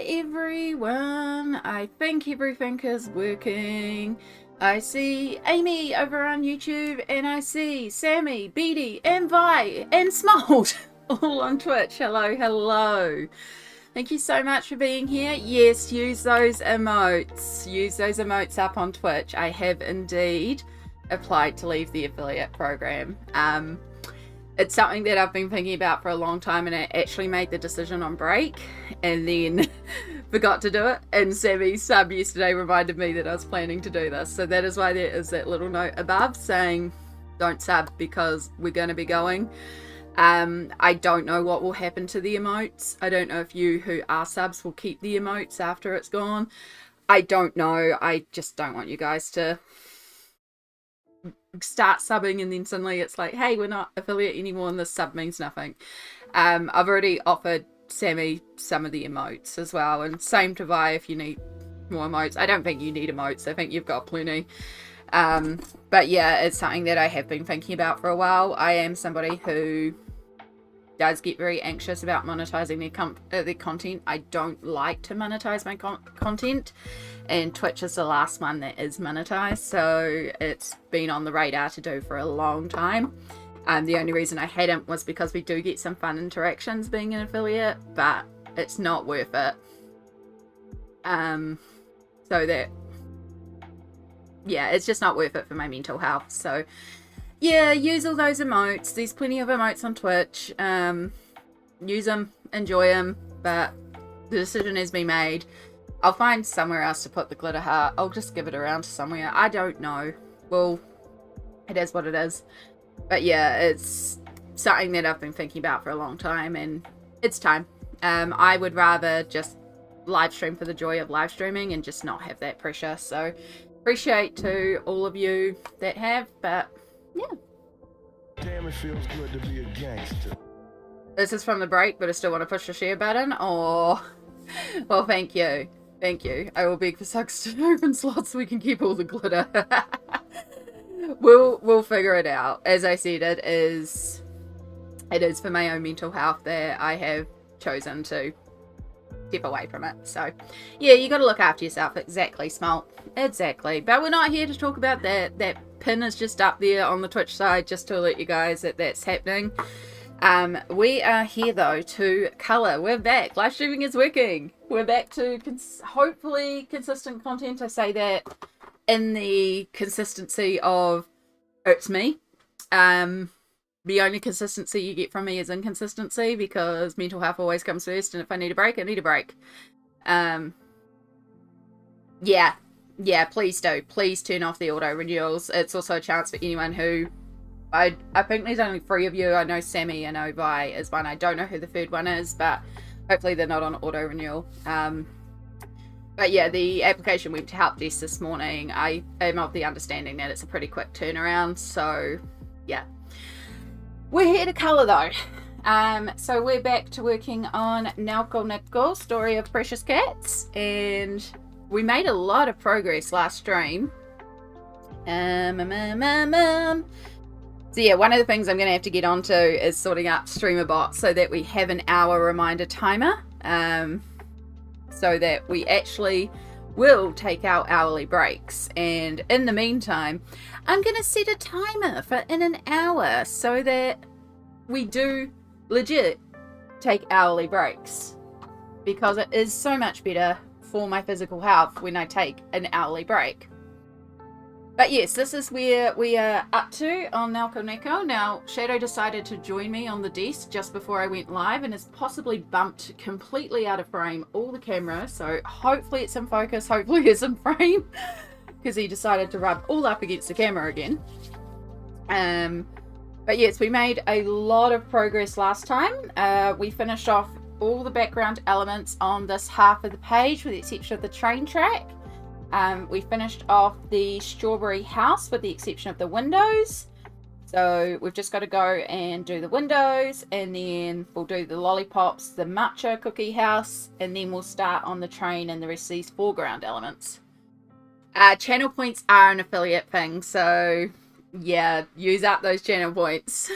everyone. I think everything is working. I see Amy over on YouTube, and I see Sammy, Beatty, and Vi, and Smold all on Twitch. Hello, hello. Thank you so much for being here. Yes, use those emotes. Use those emotes up on Twitch. I have indeed applied to leave the affiliate program. It's something that I've been thinking about for a long time, and I actually made the decision on break and then forgot to do it. And Sammy's sub yesterday reminded me that I was planning to do this. So that is why there is that little note above saying don't sub because we're going to be going. I don't know what will happen to the emotes. I don't know if you who are subs will keep the emotes after it's gone. I don't know. I just don't want you guys to start subbing and then suddenly it's like, hey, we're not affiliate anymore and this sub means nothing. I've already offered Sammy some of the emotes as well, and same to Vi if you need more emotes. I don't think you need emotes. I think you've got plenty. But yeah, it's something that I have been thinking about for a while. I am somebody who does get very anxious about monetizing their content. I don't like to monetize my content, and Twitch is the last one that is monetized, so it's been on the radar to do for a long time. The only reason I hadn't was because we do get some fun interactions being an affiliate, but it's not worth it. So that, yeah, it's just not worth it for my mental health. So yeah, use all those emotes. There's plenty of emotes on Twitch. Use them, enjoy them, but the decision has been made. I'll find somewhere else to put the glitter heart. I'll just give it around to somewhere. I don't know. Well, it is what it is. But yeah, it's something that I've been thinking about for a long time, and it's time. I would rather just live stream for the joy of live streaming and just not have that pressure. So appreciate to all of you that have, but yeah. Damn, it feels good to be a gangster. This is from the break, but I still want to push the share button. Or, well, thank you. Thank you. I will beg for Sucks to open slots so we can keep all the glitter. We'll figure it out. As I said, it is for my own mental health that I have chosen to step away from it. So, yeah, you got to look after yourself. Exactly, Smalt. Exactly. But we're not here to talk about that. That pin is just up there on the Twitch side, just to alert you guys that that's happening. We are here though to colour. We're back. Live streaming is working. We're back to hopefully consistent content. I say that in the consistency of it's me. The only consistency you get from me is inconsistency, because mental health always comes first, and if I need a break, I need a break. Yeah, please do. Please turn off the auto renewals. It's also a chance for anyone who I think there's only 3 of you. I know Sammy, I know Vi is one. I don't know who the third one is, but hopefully they're not on auto renewal. But yeah, the application went to help desk this morning. I am of the understanding that it's a pretty quick turnaround. So yeah, we're here to colour though. So we're back to working on Nelco Neco, Story of Precious Cats, and we made a lot of progress last stream. So yeah, one of the things I'm going to have to get onto is sorting out streamer bots so that we have an hour reminder timer, so that we actually will take our hourly breaks. And in the meantime, I'm going to set a timer for in an hour so that we do legit take hourly breaks, because it is so much better for my physical health when I take an hourly break. But yes, this is where we are up to on Nelco Neco. Now, Shadow decided to join me on the desk just before I went live and has possibly bumped completely out of frame all the camera. So hopefully it's in focus, hopefully it's in frame, because he decided to rub all up against the camera again. But yes, we made a lot of progress last time. We finished off all the background elements on this half of the page with the exception of the train track. We finished off the strawberry house with the exception of the windows. So we've just got to go and do the windows, and then we'll do the lollipops, the matcha cookie house, and then we'll start on the train and the rest of these foreground elements. Channel points are an affiliate thing, so yeah, use up those channel points.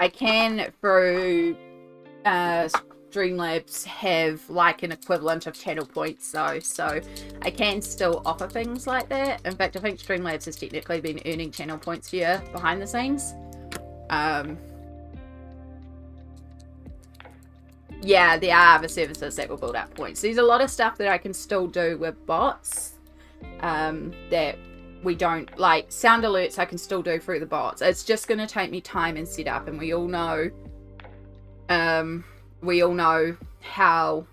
I can, through Streamlabs, have like an equivalent of channel points, so I can still offer things like that. In fact, I think Streamlabs has technically been earning channel points here behind the scenes. Yeah, there are other services that will build up points. There's a lot of stuff that I can still do with bots that we don't, like sound alerts I can still do through the bots. It's just going to take me time and setup, and we all know how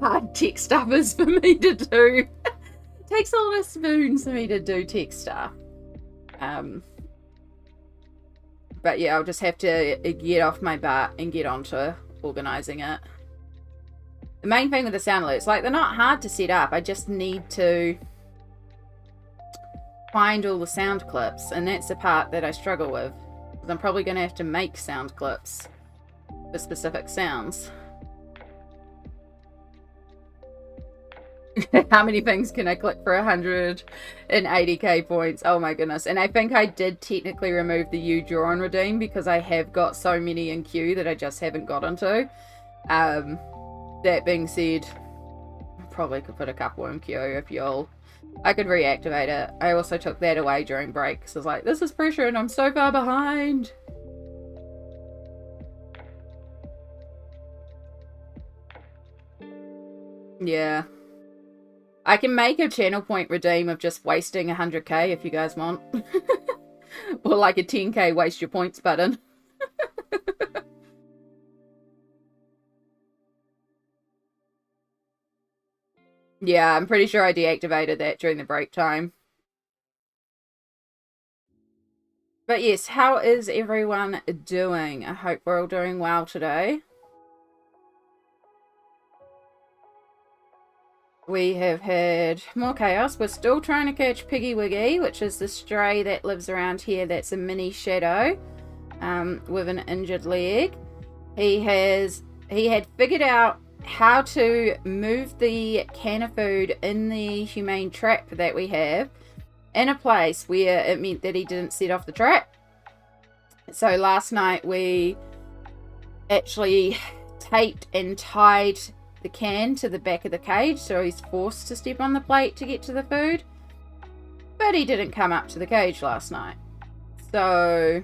hard tech stuff is for me to do. It takes a lot of spoons for me to do tech stuff. But yeah, I'll just have to get off my butt and get onto organizing it. The main thing with the sound alerts, like, they're not hard to set up. I just need to find all the sound clips, and that's the part that I struggle with. I'm probably going to have to make sound clips for specific sounds. How many things can I click for 180k points? Oh my goodness. And I think I did technically remove the U draw and redeem because I have got so many in queue that I just haven't gotten to. That being said, I probably could put a couple in queue if you'll... I could reactivate it. I also took that away during break because I was like, this is pressure and I'm so far behind. Yeah. I can make a channel point redeem of just wasting 100k if you guys want. Or like a 10k waste your points button. Yeah, I'm pretty sure I deactivated that during the break time. But yes, how is everyone doing? I hope we're all doing well today. We have had more chaos. We're still trying to catch Piggy Wiggy, which is the stray that lives around here that's a mini shadow with an injured leg. He had figured out how to move the can of food in the humane trap that we have in a place where it meant that he didn't set off the trap. So last night we actually taped and tied the can to the back of the cage, so he's forced to step on the plate to get to the food, but he didn't come up to the cage last night. So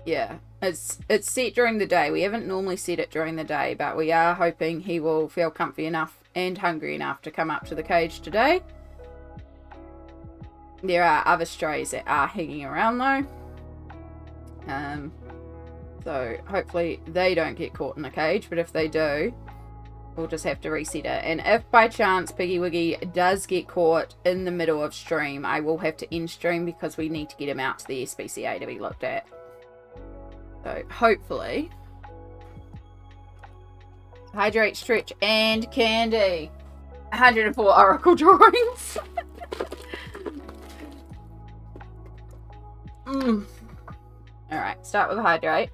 yeah, it's set during the day. We haven't normally set it during the day, but we are hoping he will feel comfy enough and hungry enough to come up to the cage today. There are other strays that are hanging around though, so hopefully they don't get caught in the cage, but if they do, we'll just have to reset it. And if by chance Piggy Wiggy does get caught in the middle of stream, I will have to end stream because we need to get him out to the SPCA to be looked at. So hopefully. Hydrate, stretch, and candy. 104 oracle drawings. Alright, start with hydrate.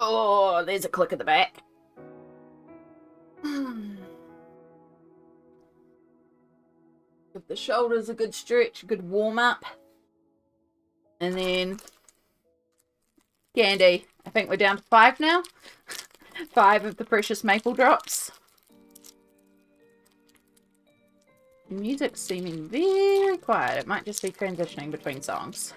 Oh, there's a click at the back. Give the shoulders a good stretch, a good warm up. And then candy. I think we're down to 5 now. 5 of the precious maple drops. The music's seeming very quiet. It might just be transitioning between songs.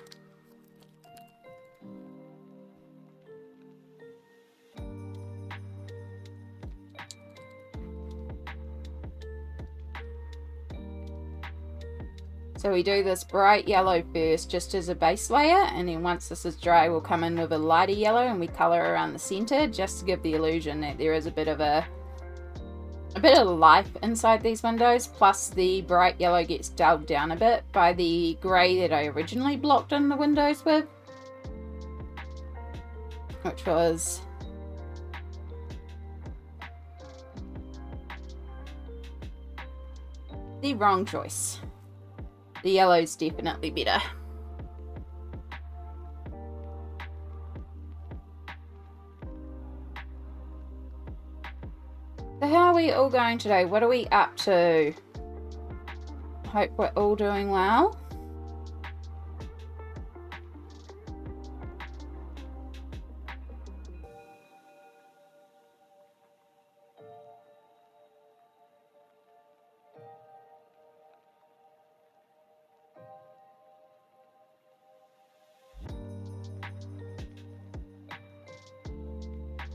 So we do this bright yellow first just as a base layer, and then once this is dry we'll come in with a lighter yellow and we colour around the centre just to give the illusion that there is a bit of life inside these windows, plus the bright yellow gets dulled down a bit by the grey that I originally blocked in the windows with, which was the wrong choice. The yellow's definitely better. So how are we all going today? What are we up to? Hope we're all doing well.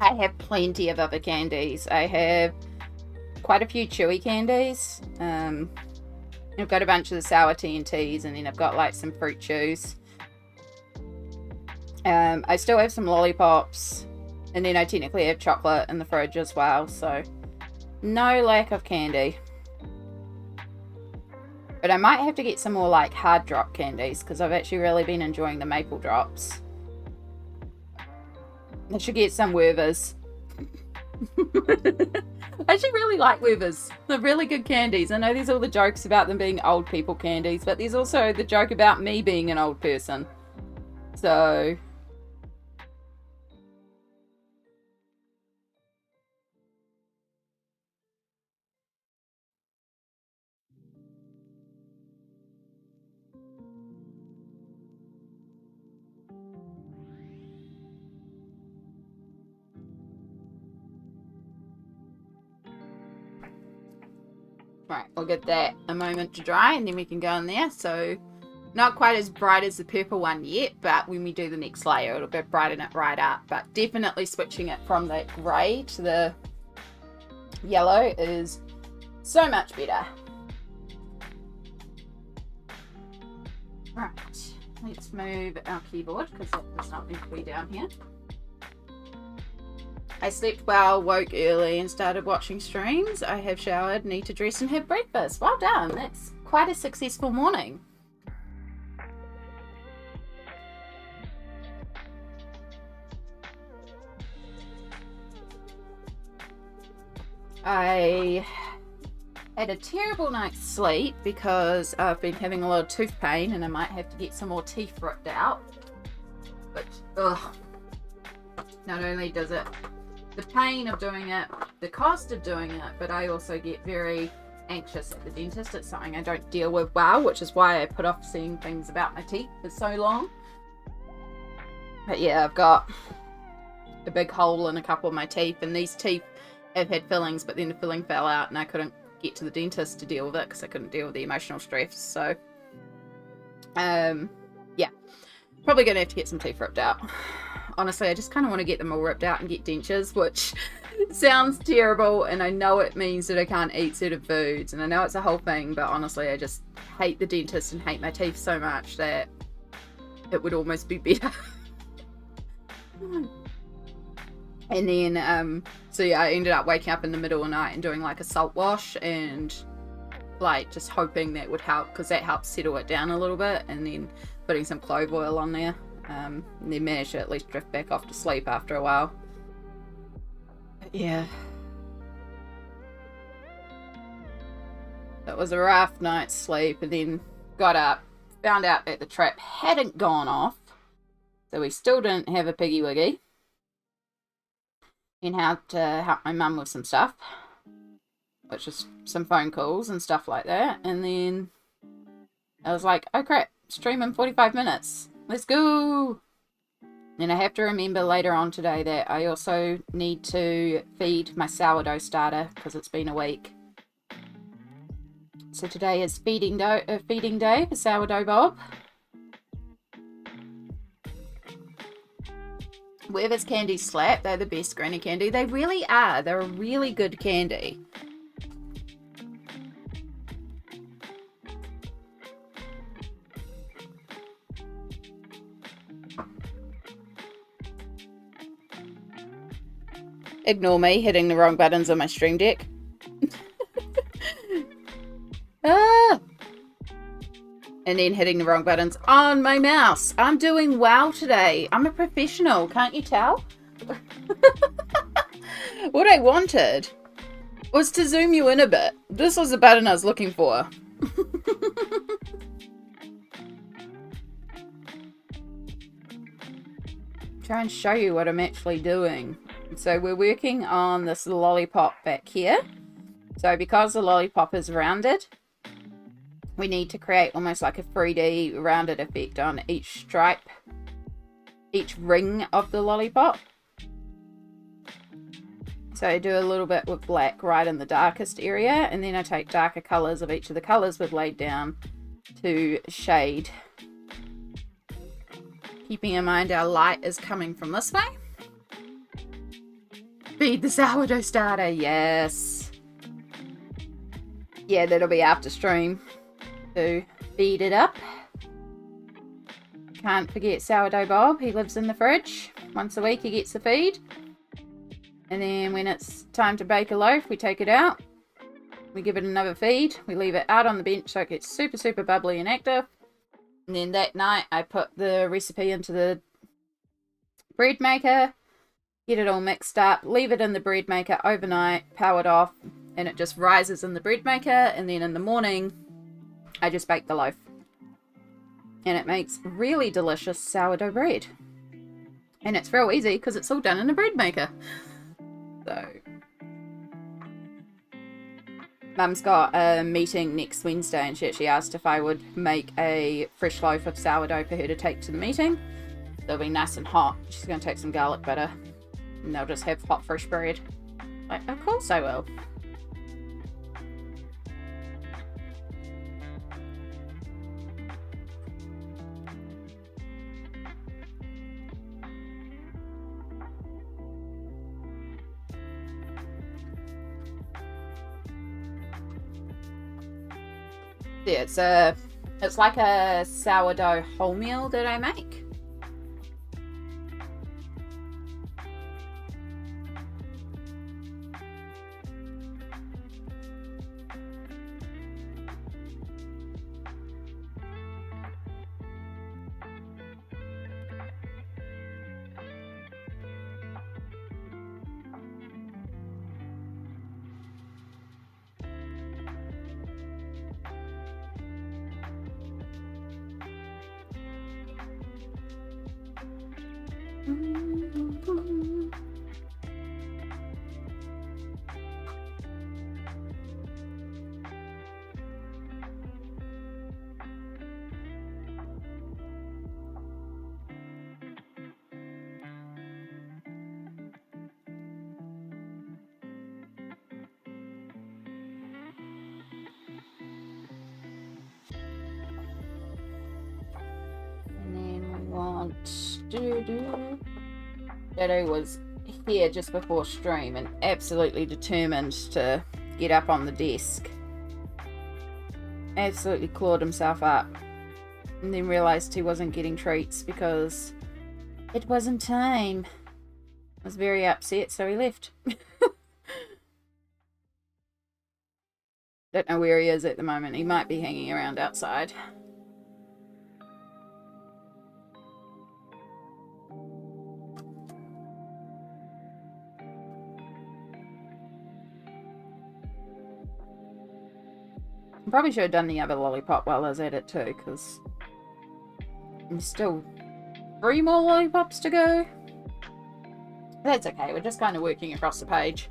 I have plenty of other candies. I have quite a few chewy candies. I've got a bunch of the sour TNTs, and then I've got like some fruit chews. I still have some lollipops, and then I technically have chocolate in the fridge as well, so no lack of candy. But I might have to get some more like hard drop candies, because I've actually really been enjoying the maple drops. I should get some Werthers. I actually really like Werthers. They're really good candies. I know there's all the jokes about them being old people candies, but there's also the joke about me being an old person. So... Right, we'll get that a moment to dry and then we can go in there. So not quite as bright as the purple one yet, but when we do the next layer it'll go brighten it right up. But definitely switching it from the grey to the yellow is so much better. Right, let's move our keyboard because that does not need to be down here. I slept well, woke early and started watching streams. I have showered, need to dress and have breakfast. Well done. That's quite a successful morning. I had a terrible night's sleep because I've been having a lot of tooth pain and I might have to get some more teeth ripped out. But, ugh. Not only does it... the pain of doing it, the cost of doing it, but I also get very anxious at the dentist. It's something I don't deal with well, which is why I put off seeing things about my teeth for so long. But yeah, I've got a big hole in a couple of my teeth, and these teeth have had fillings, but then the filling fell out and I couldn't get to the dentist to deal with it because I couldn't deal with the emotional stress. So, yeah, probably going to have to get some teeth ripped out. Honestly, I just kind of want to get them all ripped out and get dentures, which sounds terrible, and I know it means that I can't eat certain foods, and I know it's a whole thing, but honestly, I just hate the dentist and hate my teeth so much that it would almost be better. And then, so yeah, I ended up waking up in the middle of the night and doing like a salt wash and like just hoping that would help, because that helps settle it down a little bit, and then putting some clove oil on there. And then managed to at least drift back off to sleep after a while. But yeah. It was a rough night's sleep, and then got up, found out that the trap hadn't gone off, so we still didn't have a piggy wiggy, and had to help my mum with some stuff, which is some phone calls and stuff like that. And then I was like, oh crap, stream in 45 minutes. Let's go! And I have to remember later on today that I also need to feed my sourdough starter because it's been a week. So today is feeding day for Sourdough Bob. Werther's candy slap. They're the best granny candy. They really are. They're a really good candy. Ignore me hitting the wrong buttons on my Stream Deck. Ah! And then hitting the wrong buttons on my mouse. I'm doing well today. I'm a professional, can't you tell? What I wanted was to zoom you in a bit. This was the button I was looking for. Try and show you what I'm actually doing. So we're working on this lollipop back here. So because the lollipop is rounded, we need to create almost like a 3D rounded effect on each stripe, each ring of the lollipop. So I do a little bit with black right in the darkest area, and then I take darker colours of each of the colours we've laid down to shade. Keeping in mind our light is coming from this way. Feed the sourdough starter, yes. Yeah, that'll be after stream. To feed it up. Can't forget sourdough Bob, he lives in the fridge. Once a week he gets the feed. And then when it's time to bake a loaf, we take it out. We give it another feed. We leave it out on the bench so it gets super, super bubbly and active. And then that night I put the recipe into the bread maker. Get it all mixed up, leave it in the bread maker overnight, power it off, and it just rises in the bread maker, and then in the morning I just bake the loaf. And it makes really delicious sourdough bread. And it's real easy because it's all done in a bread maker. So Mum's got a meeting next Wednesday, and she actually asked if I would make a fresh loaf of sourdough for her to take to the meeting. It'll be nice and hot. She's going to take some garlic butter. And they'll just have hot, fresh bread. Like, of course I will. Yeah, it's like a sourdough wholemeal that I make. Shadow was here just before stream and absolutely determined to get up on the desk. Absolutely clawed himself up. And then realised he wasn't getting treats because it wasn't time. Was very upset, so he left. Don't know where he is at the moment. He might be hanging around outside. Probably should have done the other lollipop while I was at it too, because there's still 3 more lollipops to go. That's okay, we're just kind of working across the page.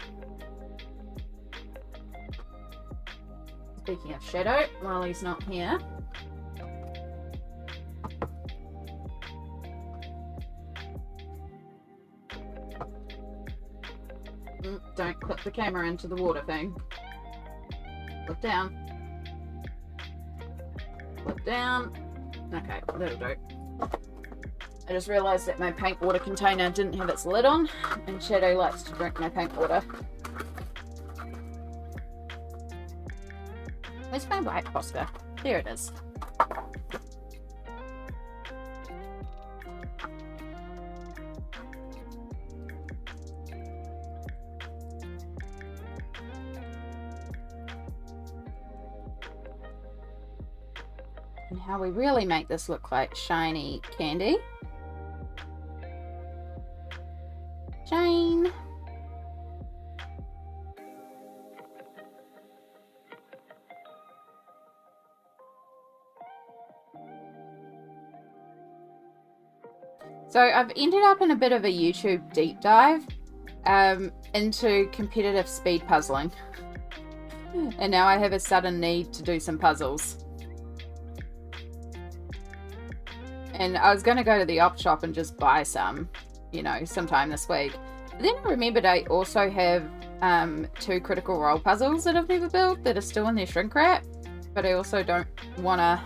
Speaking of Shadow, while he's not here. Don't clip the camera into the water thing. Look down. Look down. Okay, that'll do. I just realised that my paint water container didn't have its lid on, and Shadow likes to drink my paint water. Where's my white Posca? There it is. And how we really make this look like shiny candy. Shine. So I've ended up in a bit of a YouTube deep dive into competitive speed puzzling. And now I have a sudden need to do some puzzles. And I was going to go to the op shop and just buy some, you know, sometime this week. But then I remembered I also have 2 critical role puzzles that I've never built that are still in their shrink wrap. But I also don't want to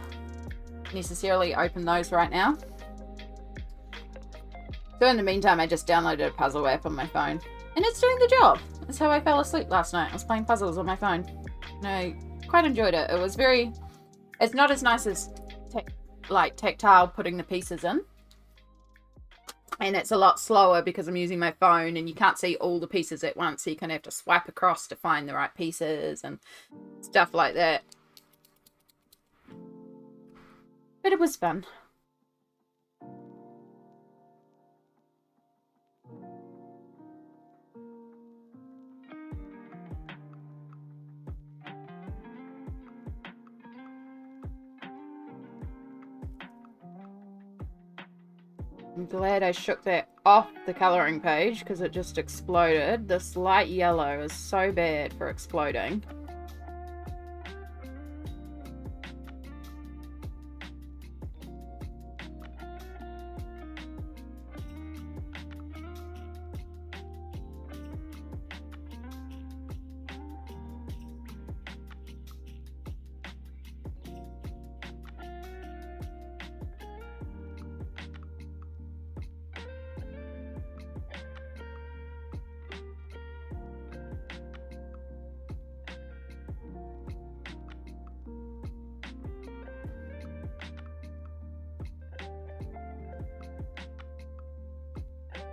necessarily open those right now. So in the meantime, I just downloaded a puzzle app on my phone. And it's doing the job. That's how I fell asleep last night. I was playing puzzles on my phone. And I quite enjoyed it. It was very... It's not as nice as tactile putting the pieces in. And it's a lot slower because I'm using my phone and you can't see all the pieces at once. So you kind of have to swipe across to find the right pieces and stuff like that. But it was fun. I'm glad I shook that off the colouring page because it just exploded. This light yellow is so bad for exploding.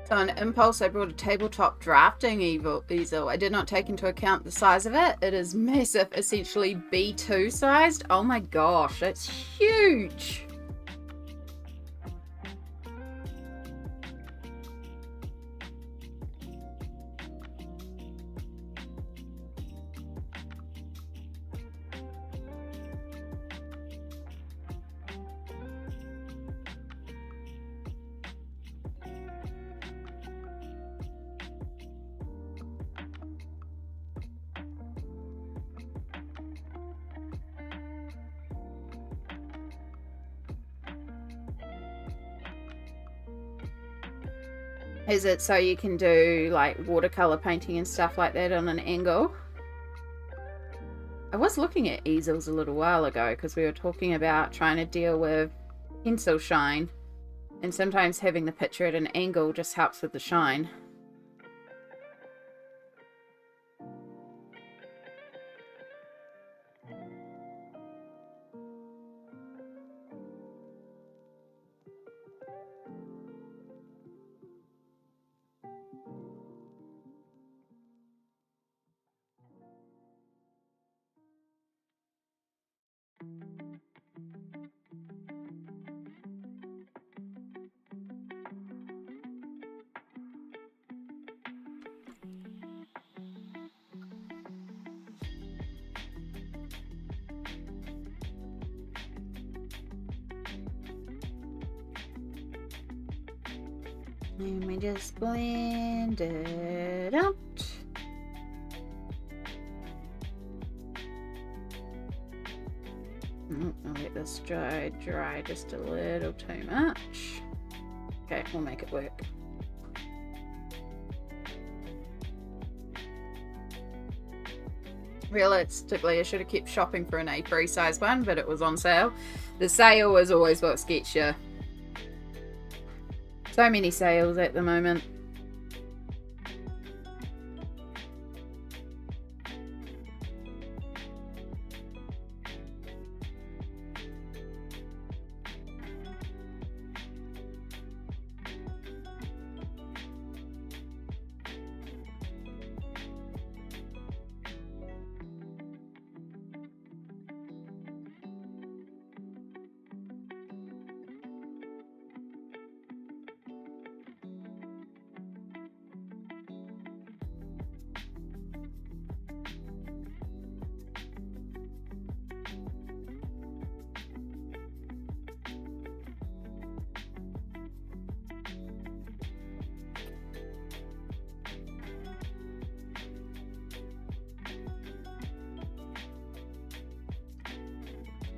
So on impulse, I brought a tabletop drafting easel. I did not take into account the size of it. It is massive, essentially B2 sized. Oh my gosh, it's huge. Is it so you can do like watercolor painting and stuff like that on an angle? I was looking at easels a little while ago because we were talking about trying to deal with pencil shine, and sometimes having the picture at an angle just helps with the shine. Let me just blend it out. I'll let this dry just a little too much. Okay, we'll make it work. Realistically, I should have kept shopping for an A3 size one, but it was on sale. The sale is always what gets you. So many sales at the moment.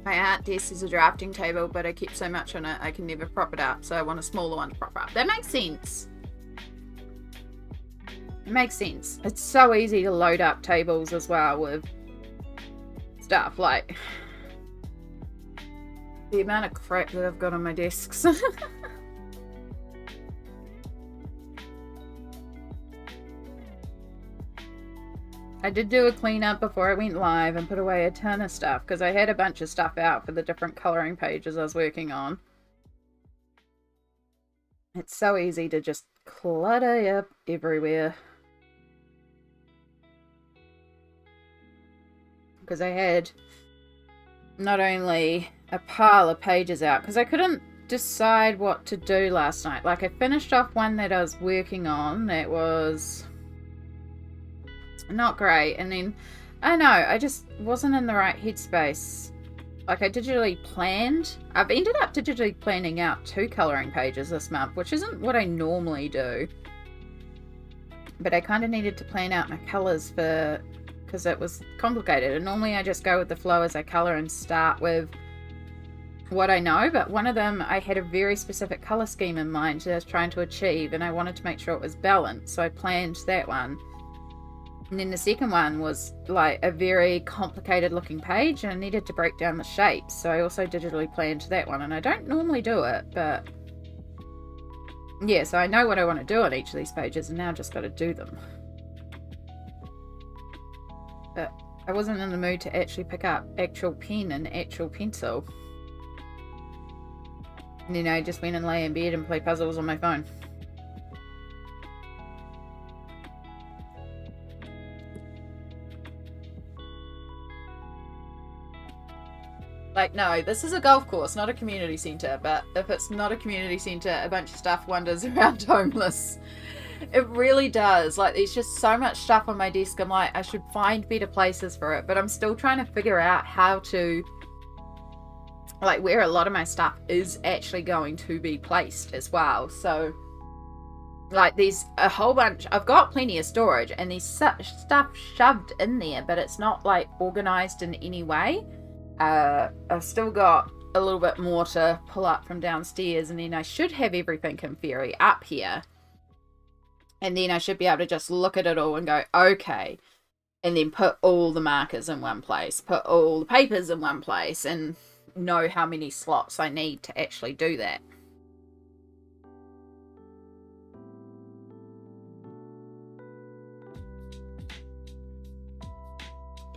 My art desk is a drafting table, but I keep so much on it I can never prop it up, so I want a smaller one to prop up. That makes sense. It makes sense. It's so easy to load up tables as well with stuff, like the amount of crap that I've got on my desks. I did do a cleanup before I went live and put away a ton of stuff because I had a bunch of stuff out for the different colouring pages I was working on. It's so easy to just clutter up everywhere. Because I had not only a pile of pages out, because I couldn't decide what to do last night. Like, I finished off one that I was working on that was not great, and then I don't know, I just wasn't in the right headspace. Like, I digitally planned. I've ended up digitally planning out 2 colouring pages this month, which isn't what I normally do. But I kind of needed to plan out my colours for, because it was complicated. And normally I just go with the flow as I colour and start with what I know. But one of them, I had a very specific colour scheme in mind that I was trying to achieve, and I wanted to make sure it was balanced. So I planned that one. And then the second one was like a very complicated looking page, and I needed to break down the shapes. So I also digitally planned that one, and I don't normally do it, but yeah, so I know what I want to do on each of these pages, and now I've just got to do them. But I wasn't in the mood to actually pick up actual pen and actual pencil. And then I just went and lay in bed and play puzzles on my phone. Like, no, this is a golf course, not a community centre. But if it's not a community centre, a bunch of stuff wanders around homeless. It really does. Like, there's just so much stuff on my desk. I'm like, I should find better places for it. But I'm still trying to figure out how to, like, where a lot of my stuff is actually going to be placed as well. So, like, there's a whole bunch. I've got plenty of storage, and there's such stuff shoved in there, but it's not, like, organised in any way. I've still got a little bit more to pull up from downstairs, and then I should have everything in theory up here, and then I should be able to just look at it all and go, okay, and then put all the markers in one place, put all the papers in one place, and know how many slots I need to actually do that.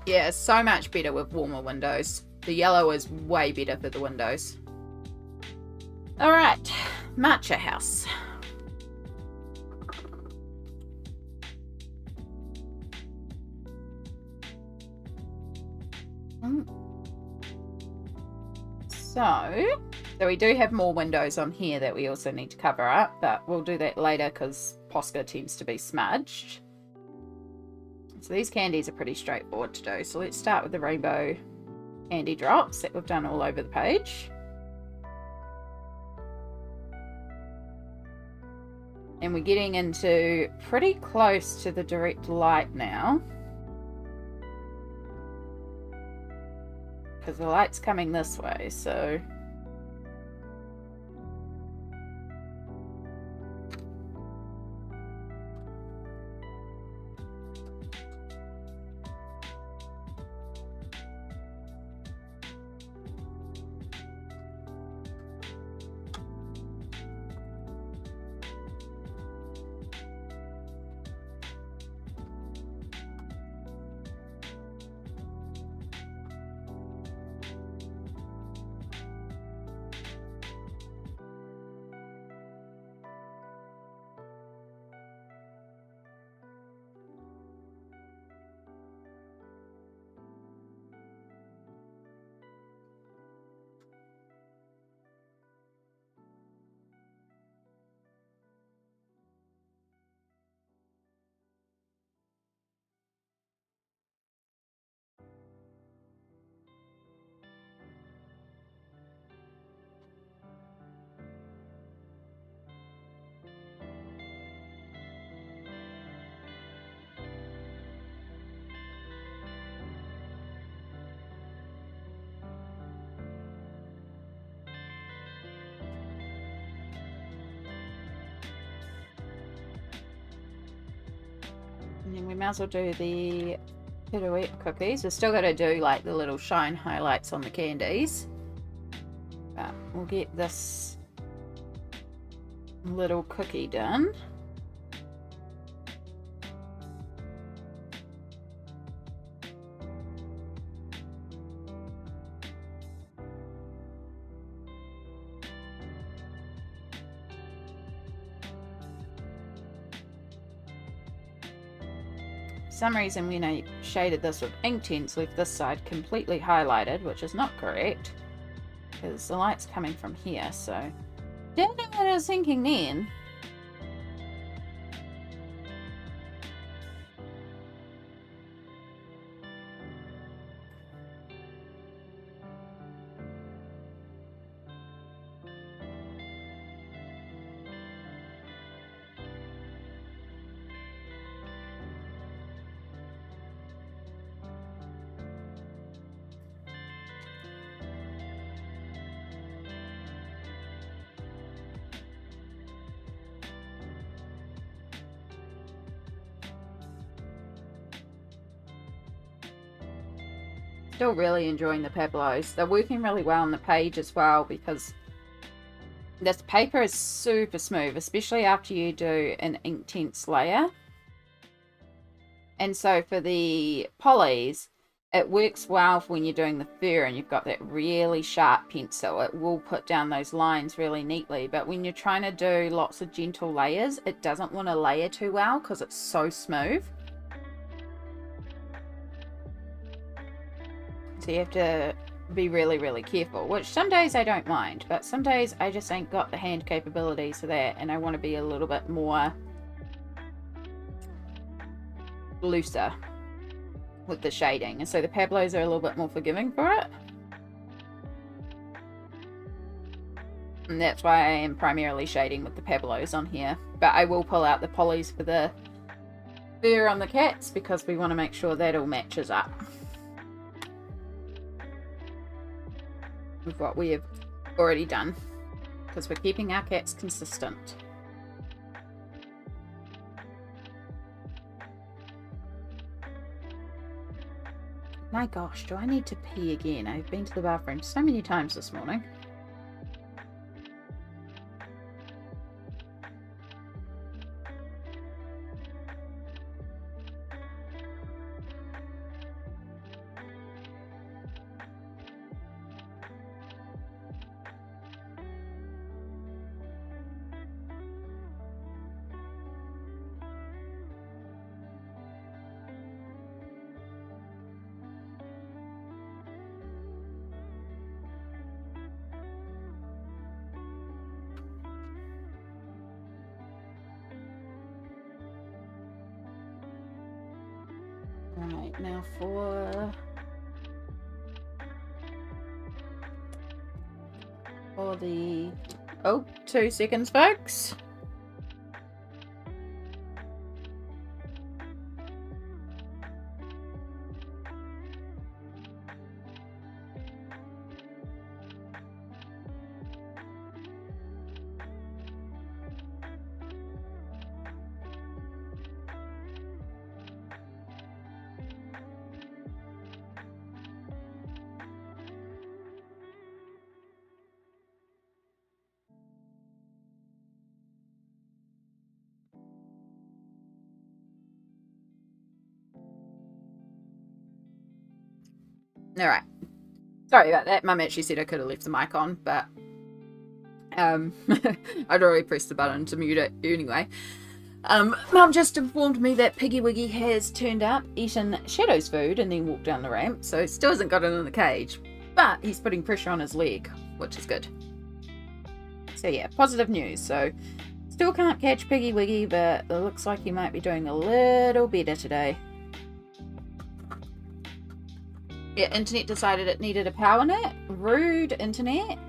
Yeah, so much better with warmer windows. The yellow is way better for the windows. Alright, Matcha House. So we do have more windows on here that we also need to cover up, but we'll do that later because Posca tends to be smudged. So these candies are pretty straightforward to do. So let's start with the rainbow candy drops that we've done all over the page. And we're getting into pretty close to the direct light now, because the light's coming this way, so And then we might as well do the pirouette cookies. We've still got to do like the little shine highlights on the candies. But we'll get this little cookie done. For some reason when I shaded this with Inktense, left this side completely highlighted, which is not correct because the light's coming from here, so don't know what I was thinking then. Still really enjoying the Pablos. They're working really well on the page as well because this paper is super smooth, especially after you do an Inktense layer. And so for the polys, it works well for when you're doing the fur and you've got that really sharp pencil. It will put down those lines really neatly. But when you're trying to do lots of gentle layers, it doesn't want to layer too well because it's so smooth. So you have to be really, really careful, which some days I don't mind, but some days I just ain't got the hand capabilities for that, and I want to be a little bit more looser with the shading, and so the Pablos are a little bit more forgiving for it. And that's why I am primarily shading with the Pablos on here, but I will pull out the polys for the fur on the cats because we want to make sure that all matches up with what we have already done, because we're keeping our cats consistent. My gosh, do I need to pee again? I've been to the bathroom so many times this morning. Right, now for the... Oh, 2 seconds, folks. Alright. Sorry about that. Mum actually said I could have left the mic on, but I'd already pressed the button to mute it anyway. Mum just informed me that Piggy Wiggy has turned up, eaten Shadow's food, and then walked down the ramp, so still hasn't got it in the cage. But he's putting pressure on his leg, which is good. So yeah, positive news. So still can't catch Piggy Wiggy, but it looks like he might be doing a little better today. Yeah, internet decided it needed a power nap. Rude, internet.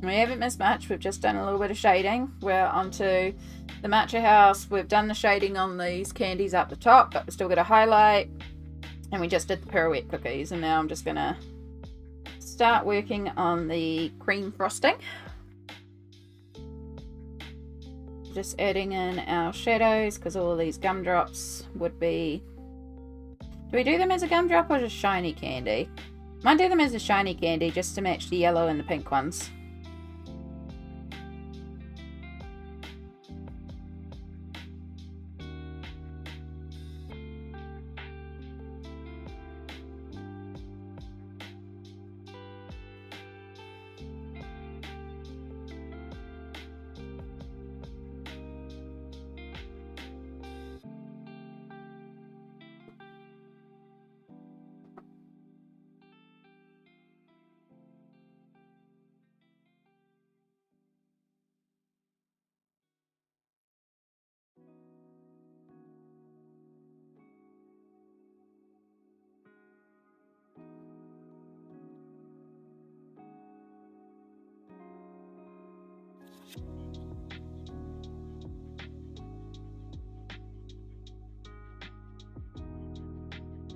We haven't missed much. We've just done a little bit of shading. We're on to the Matcha House, we've done the shading on these candies up the top, but we've still got a highlight. And we just did the pirouette cookies, and now I'm just going to start working on the cream frosting. Just adding in our shadows, because all of these gumdrops would be... Do we do them as a gumdrop or just shiny candy? Might do them as a shiny candy just to match the yellow and the pink ones.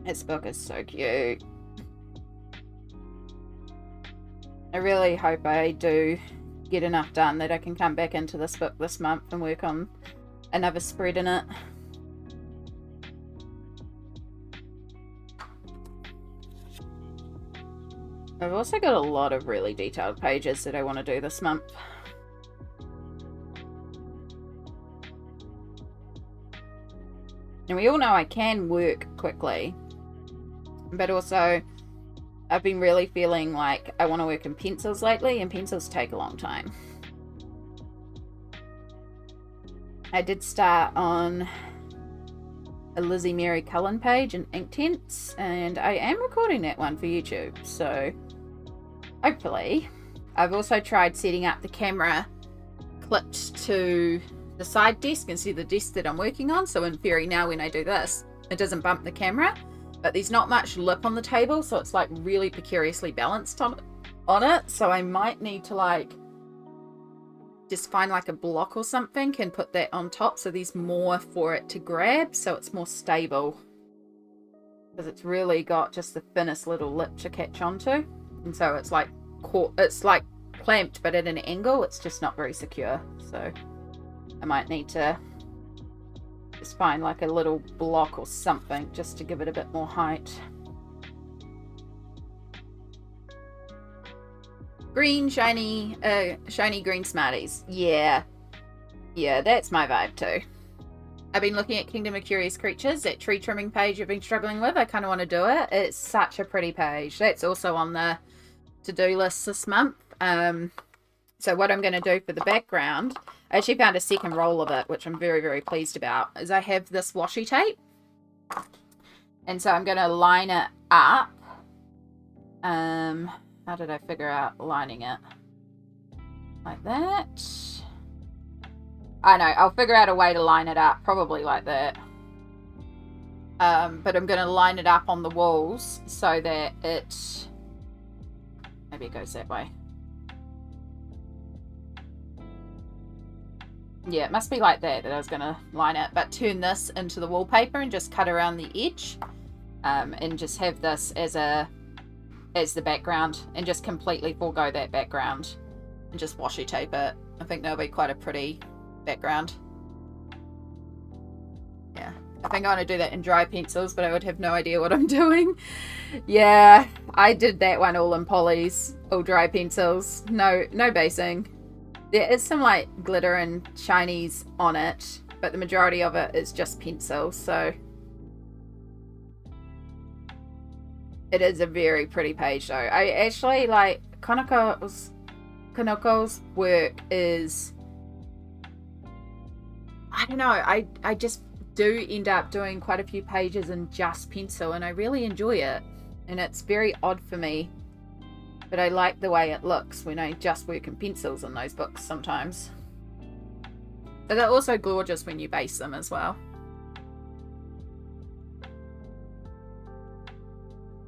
This book is so cute. I really hope I do get enough done that I can come back into this book this month and work on another spread in it. I've also got a lot of really detailed pages that I want to do this month. And we all know I can work quickly, but also I've been really feeling like I want to work in pencils lately, and pencils take a long time. I did start on a Lizzie Mary Cullen page in Inktense, and I am recording that one for YouTube, so hopefully. I've also tried setting up the camera clipped to the side desk instead of the desk that I'm working on, so in theory now when I do this it doesn't bump the camera, but there's not much lip on the table, so it's like really precariously balanced on it, so I might need to like just find like a block or something and put that on top so there's more for it to grab, so it's more stable, because it's really got just the thinnest little lip to catch onto, and so it's like clamped but at an angle. It's just not very secure, so I might need to just find like a little block or something just to give it a bit more height. Green shiny green Smarties. Yeah, that's my vibe too. I've been looking at Kingdom of Curious Creatures, that tree trimming page I've been struggling with. I kind of want to do it. It's such a pretty page. That's also on the to-do list this month. So what I'm going to do for the background, I actually found a second roll of it, which I'm very, very pleased about, is I have this washi tape. And so I'm going to line it up. How did I figure out lining it? Like that. I know, I'll figure out a way to line it up, probably like that. But I'm going to line it up on the walls so that it... Maybe it goes that way. Yeah, it must be like that I was going to line it, but turn this into the wallpaper and just cut around the edge, and just have this as the background, and just completely forego that background and just washi tape it. I think that'll be quite a pretty background. Yeah, I think I want to do that in dry pencils, but I would have no idea what I'm doing. Yeah, I did that one all in polys, all dry pencils, no basing. There is some like glitter and shinies on it, but the majority of it is just pencil, so it is a very pretty page though. I actually like Kaneko's work is, I don't know, I just do end up doing quite a few pages in just pencil, and I really enjoy it, and it's very odd for me. But I like the way it looks when I just work in pencils in those books sometimes. But they're also gorgeous when you base them as well.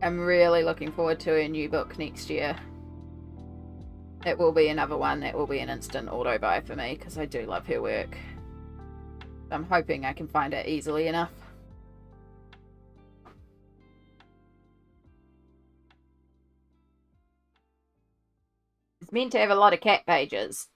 I'm really looking forward to a new book next year. It will be another one that will be an instant auto buy for me, because I do love her work. I'm hoping I can find it easily enough. It's meant to have a lot of cat pages.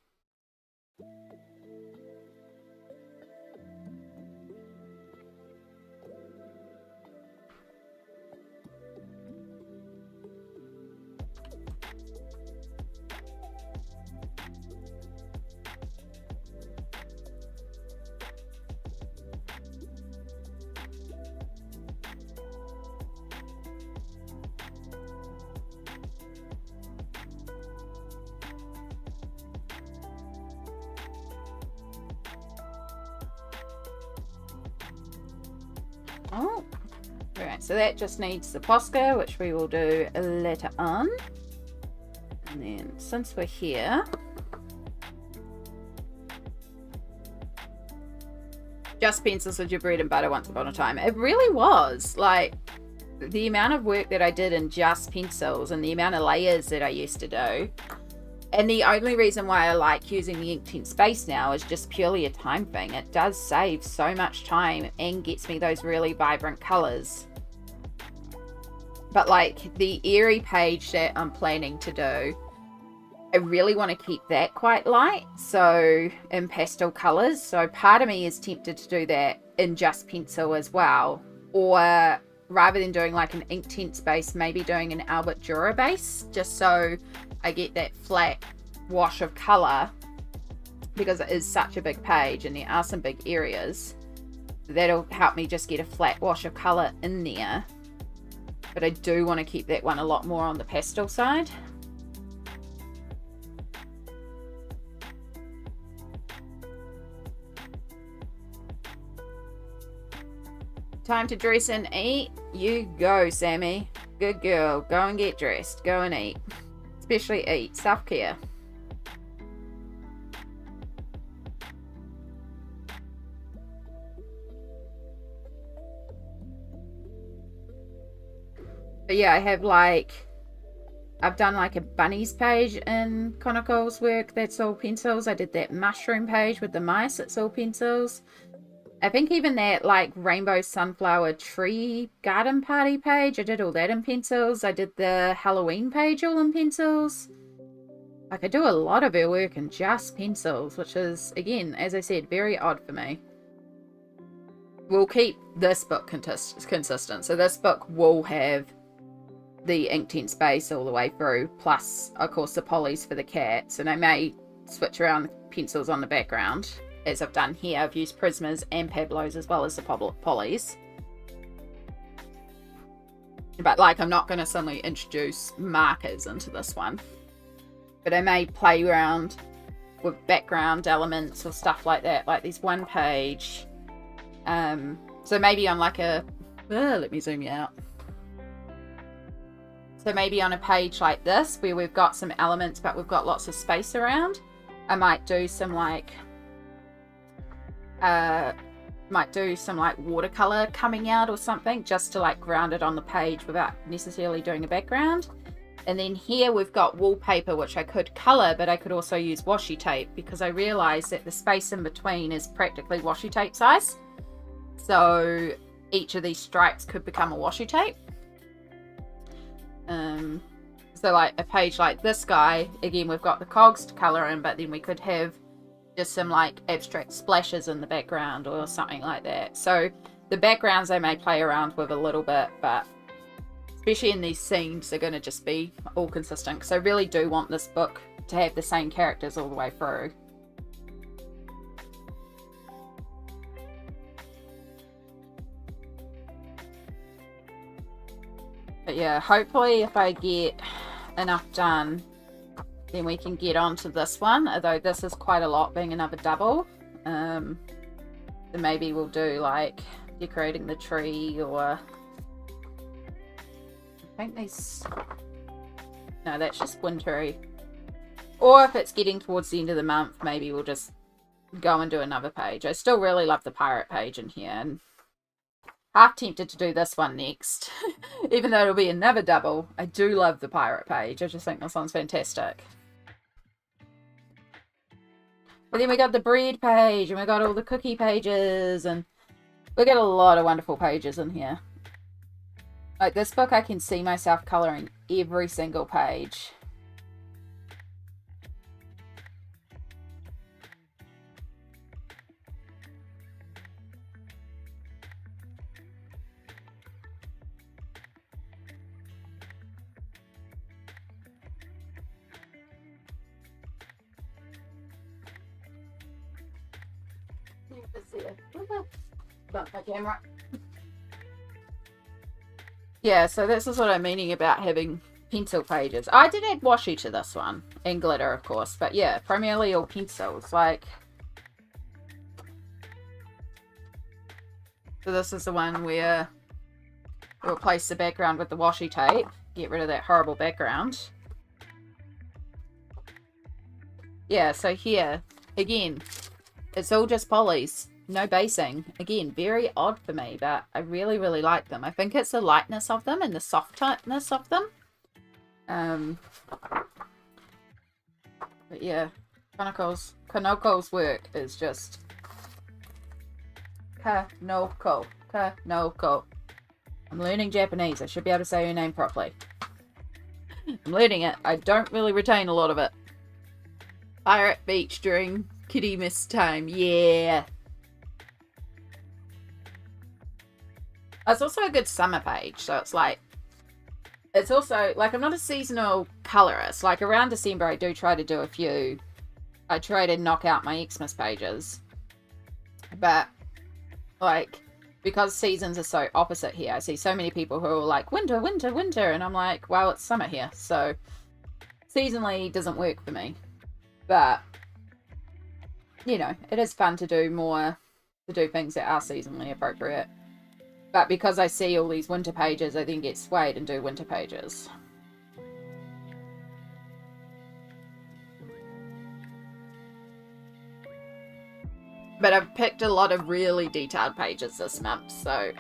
Oh, alright, so that just needs the Posca, which we will do later on. And then, since we're here, just pencils with your bread and butter once upon a time. It really was. Like, the amount of work that I did in just pencils and the amount of layers that I used to do. And the only reason why I like using the Inktense base now is just purely a time thing. It does save so much time and gets me those really vibrant colors. But like the airy page that I'm planning to do, I really want to keep that quite light, so in pastel colors. So part of me is tempted to do that in just pencil as well. Or rather than doing like an Inktense base, maybe doing an Albert Dürer base, just so I get that flat wash of color, because it is such a big page and there are some big areas. That'll help me just get a flat wash of color in there. But I do want to keep that one a lot more on the pastel side. Time to dress and eat. You go, Sammy. Good girl. Go and get dressed. Go and eat. Especially eat. Self-care. But yeah, I have like, I've done like a bunnies page in Conical's work. That's all pencils. I did that mushroom page with the mice. It's all pencils. I think even that like rainbow sunflower tree garden party page, I did all that in pencils. I did the Halloween page all in pencils. Like I do a lot of her work in just pencils, which is, again, as I said, very odd for me. We'll keep this book consistent. So this book will have the Inktense base all the way through, plus, of course, the polys for the cats. And I may switch around the pencils on the background. As I've done here, I've used Prismas and Pablos as well as the polys. But like, I'm not going to suddenly introduce markers into this one. But I may play around with background elements or stuff like that. Like there's one page. So maybe on like a... let me zoom you out. So maybe on a page like this, where we've got some elements, but we've got lots of space around, I might do some like... watercolor coming out or something, just to like ground it on the page without necessarily doing a background. And then here we've got wallpaper, which I could color, but I could also use washi tape, because I realized that the space in between is practically washi tape size. So each of these stripes could become a washi tape. So like a page like this guy, again, we've got the cogs to color in, but then we could have just some like abstract splashes in the background or something like that. So the backgrounds I may play around with a little bit, but especially in these scenes, they're going to just be all consistent, because I really do want this book to have the same characters all the way through. But yeah, hopefully if I get enough done, then we can get on to this one, although this is quite a lot, being another double. Then maybe we'll do like decorating the tree, or I think these, no, that's just wintry. Or if it's getting towards the end of the month, maybe we'll just go and do another page. I still really love the pirate page in here, and half tempted to do this one next. Even though it'll be another double, I do love the pirate page. I just think this one's fantastic. But then we got the bread page, and we got all the cookie pages, and we got a lot of wonderful pages in here. Like this book, I can see myself colouring every single page. Bump my camera. Yeah, so this is what I'm meaning about having pencil pages. I did add washi to this one, and glitter of course, but yeah, primarily all pencils. Like, so this is the one where we'll replace the background with the washi tape, get rid of that horrible background. Yeah, so here, again, it's all just polys. No basing. Again, very odd for me, but I really, really like them. I think it's the lightness of them and the softness of them. But yeah, Kanoko's work is just Kanoko. I'm learning Japanese. I should be able to say her name properly. I'm learning it. I don't really retain a lot of it. Pirate Beach during kitty mist time. Yeah. It's also a good summer page, so it's like, it's also, like, I'm not a seasonal colorist. Like, around December, I do try to do a few. I try to knock out my Xmas pages. But, like, because seasons are so opposite here, I see so many people who are like, winter, winter, winter, and I'm like, well, it's summer here, so seasonally doesn't work for me. But, you know, it is fun to do things that are seasonally appropriate. But because I see all these winter pages, I then get swayed and do winter pages. But I've picked a lot of really detailed pages this month, so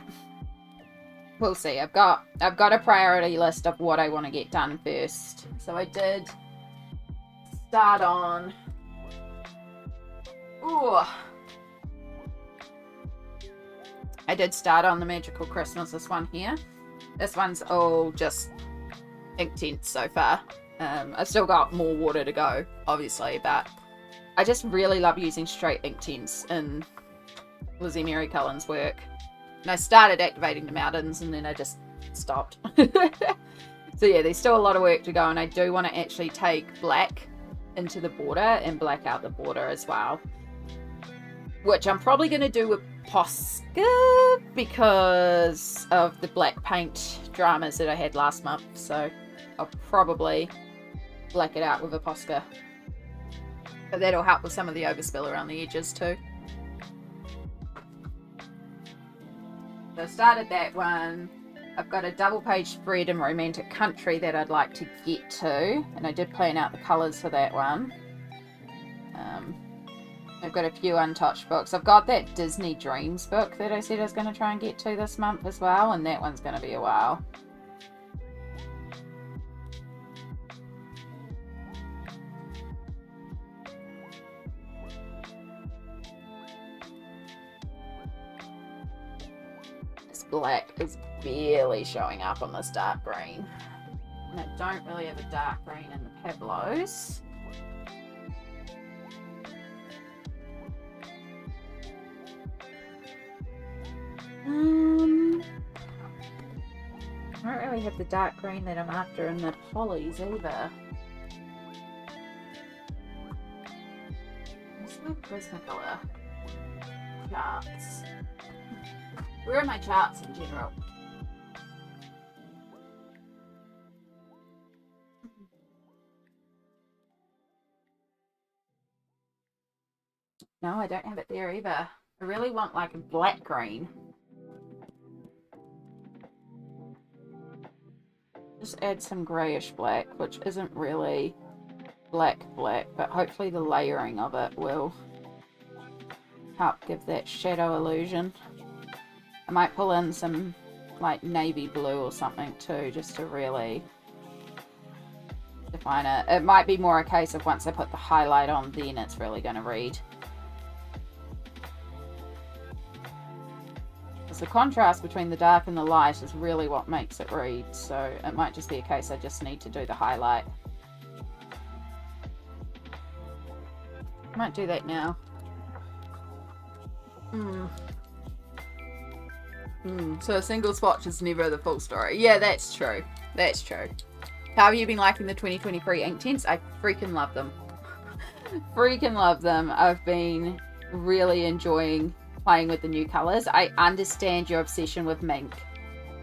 we'll see. I've got a priority list of what I want to get done first. So I did start on... Ooh... I did start on the Magical Christmas, this one here. This one's all just Inktense so far. I've still got more water to go, obviously, but I just really love using straight Inktense in Lizzie Mary Cullen's work. And I started activating the mountains and then I just stopped. So yeah, there's still a lot of work to go, and I do want to actually take black into the border and black out the border as well. Which I'm probably going to do with Posca because of the black paint dramas that I had last month. So I'll probably black it out with a Posca. But that'll help with some of the overspill around the edges too. So I started that one. I've got a double page spread in Romantic Country that I'd like to get to. And I did plan out the colours for that one. I've got a few untouched books. I've got that Disney Dreams book that I said I was going to try and get to this month as well, and that one's going to be a while. This black is barely showing up on this dark green. And I don't really have a dark green in the Pablos. I don't really have the dark green that I'm after in the polys either. What's my Prismacolor charts? Where are my charts in general? No, I don't have it there either. I really want like a black green. Just add some greyish black, which isn't really black, but hopefully the layering of it will help give that shadow illusion. I might pull in some like navy blue or something too, just to really define it. It might be more a case of once I put the highlight on, then it's really going to read. Because the contrast between the dark and the light is really what makes it read. So it might just be a case I just need to do the highlight. I might do that now. So a single swatch is never the full story. Yeah, that's true. That's true. How have you been liking the 2023 Inktense? I freaking love them. Freaking love them. I've been really enjoying playing with the new colours. I understand your obsession with mink.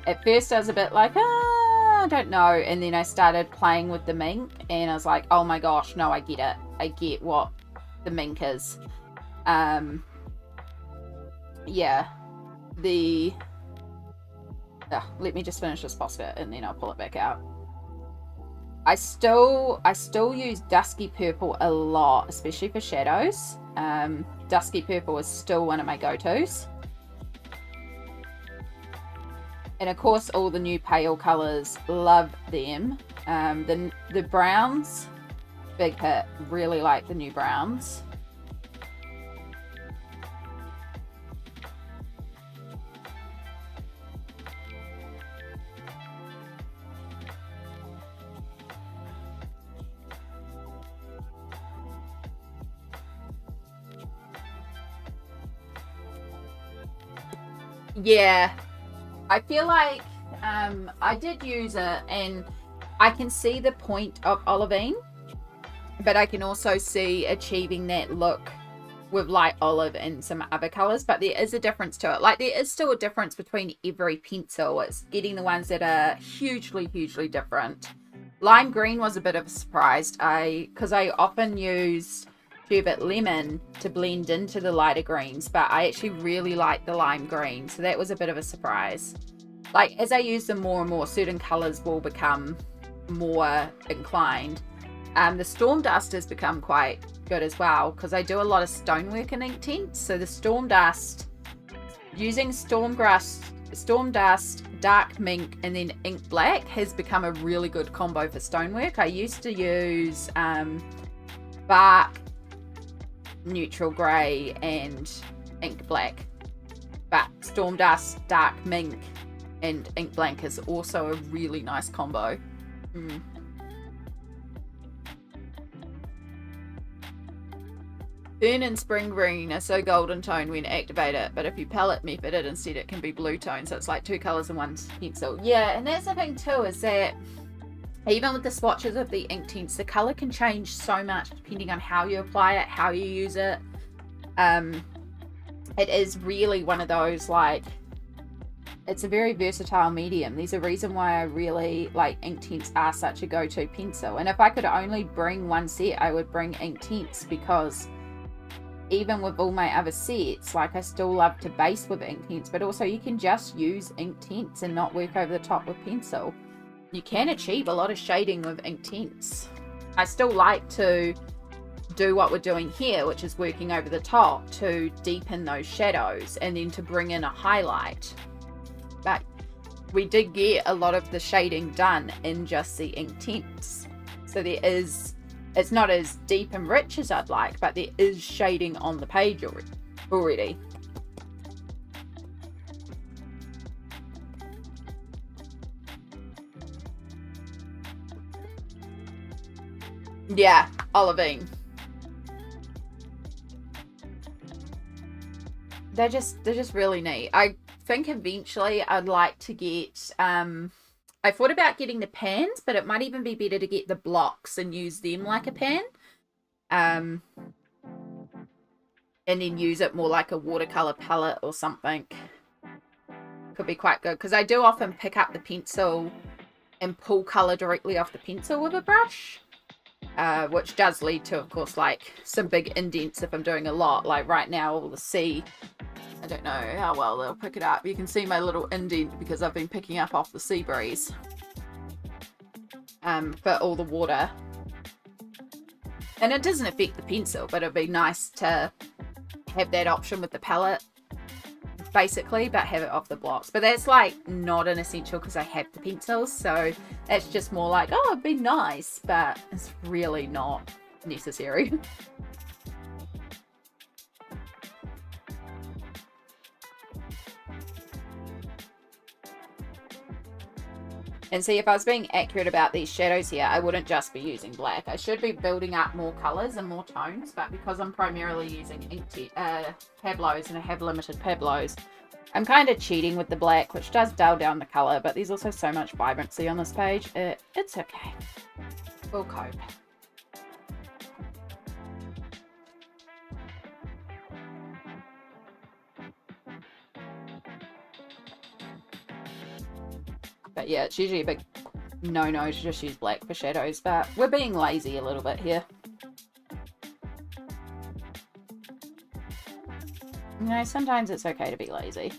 At first I was a bit like, I don't know. And then I started playing with the mink and I was like, oh my gosh, no, I get it. I get what the mink is. Yeah. Let me just finish this Posca and then I'll pull it back out. I still use dusky purple a lot, especially for shadows. Dusky purple is still one of my go-tos. And of course all the new pale colours, love them. The browns, big hit, really like the new browns. Yeah, I feel like I did use it and I can see the point of olivine, but I can also see achieving that look with light olive and some other colors. But there is a difference to it. Like there is still a difference between every pencil. It's getting the ones that are hugely different. Lime green was a bit of a surprise. Because I often use sherbet lemon to blend into the lighter greens, but I actually really like the lime green, so that was a bit of a surprise. Like as I use them more and more, certain colors will become more inclined. The storm dust has become quite good as well because I do a lot of stonework in Inktense. So the storm dust, using storm dust, dark mink, and then ink black has become a really good combo for stonework. I used to use bark, neutral grey and ink black, but storm dust, dark mink and ink black is also a really nice combo. Fern and spring green are so golden tone when activated, but if you palette method it instead it can be blue tone, so it's like two colours in one pencil. Yeah, and that's the thing too, is that even with the swatches of the Inktense, the colour can change so much depending on how you apply it, how you use it. It is really one of those, like, it's a very versatile medium. There's a reason why I really like Inktense are such a go-to pencil. And if I could only bring one set, I would bring Inktense, because even with all my other sets, like I still love to base with Inktense, but also you can just use Inktense and not work over the top with pencil. You can achieve a lot of shading with Inktense. I still like to do what we're doing here, which is working over the top to deepen those shadows and then to bring in a highlight. But we did get a lot of the shading done in just the Inktense. So it's not as deep and rich as I'd like, but there is shading on the page already. Yeah, olivine. They're just really neat. I think eventually I'd like to get I thought about getting the pans, but it might even be better to get the blocks and use them like a pan. And then use it more like a watercolor palette or something. Could be quite good, because I do often pick up the pencil and pull color directly off the pencil with a brush. Which does lead to, of course, like some big indents if I'm doing a lot. Like right now, all the sea, I don't know how well they'll pick it up. You can see my little indent because I've been picking up off the sea breeze for all the water. And it doesn't affect the pencil, but it'd be nice to have that option with the palette basically, but have it off the blocks. But that's like not an essential because I have the pencils, so it's just more like, oh, it'd be nice, but it's really not necessary. And see, if I was being accurate about these shadows here, I wouldn't just be using black. I should be building up more colors and more tones, but because I'm primarily using Pablos and I have limited Pablos, I'm kind of cheating with the black, which does dull down the color, but there's also so much vibrancy on this page. It's okay. We'll cope. But yeah, it's usually a big no-no to just use black for shadows, but we're being lazy a little bit here. You know, sometimes it's okay to be lazy.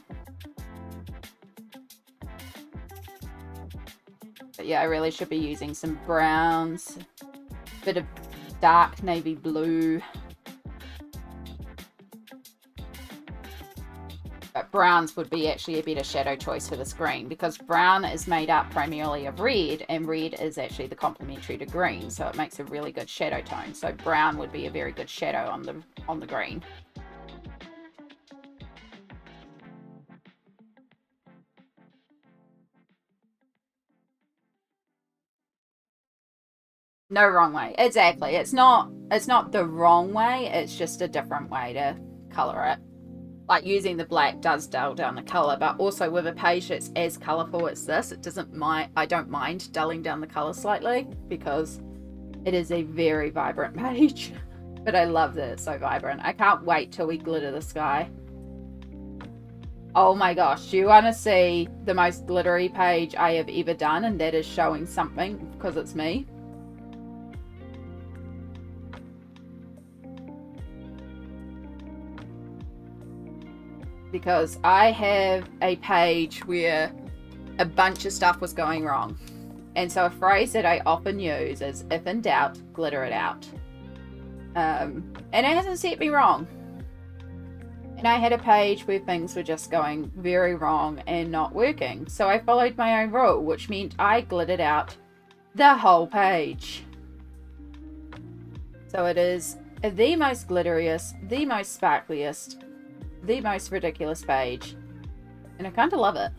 But yeah, I really should be using some browns, a bit of dark navy blue. But browns would be actually a better shadow choice for this green, because brown is made up primarily of red, and red is actually the complementary to green, so it makes a really good shadow tone. So brown would be a very good shadow on the green. No wrong way. Exactly. It's not the wrong way, it's just a different way to color it. Like, using the black does dull down the color, but also with a page that's as colorful as this, I don't mind dulling down the color slightly, because it is a very vibrant page. But I love that it's so vibrant. I can't wait till we glitter the sky. Oh my gosh, do you want to see the most glittery page I have ever done, and that is showing something because it's me? Because I have a page where a bunch of stuff was going wrong. And so a phrase that I often use is, if in doubt, glitter it out. And it hasn't set me wrong. And I had a page where things were just going very wrong and not working. So I followed my own rule, which meant I glittered out the whole page. So it is the most glitteriest, the most sparkliest, the most ridiculous page, and I kind of love it.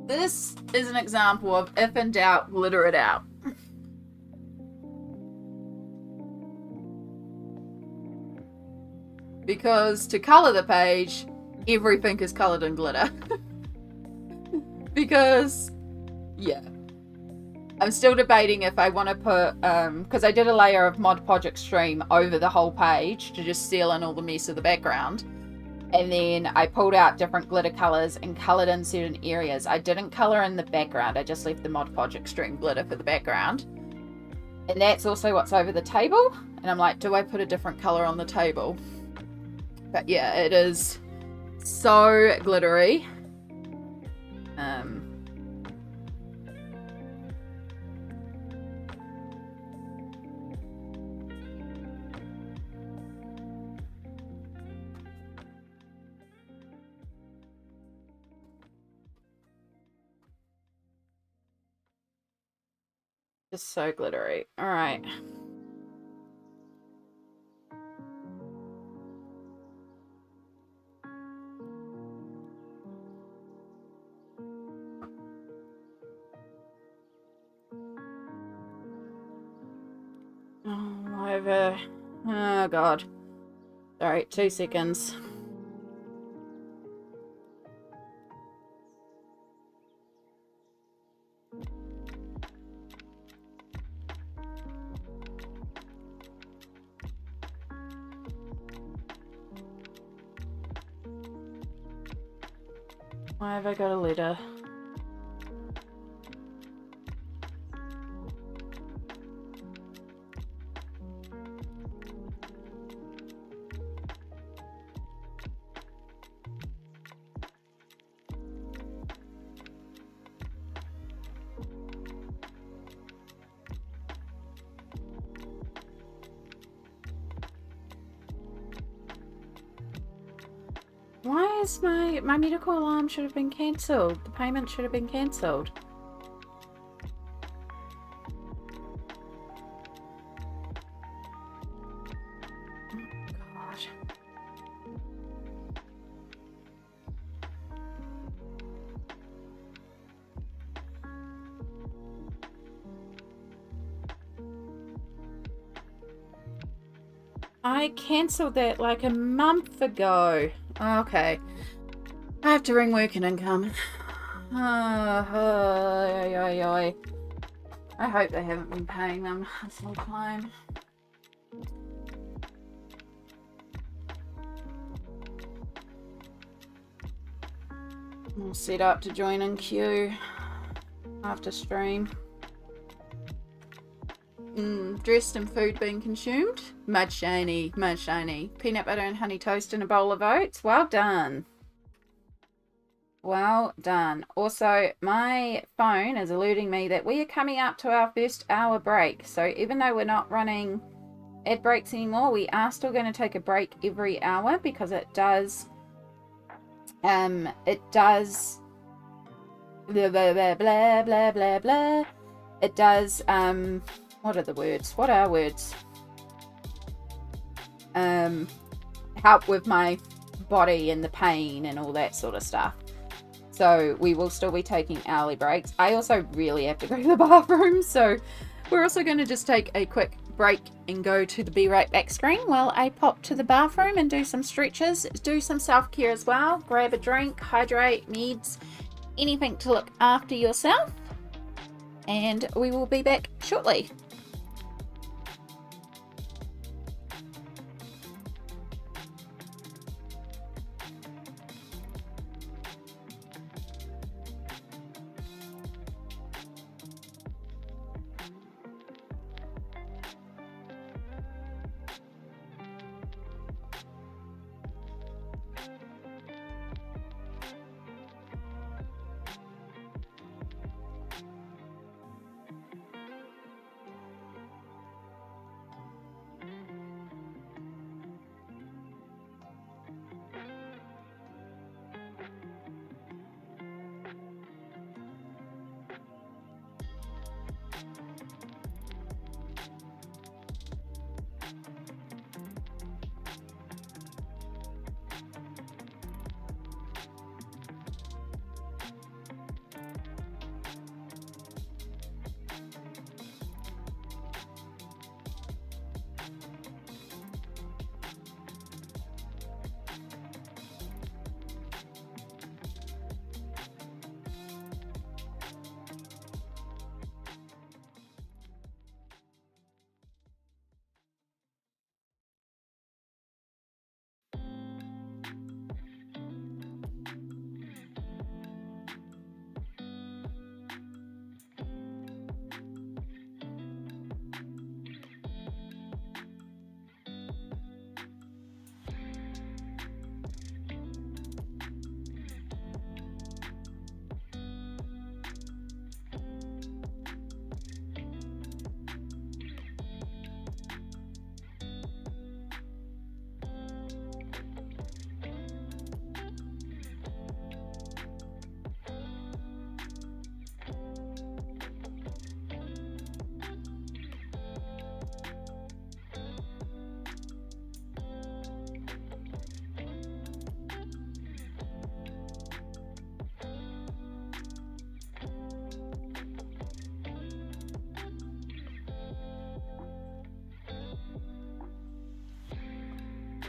This is an example of, if in doubt, glitter it out. Because to color the page, everything is colored in glitter. Because yeah, I'm still debating if I want to put because I did a layer of Mod Podge Extreme over the whole page to just seal in all the mess of the background, and then I pulled out different glitter colors and colored in certain areas. I didn't color in the background, I just left the Mod Podge Extreme glitter for the background, and that's also what's over the table. And I'm like, do I put a different color on the table? But yeah, it is so glittery. Just so glittery. All right. Oh god. Sorry, 2 seconds. Why have I got a letter? Why is my medical alarm should have been cancelled? The payment should have been cancelled. God. I cancelled that like a month ago. Okay. I have to ring work and income. I hope they haven't been paying them this whole time. I'll set up to join in queue after stream. Dressed in food being consumed. Mud shiny, mud shiny. Peanut butter and honey toast in a bowl of oats. Well done. Well done. Also, my phone is alerting me that we are coming up to our first hour break. So even though we're not running ad breaks anymore, we are still going to take a break every hour because it does blah, blah, blah, blah, blah, blah, blah. It does, what are the words? What are words? Help with my body and the pain and all that sort of stuff. So we will still be taking hourly breaks. I also really have to go to the bathroom, so we're also going to just take a quick break and go to the Be Right Back screen while I pop to the bathroom and do some stretches, do some self-care as well, grab a drink, hydrate, meds, anything to look after yourself, and we will be back shortly.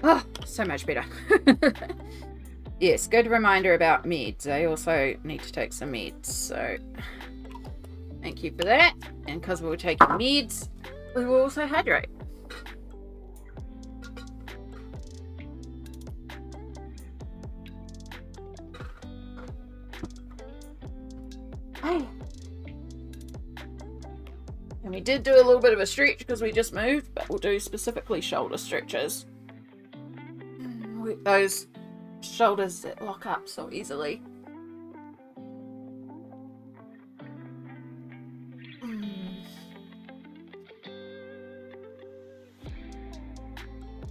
Oh, so much better. Yes, good reminder about meds. I also need to take some meds, so thank you for that. And because we were taking meds, we will also hydrate. Hey. And we did do a little bit of a stretch because we just moved, but we'll do specifically shoulder stretches. With those shoulders that lock up so easily.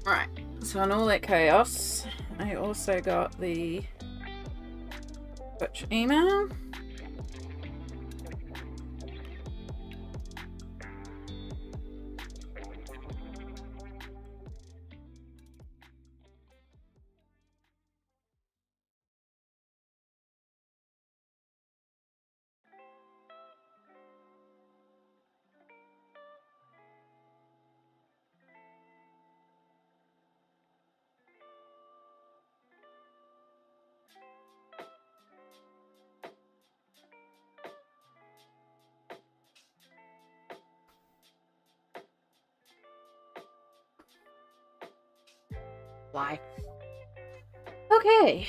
Right, so in all that chaos, I also got the Twitch email. Why? Okay.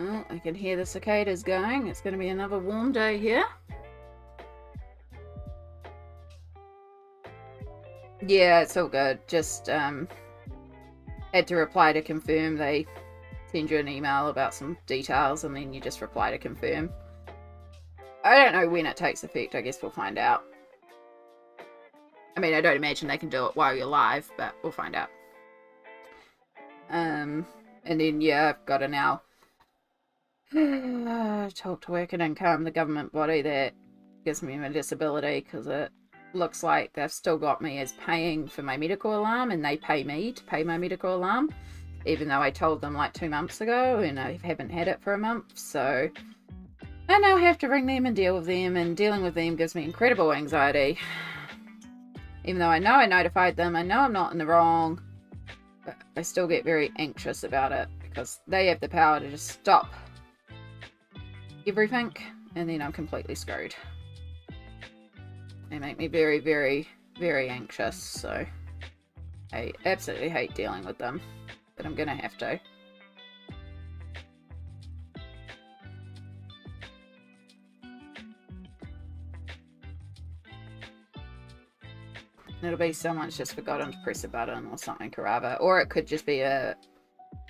Oh, I can hear the cicadas going. It's going to be another warm day here. Yeah, it's all good. Just had to reply to confirm. They send you an email about some details and then you just reply to confirm. I don't know when it takes effect. I guess we'll find out. I mean, I don't imagine they can do it while you're live, but we'll find out. And then, yeah, I've got to now talk to Work and Income, the government body that gives me my disability, because it looks like they've still got me as paying for my medical alarm, and they pay me to pay my medical alarm, even though I told them like 2 months ago, and I haven't had it for a month. So I now have to ring them and deal with them, and dealing with them gives me incredible anxiety. Even though I know I notified them, I know I'm not in the wrong, but I still get very anxious about it, because they have the power to just stop everything, and then I'm completely screwed. They make me very, very, very anxious, so I absolutely hate dealing with them, but I'm gonna have to. It'll be someone's just forgotten to press a button or something, Carava, or it could just be a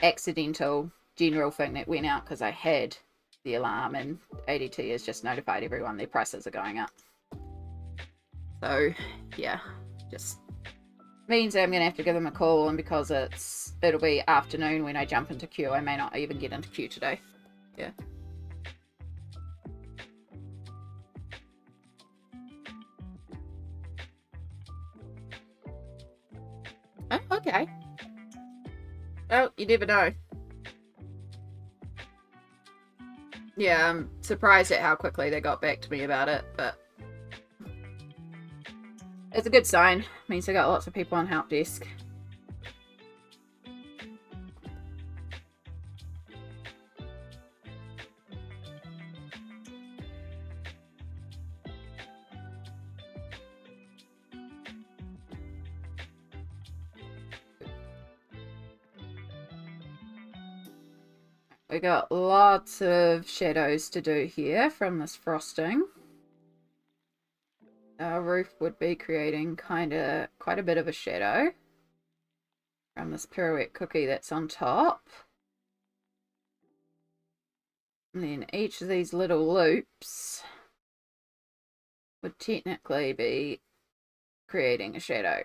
accidental general thing that went out because I had the alarm, and ADT has just notified everyone their prices are going up. So yeah, just means that I'm gonna have to give them a call, and because it'll be afternoon when I jump into queue, I may not even get into queue today. Yeah. Oh, okay. Well, you never know. Yeah, I'm surprised at how quickly they got back to me about it, but it's a good sign. It means I got lots of people on help desk. We got lots of shadows to do here from this frosting. Our roof would be creating quite a bit of a shadow from this pirouette cookie that's on top. And then each of these little loops would technically be creating a shadow.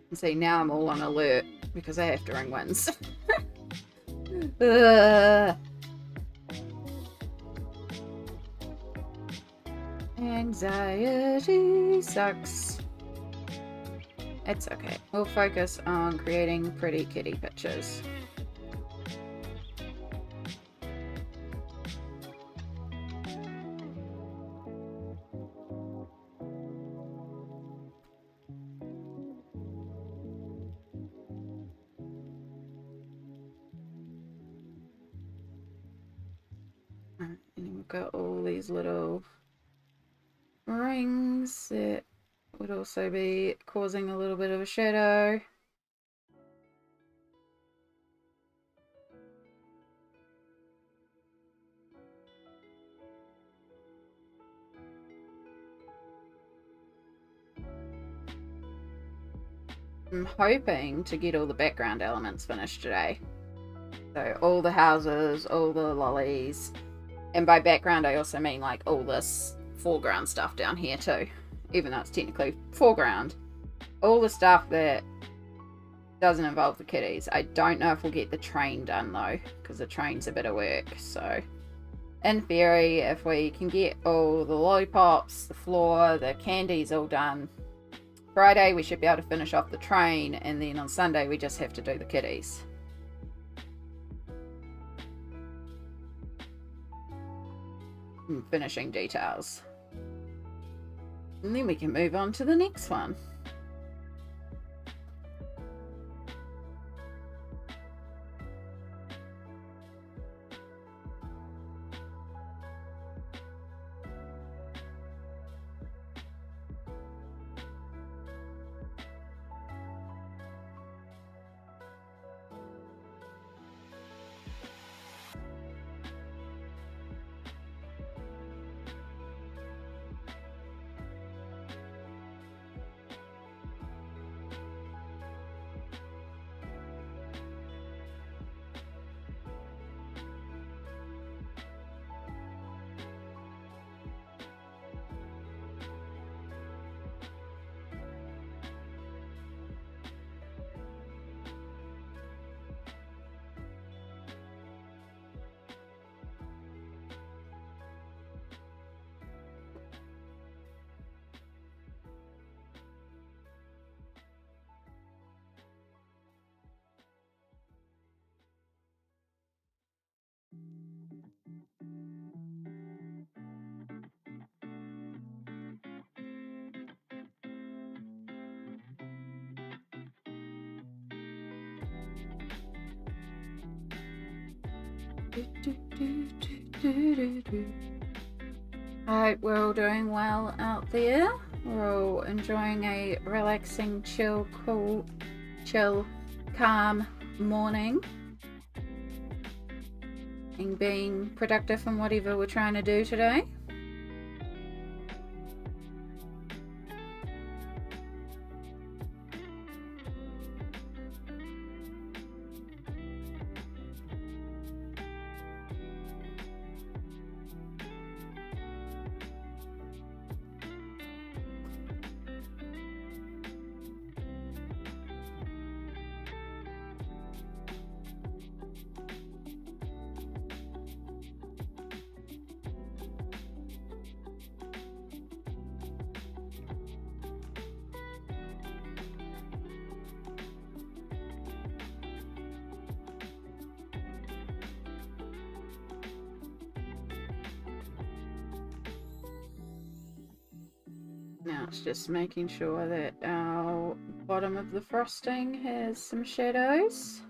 And see, now I'm all on alert because I have to ring wins. Ugh. Anxiety sucks. It's okay. We'll focus on creating pretty kitty pictures. And we've got all these little rings that would also be causing a little bit of a shadow. I'm hoping to get all the background elements finished today. So all the houses, all the lollies, and by background I also mean like all this foreground stuff down here too, even though it's technically foreground. All the stuff that doesn't involve the kitties. I don't know if we'll get the train done though, because the train's a bit of work. So in theory, if we can get all the lollipops, the floor, the candies all done Friday, we should be able to finish off the train, and then on Sunday we just have to do the kitties. And finishing details. And then we can move on to the next one. I hope we're all doing well out there. We're all enjoying a relaxing, chill, calm morning. And being productive in whatever we're trying to do today. Now it's just making sure that our bottom of the frosting has some shadows.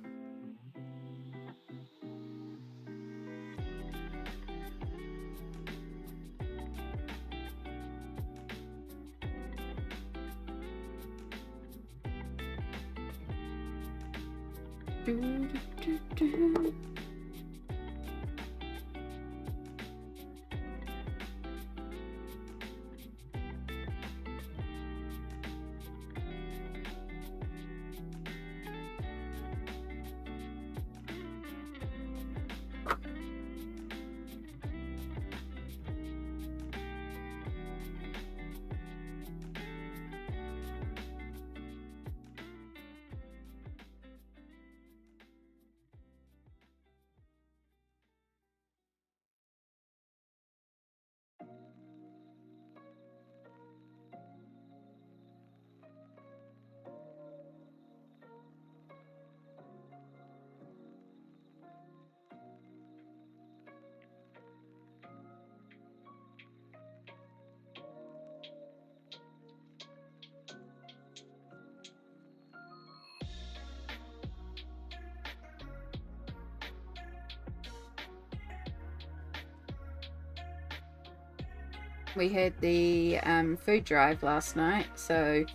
we had the food drive last night. So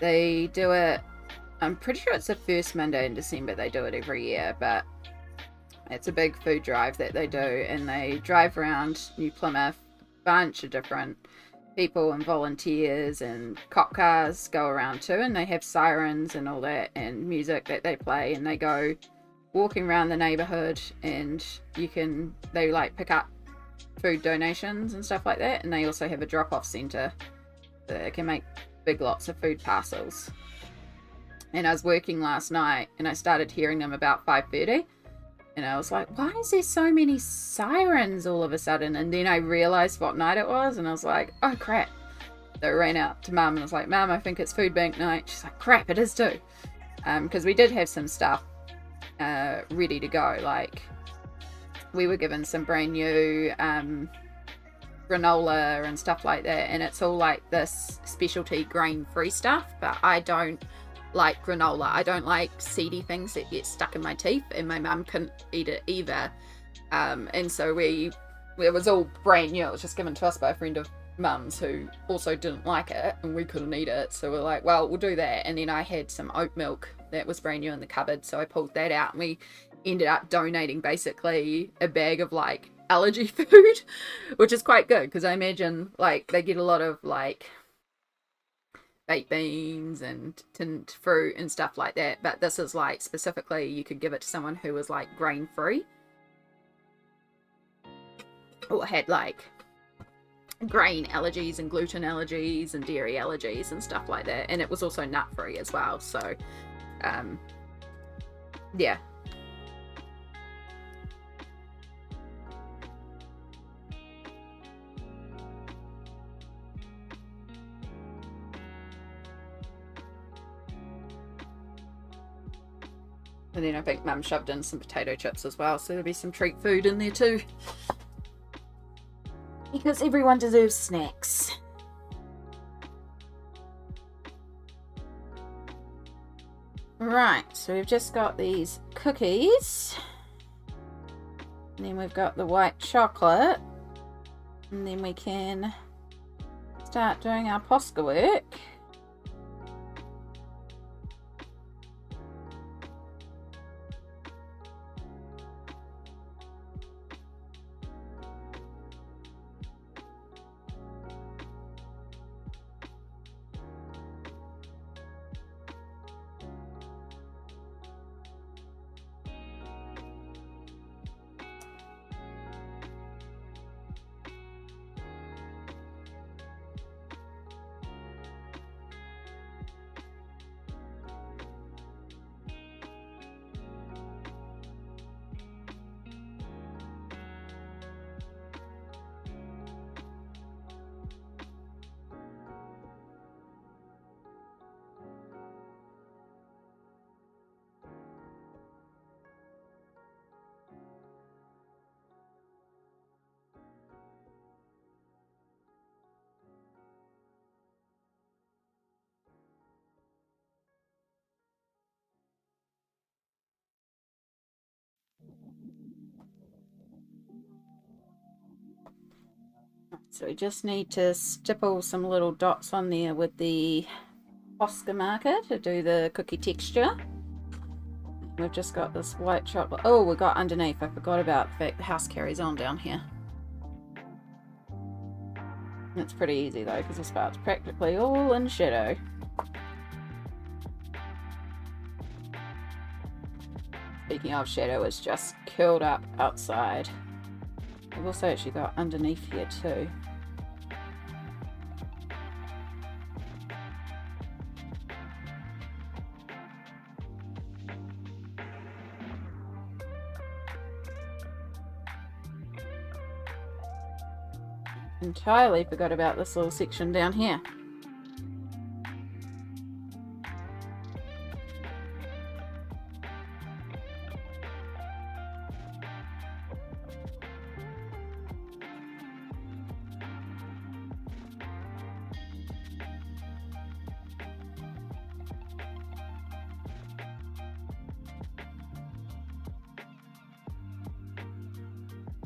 they do it, I'm pretty sure it's the first Monday in December. They do it every year, but it's a big food drive that they do, and they drive around New Plymouth, a bunch of different people and volunteers, and cop cars go around too, and they have sirens and all that and music that they play, and they go walking around the neighborhood, and they like pick up food donations and stuff like that, and they also have a drop-off center that they can make big lots of food parcels. And I was working last night, and I started hearing them about 5:30, and I was like, why is there so many sirens all of a sudden? And then I realized what night it was, and I was like, oh crap. So I ran out to Mum and I was like, Mum, I think it's food bank night. She's like, crap, it is too. Because we did have some stuff ready to go. Like, we were given some brand new granola and stuff like that, and it's all like this specialty grain-free stuff, but I don't like granola. I don't like seedy things that get stuck in my teeth, and my mum couldn't eat it either. And so it was all brand new. It was just given to us by a friend of Mum's who also didn't like it, and we couldn't eat it. So we're like, well, we'll do that. And then I had some oat milk that was brand new in the cupboard, so I pulled that out, and we ended up donating basically a bag of like allergy food, which is quite good because I imagine like they get a lot of like baked beans and tinned fruit and stuff like that, but this is like specifically you could give it to someone who was like grain free or had like grain allergies and gluten allergies and dairy allergies and stuff like that, and it was also nut free as well. So yeah. And then I think Mum shoved in some potato chips as well, so there'll be some treat food in there too. Because everyone deserves snacks. Right, so we've just got these cookies. And then we've got the white chocolate. And then we can start doing our Posca work. So we just need to stipple some little dots on there with the Posca marker to do the cookie texture. We've just got this white chocolate. Oh, we got underneath. I forgot about the fact the house carries on down here. It's pretty easy though, because this part's practically all in shadow. Speaking of shadow, it's just curled up outside. We've also actually got underneath here too. Entirely forgot about this little section down here.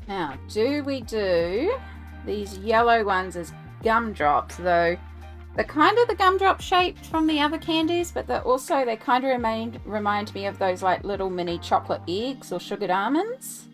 Now, do we do these yellow ones as gumdrops, though they're kind of the gumdrop shaped from the other candies, but they kind of remind me of those like little mini chocolate eggs or sugared almonds.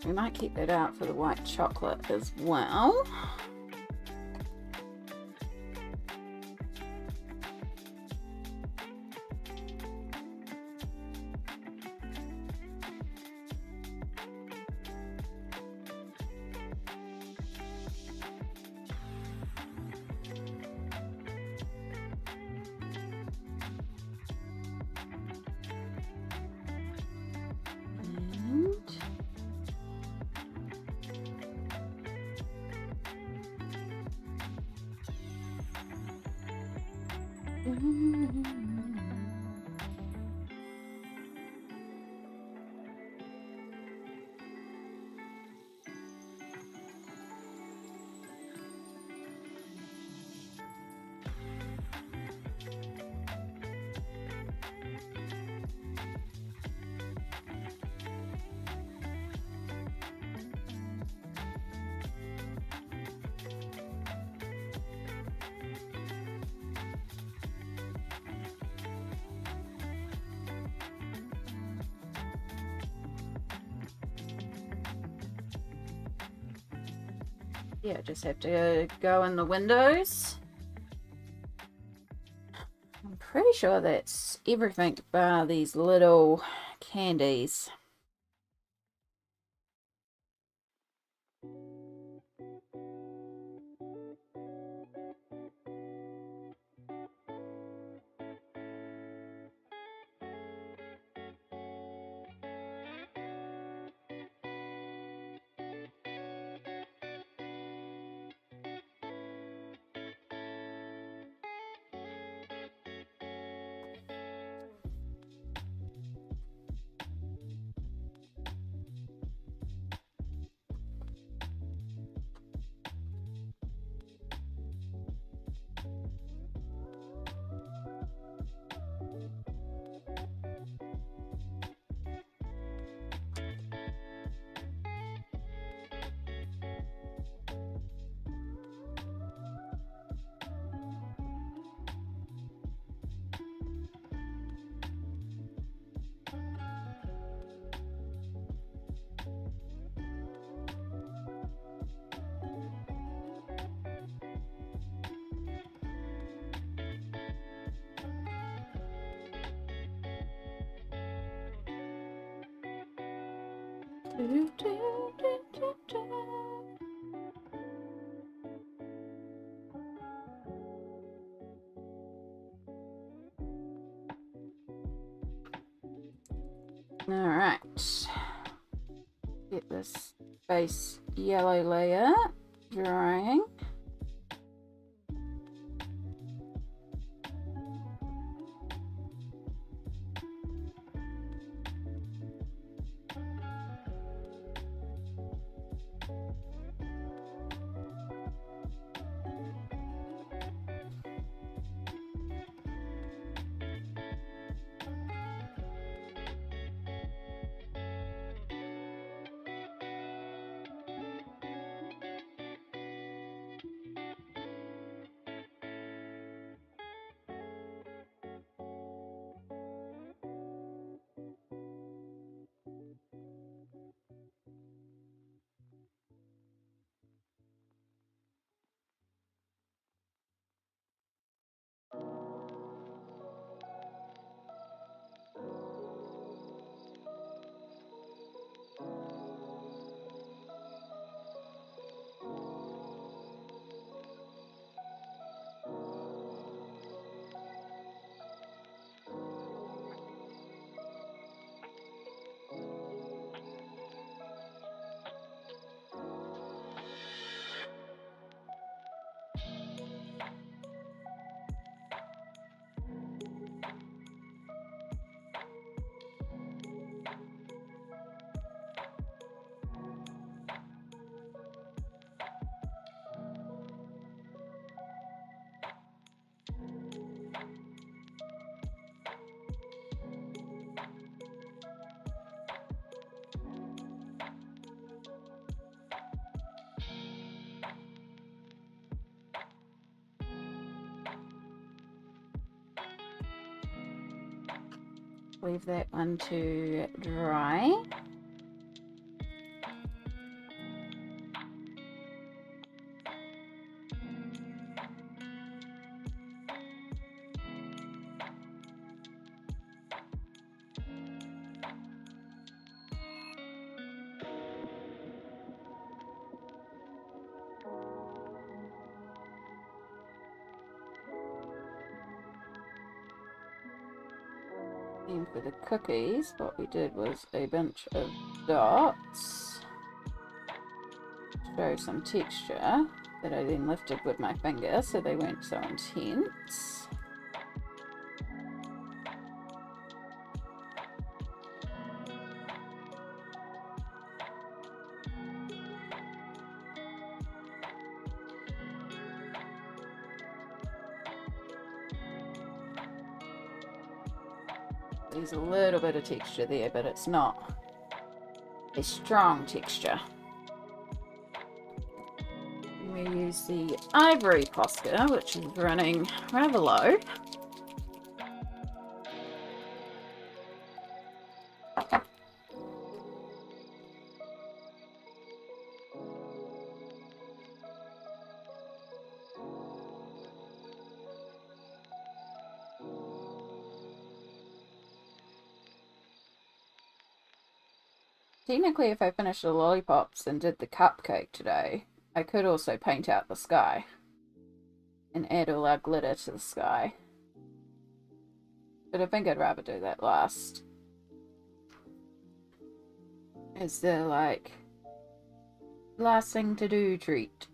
We might keep that out for the white chocolate as well. Yeah, just have to go in the windows. I'm pretty sure that's everything bar these little candies. Alright, get this base yellow layer drying. leave that one to dry. And for the cookies, what we did was a bunch of dots, show some texture that I then lifted with my finger so they weren't so intense. There's a little bit of texture there, but it's not a strong texture. And we use the ivory Posca, which is running rather low. Technically, if I finished the lollipops and did the cupcake today, I could also paint out the sky and add all our glitter to the sky. But I think I'd rather do that last. It's the, like, last thing to do treat.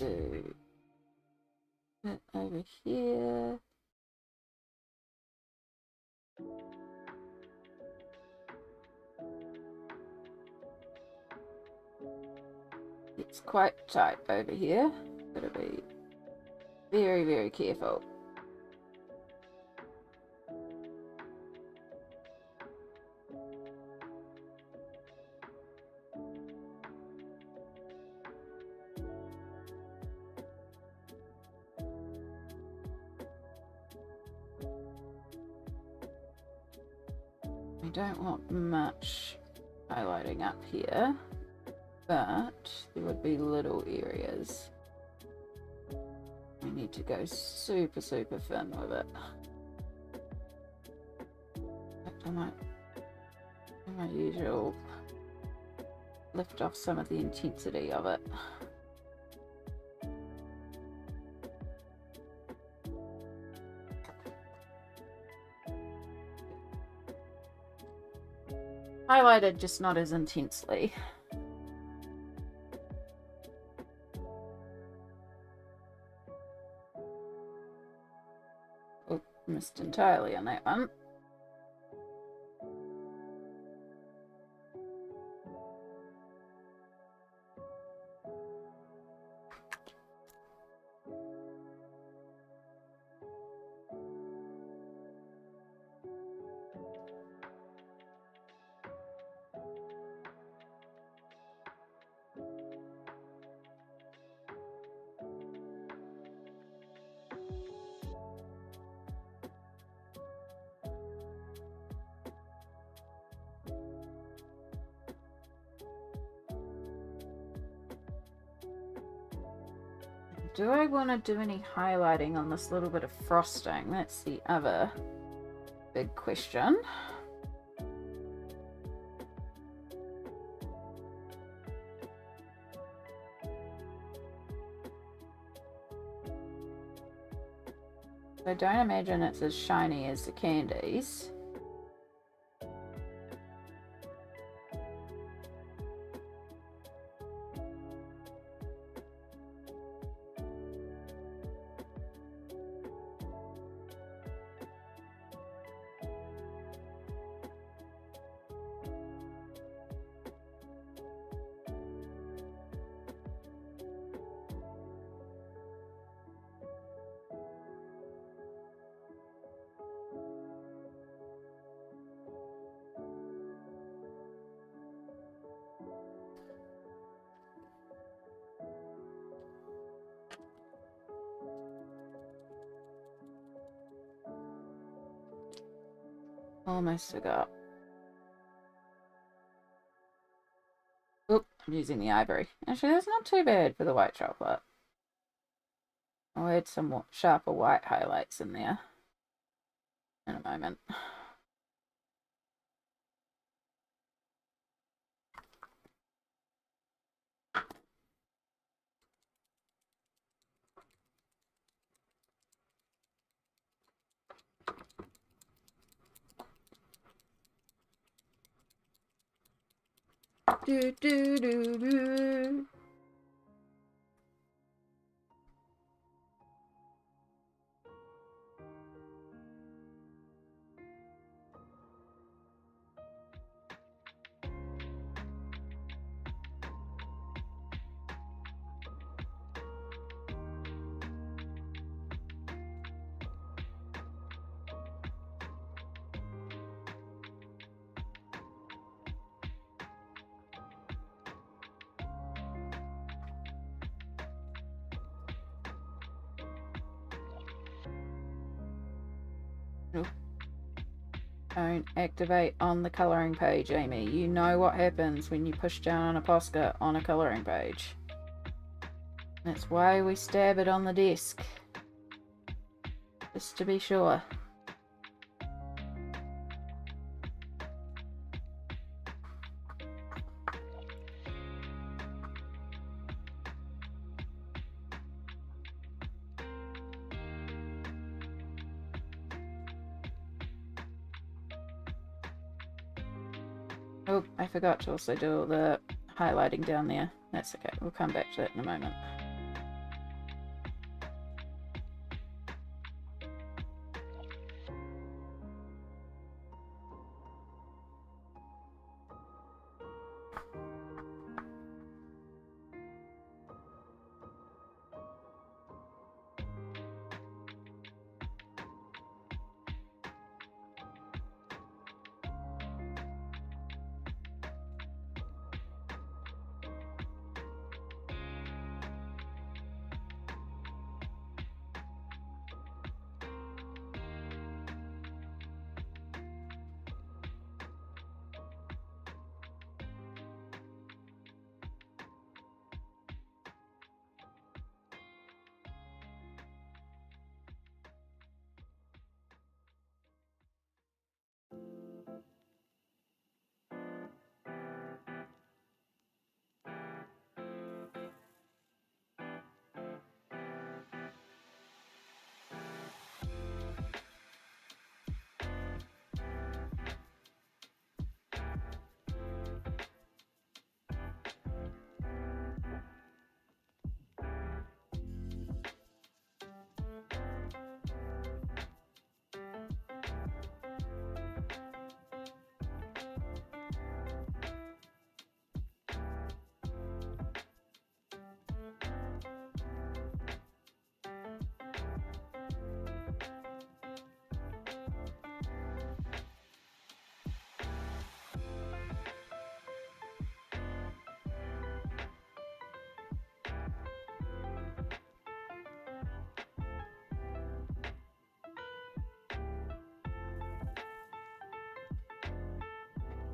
do that over here. It's quite tight over here. Gotta be very, very careful. I don't want much highlighting up here, but there would be little areas. We need to go super thin with it. I might, in my usual, lift off some of the intensity of it. Highlighted, just not as intensely. Oh, missed entirely on that one. Do I want to do any highlighting on this little bit of frosting? That's the other big question. I don't imagine it's as shiny as the candies. Almost forgot. Oop, I'm using the ivory. Actually, that's not too bad for the white chocolate. I'll add some more sharper white highlights in there in a moment. Do do do do. Don't activate on the colouring page, Amy. You know what happens when you push down on a Posca on a colouring page. That's why we stab it on the desk. Just to be sure. Oh, I forgot to also do all the highlighting down there. That's okay. We'll come back to that in a moment.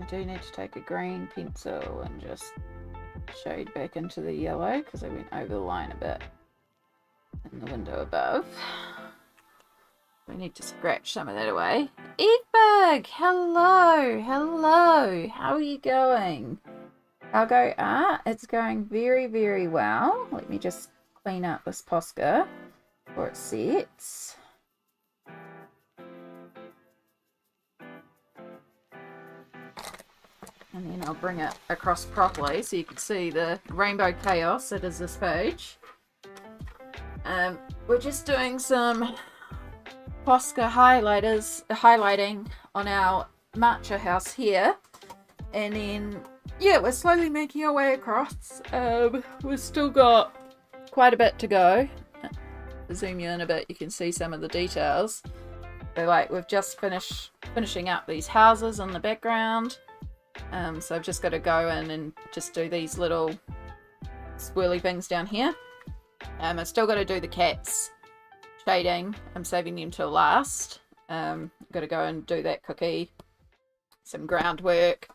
I do need to take a green pencil and just shade back into the yellow because I went over the line a bit in the window above. We need to scratch some of that away. Evebug! Hello! Hello! How are you going? How go? It's going very, very well. Let me just clean up this Posca before it sets. And then I'll bring it across properly so you can see the rainbow chaos that is this page. We're just doing some Posca highlighting on our matcha house here. And then, yeah, we're slowly making our way across. We've still got quite a bit to go. I'll zoom you in a bit, you can see some of the details. So, like, we've just finishing up these houses in the background. So I've just got to go in and just do these little swirly things down here. I've still got to do the cats shading. I'm saving them till last. Got to go and do that cookie, some groundwork.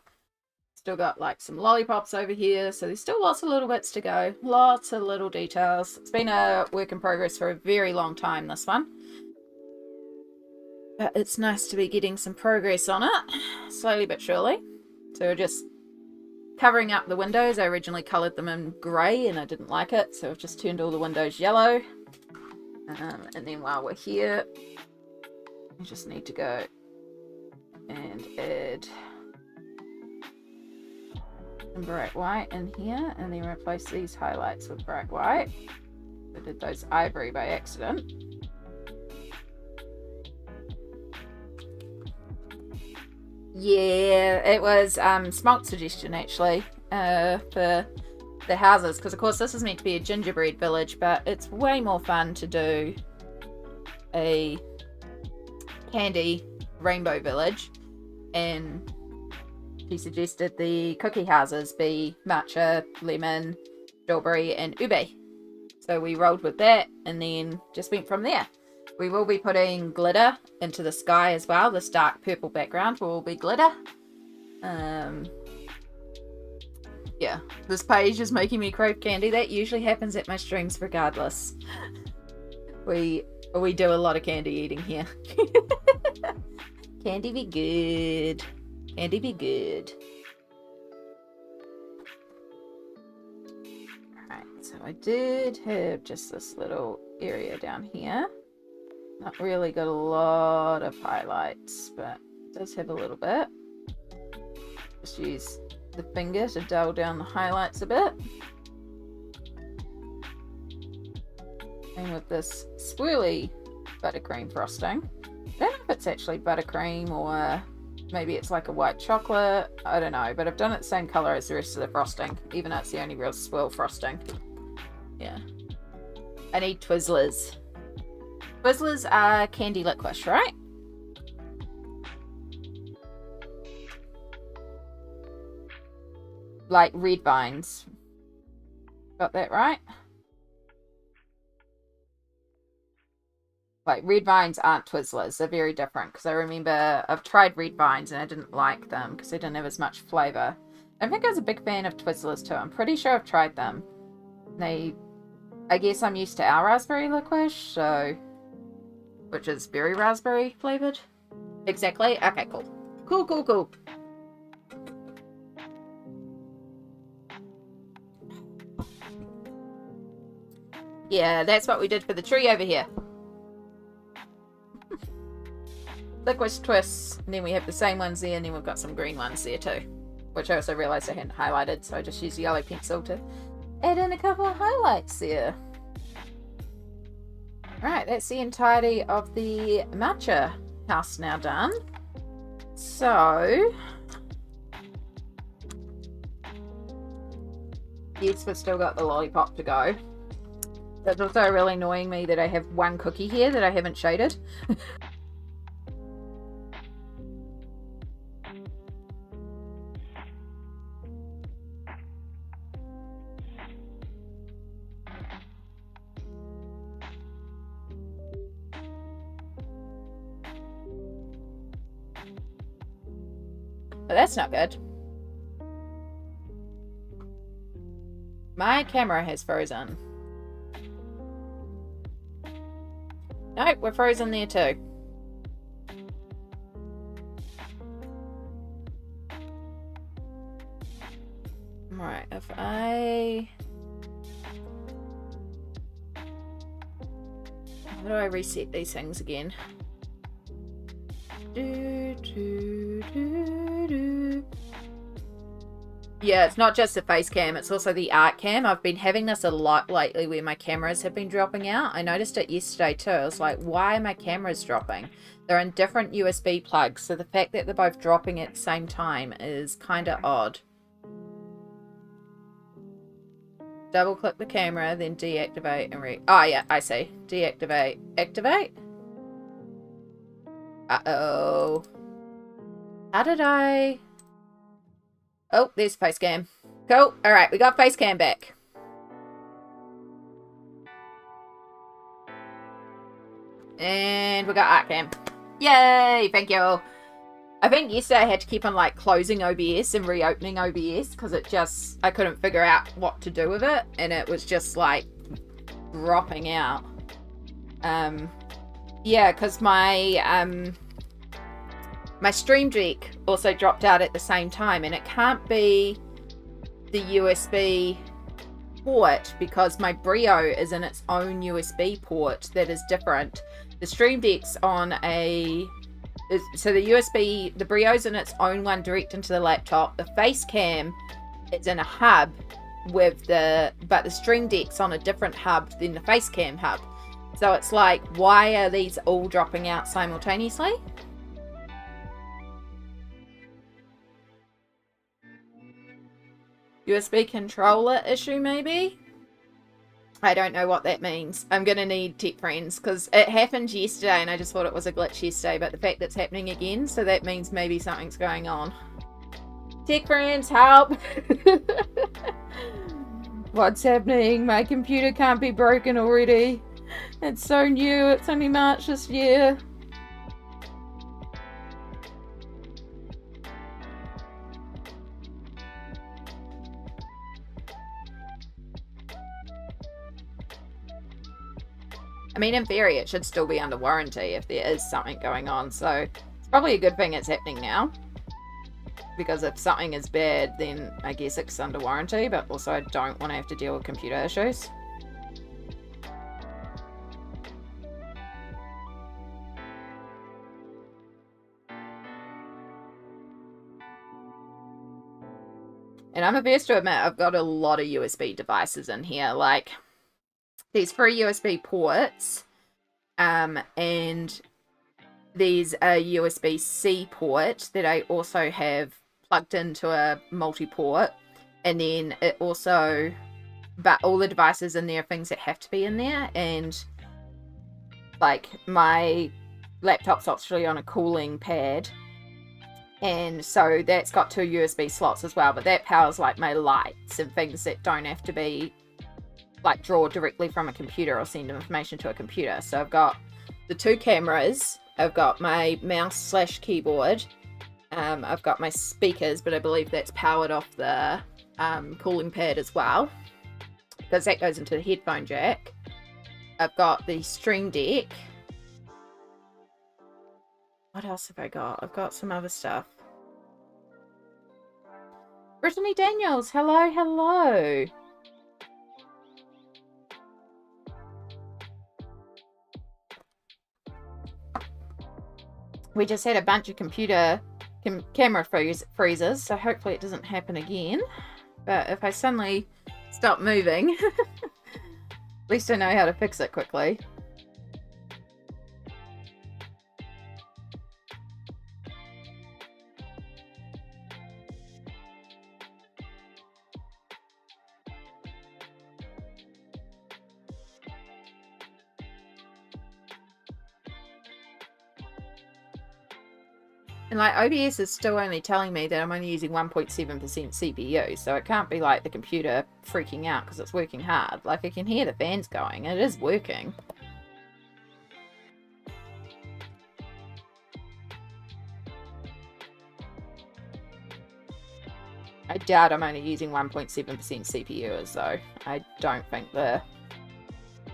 Still got like some lollipops over here, so there's still lots of little bits to go, lots of little details. It's been a work in progress for a very long time, this one, but it's nice to be getting some progress on it, slowly but surely. So we're just covering up the windows. I originally coloured them in grey and I didn't like it, so I've just turned all the windows yellow. And then while we're here, we just need to go and add some bright white in here and then replace these highlights with bright white. I did those ivory by accident. Yeah, it was Smolt's suggestion actually for the houses, because of course this is meant to be a gingerbread village, but it's way more fun to do a candy rainbow village, and he suggested the cookie houses be matcha, lemon, strawberry and ube. So we rolled with that and then just went from there. We will be putting glitter into the sky as well. This dark purple background will be glitter. Yeah, this page is making me crave candy. That usually happens at my streams regardless. We do a lot of candy eating here. Candy be good. Candy be good. Alright, so I did have just this little area down here. Not really got a lot of highlights, but it does have a little bit. Just use the finger to dull down the highlights a bit. And with this swirly buttercream frosting, I don't know if it's actually buttercream or maybe it's like a white chocolate, I don't know, but I've done it the same colour as the rest of the frosting, even though it's the only real swirl frosting. Yeah. I need Twizzlers. Twizzlers are candy licorice, right? Like red vines. Got that right? Like red vines aren't Twizzlers. They're very different, because I remember I've tried red vines and I didn't like them because they didn't have as much flavour. I think I was a big fan of Twizzlers too. I'm pretty sure I've tried them. I guess I'm used to our raspberry licorice, so... which is very raspberry flavoured. Exactly. Okay, cool. Cool. Yeah, that's what we did for the tree over here. Licorice twists, and then we have the same ones there, and then we've got some green ones there too, which I also realised I hadn't highlighted, so I just used a yellow pencil to add in a couple of highlights there. Right, that's the entirety of the matcha house now done. So, yes, we've still got the lollipop to go. It's also really annoying me that I have one cookie here that I haven't shaded. But that's not good. My camera has frozen. Nope, we're frozen there too. Right, if I... How do I reset these things again? Yeah, it's not just the face cam, it's also the art cam. I've been having this a lot lately where my cameras have been dropping out. I noticed it yesterday too. I was like, why are my cameras dropping? They're in different USB plugs, so the fact that they're both dropping at the same time is kind of odd. Double click the camera, then deactivate and oh yeah, I see. Deactivate. Activate? Uh-oh. How did I... Oh, there's face cam. Cool. Alright, we got face cam back. And we got art cam. Yay! Thank you. I think yesterday I had to keep on like closing OBS and reopening OBS because it just, I couldn't figure out what to do with it, and it was just like dropping out. Yeah, because my my Stream Deck also dropped out at the same time, and it can't be the USB port because my Brio is in its own USB port that is different. The Stream Deck's on a... So the USB, the Brio's in its own one direct into the laptop. The face cam is in a hub with the... But the Stream Deck's on a different hub than the face cam hub. So it's like, why are these all dropping out simultaneously? USB controller issue, maybe? I don't know what that means. I'm going to need tech friends because it happened yesterday and I just thought it was a glitch yesterday, but the fact that it's happening again, so that means maybe something's going on. Tech friends, help! What's happening? My computer can't be broken already. It's so new. It's only March this year. I mean, in theory, it should still be under warranty if there is something going on. So it's probably a good thing it's happening now. Because if something is bad, then I guess it's under warranty. But also, I don't want to have to deal with computer issues. And I'm the first to admit, I've got a lot of USB devices in here. Like... There's 3 USB ports, and there's a USB-C port that I also have plugged into a multi-port, and then it also, but all the devices in there are things that have to be in there, and like my laptop's actually on a cooling pad, and so that's got 2 USB slots as well, but that powers like my lights and things that don't have to be like draw directly from a computer or send information to a computer. So I've got the 2 cameras, I've got my mouse / keyboard, I've got my speakers, but I believe that's powered off the cooling pad as well because that goes into the headphone jack. I've got the Stream Deck. What else have I got? I've got some other stuff. Brittany Daniels, hello, hello. We just had a bunch of computer camera freezes, so hopefully it doesn't happen again. But if I suddenly stop moving, at least I know how to fix it quickly. And like OBS is still only telling me that I'm only using 1.7% CPU, so it can't be like the computer freaking out because it's working hard. Like I can hear the fans going, it is working. I doubt I'm only using 1.7% CPUs though. I don't think the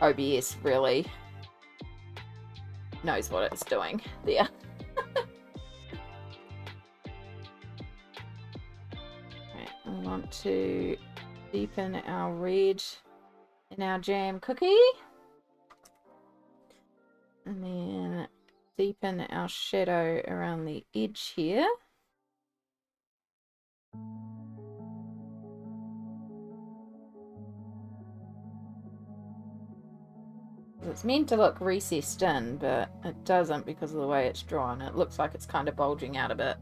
OBS really knows what it's doing there. Right, we want to deepen our red in our jam cookie. And then deepen our shadow around the edge here. It's meant to look recessed in, but it doesn't because of the way it's drawn. It looks like it's kind of bulging out a bit.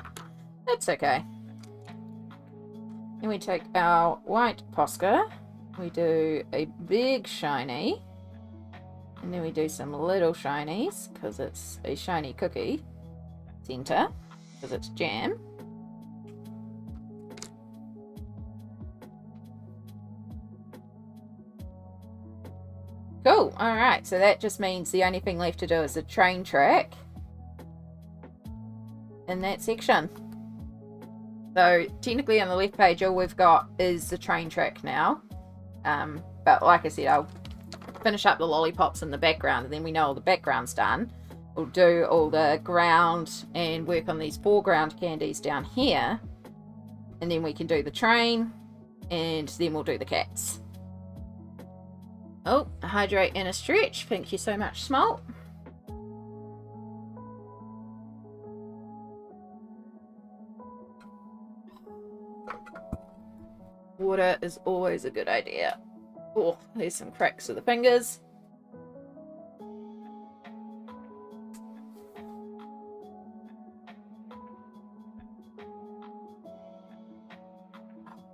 That's okay. Then we take our white Posca. We do a big shiny. And then we do some little shinies because it's a shiny cookie center because it's jam. Cool. Alright, so that just means the only thing left to do is the train track in that section. So technically on the left page all we've got is the train track now. But like I said, I'll finish up the lollipops in the background and then we know all the background's done. We'll do all the ground and work on these foreground candies down here. And then we can do the train and then we'll do the cats. Oh, a hydrate and a stretch. Thank you so much, Smalt. Water is always a good idea. Oh, there's some cracks of the fingers.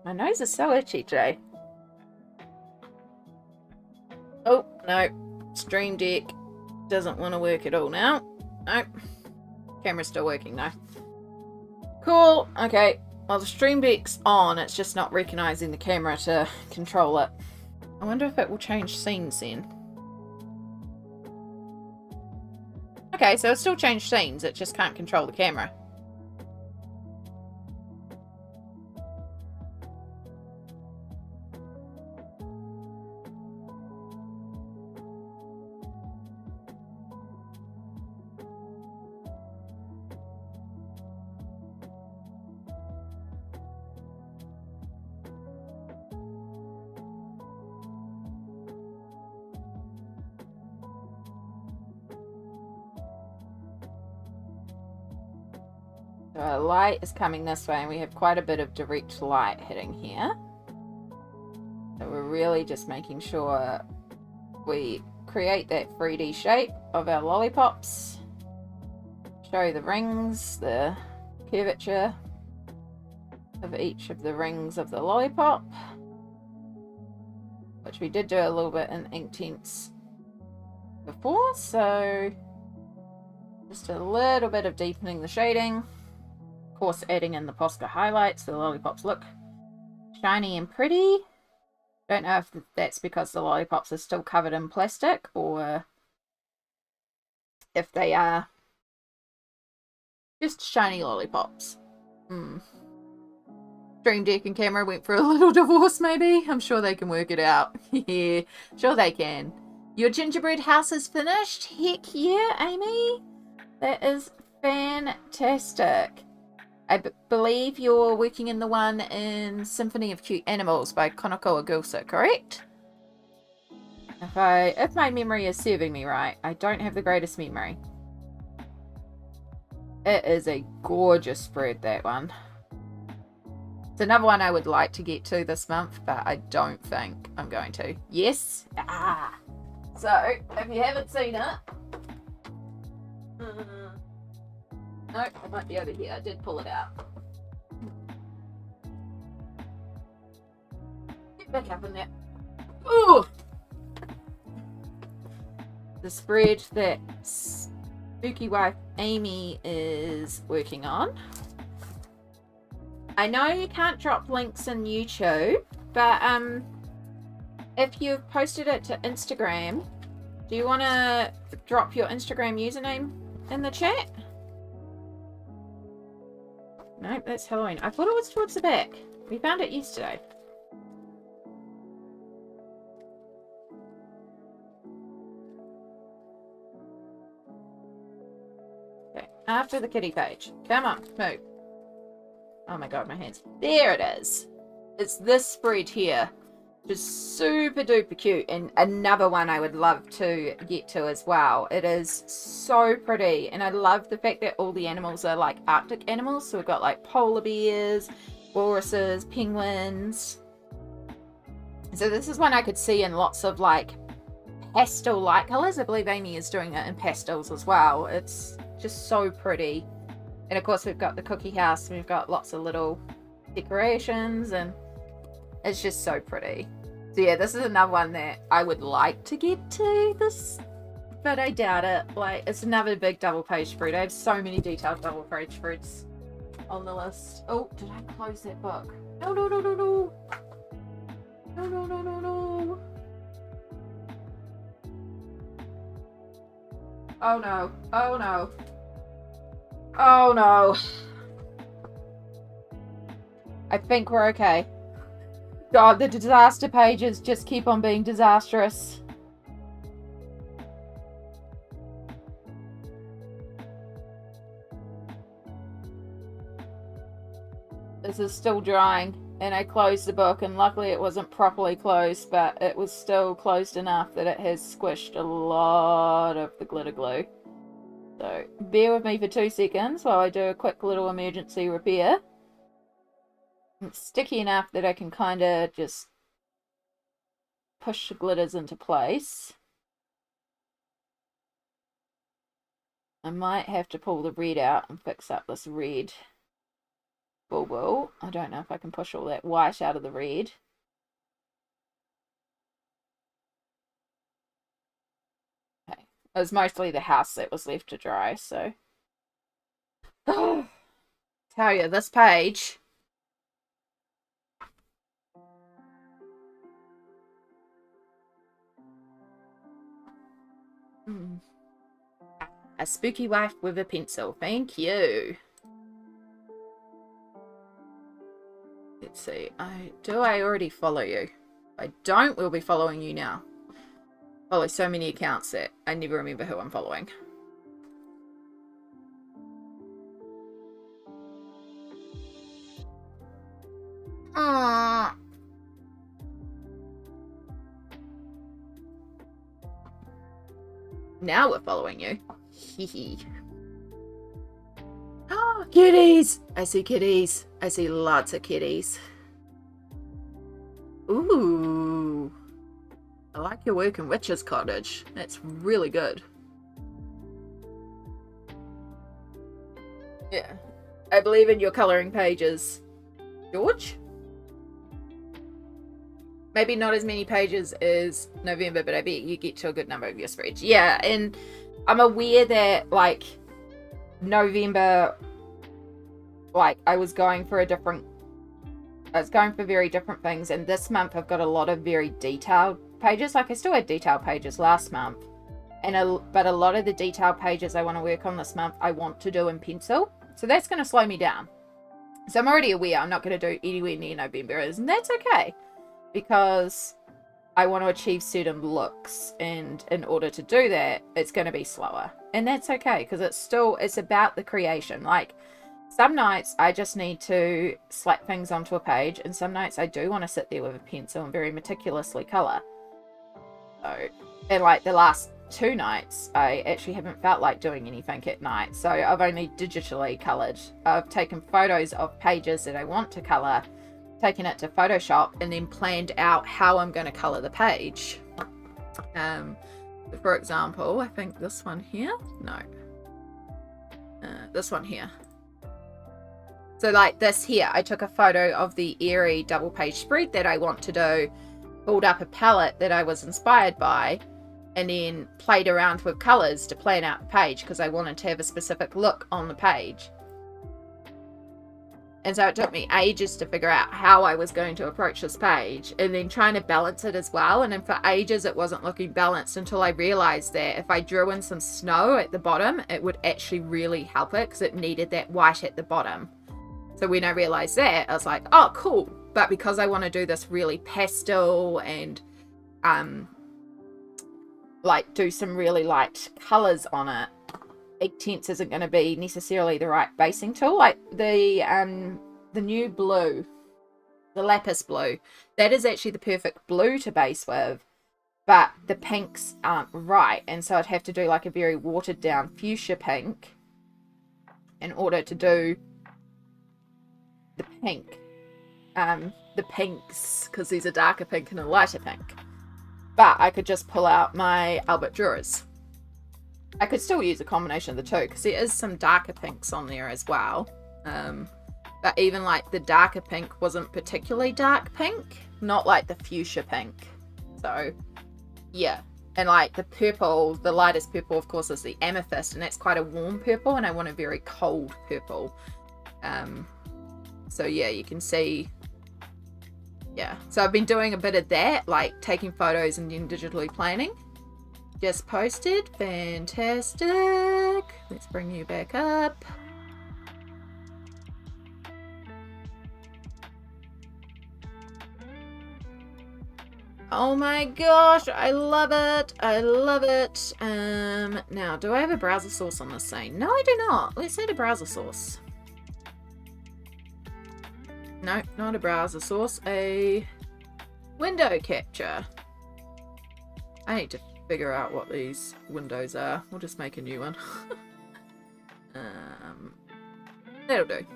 My nose is so itchy today. Oh, no. Stream Deck doesn't want to work at all now. Nope. Camera's still working though. Cool. Okay. Well, the Stream Deck's on. It's just not recognizing the camera to control it. I wonder if it will change scenes then. Okay, so it still changed scenes. It just can't control the camera. So our light is coming this way and we have quite a bit of direct light hitting here. So we're really just making sure we create that 3D shape of our lollipops. Show the rings, the curvature of each of the rings of the lollipop. Which we did do a little bit in Inktense before, so just a little bit of deepening the shading. Of course, adding in the Posca highlights so the lollipops look shiny and pretty. Don't know if that's because the lollipops are still covered in plastic or if they are just shiny lollipops. Stream Deck and camera went for a little divorce maybe. I'm sure they can work it out. Yeah, sure they can. Your gingerbread house is finished? Heck yeah, Amy. That is fantastic. I believe you're working in the one in Symphony of Cute Animals by Konoko Agusa, correct? If my memory is serving me right, I don't have the greatest memory. It is a gorgeous spread, that one. It's another one I would like to get to this month, but I don't think I'm going to. Yes? Ah! So, if you haven't seen it... Nope, it might be over here. I did pull it out. Get back up in there. Ooh! The spread that Spooky Wife Amy is working on. I know you can't drop links in YouTube, but if you've posted it to Instagram, do you want to drop your Instagram username in the chat? Nope, that's Halloween. I thought it was towards the back. We found it yesterday. Okay, after the kitty page. Come on, move. Oh my god, my hands. There it is. It's this spread here. Just super duper cute, and another one I would love to get to as well. It is so pretty, and I love the fact that all the animals are like Arctic animals. So we've got like polar bears, walruses, penguins. So this is one I could see in lots of like pastel light colors. I believe Amy is doing it in pastels as well. It's just so pretty. And of course we've got the cookie house, and we've got lots of little decorations, and it's just so pretty. So yeah, this is another one that I would like to get to this, but I doubt it. Like, it's another big double page spread. I have so many detailed double page spreads on the list. Oh, did I close that book? No, no, no, no, no. No, no, no, no, no. Oh no, oh no. Oh no. I think we're okay. God, the disaster pages just keep on being disastrous. This is still drying, and I closed the book, and luckily it wasn't properly closed, but it was still closed enough that it has squished a lot of the glitter glue. So bear with me for 2 seconds while I do a quick little emergency repair. It's sticky enough that I can kind of just push the glitters into place. I might have to pull the red out and fix up this red bulbul. I don't know if I can push all that white out of the red. Okay. It was mostly the house that was left to dry, so. Tell you, this page. A spooky wife with a pencil. Thank you. Let's see. Do I already follow you? If I don't, we'll be following you now. Follow so many accounts that I never remember who I'm following. Now we're following you. Hee. Oh, kitties! I see kitties. I see lots of kitties. Ooh. I like your work in Witch's Cottage. That's really good. Yeah. I believe in your colouring pages. George? Maybe not as many pages as November, but I bet you get to a good number of your spreads. Yeah, and I'm aware that, like, November, like, I was going for very different things, and this month I've got a lot of very detailed pages. Like, I still had detailed pages last month, but a lot of the detailed pages I want to work on this month, I want to do in pencil. So that's going to slow me down. So I'm already aware I'm not going to do anywhere near November, and that's okay. Because I want to achieve certain looks, and in order to do that, it's going to be slower, and that's okay, because it's about the creation. Like, some nights I just need to slap things onto a page, and some nights I do want to sit there with a pencil and very meticulously color. So, and like the last 2 nights, I actually haven't felt like doing anything at night, so I've only digitally colored. I've taken photos of pages that I want to color, taken it to Photoshop, and then planned out how I'm going to color the page. For example, I think this one here, no, this one here. So like this here, I took a photo of the airy double page spread that I want to do, pulled up a palette that I was inspired by, and then played around with colors to plan out the page, because I wanted to have a specific look on the page. And so it took me ages to figure out how I was going to approach this page, and then trying to balance it as well. And then for ages it wasn't looking balanced, until I realized that if I drew in some snow at the bottom, it would actually really help it, because it needed that white at the bottom. So when I realized that, I was like, oh, cool. But because I want to do this really pastel and like do some really light colors on it, Inktense isn't going to be necessarily the right basing tool. Like the new blue, the lapis blue, that is actually the perfect blue to base with, but the pinks aren't right, and so I'd have to do like a very watered down fuchsia pink in order to do the pink, the pinks, because there's a darker pink and a lighter pink. But I could just pull out my Albert Dürers. I could still use a combination of the two, because there is some darker pinks on there as well. But even like the darker pink wasn't particularly dark pink, not like the fuchsia pink. So yeah, and like the purple, the lightest purple of course is the amethyst, and that's quite a warm purple, and I want a very cold purple. So yeah, you can see, yeah, so I've been doing a bit of that, like taking photos and then digitally planning. Just posted. Fantastic. Let's bring you back up. Oh my gosh, I love it. I love it. Now, do I have a browser source on this scene? No, I do not. Let's add a browser source. No, not a browser source. A window capture. I need to figure out what these windows are. We'll just make a new one. That'll do.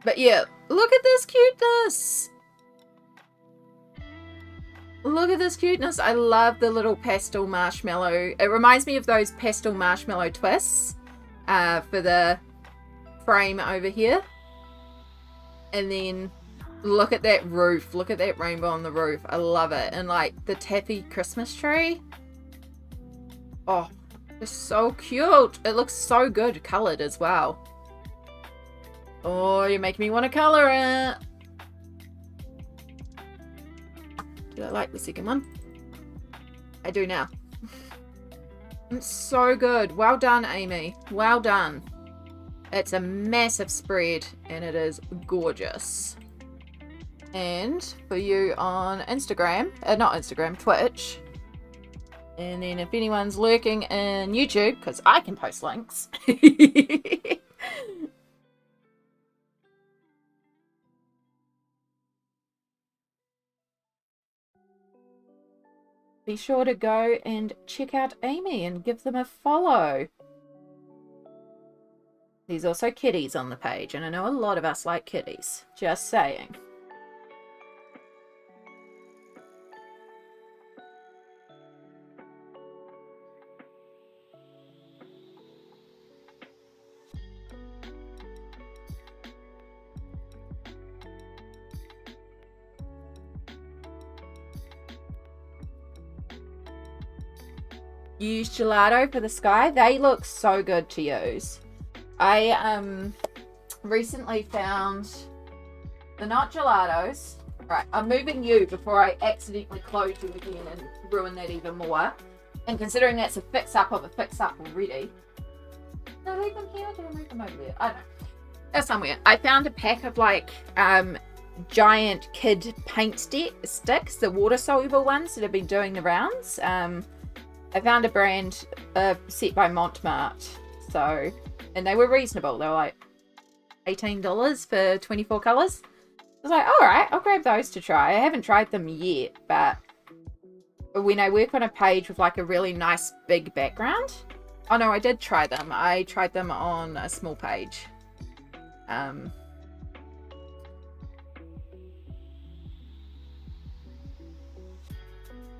But yeah, look at this cuteness. Look at this cuteness. I love the little pastel marshmallow. It reminds me of those pastel marshmallow twists for the frame over here. And then look at that roof. Look at that rainbow on the roof. I love it. And like the taffy Christmas tree. Oh, it's so cute. It looks so good colored as well. Oh, you're making me want to color it. Do I like the second one? I do now. It's so good. Well done, Amy. Well done. It's a massive spread and it is gorgeous. And for you on Instagram, not Instagram, Twitch. And then if anyone's lurking in YouTube, because I can post links. Be sure to go and check out Amy and give them a follow. There's also kitties on the page, and I know a lot of us like kitties. Just saying. Use gelato for the sky. They look so good to use. I recently found they're not gelatos. Right, I'm moving you before I accidentally close you again and ruin that even more. And considering that's a fix-up of a fix-up already. No, leave them here. Don't move them over there. I don't know. They're somewhere. I found a pack of like giant kid paint sticks, the water-soluble ones that have been doing the rounds. I found a brand set by Montmart, so, and they were reasonable. They were like $18 for 24 colours. I was like, all right, I'll grab those to try. I haven't tried them yet, but when I work on a page with like a really nice big background, oh no, I did try them. I tried them on a small page.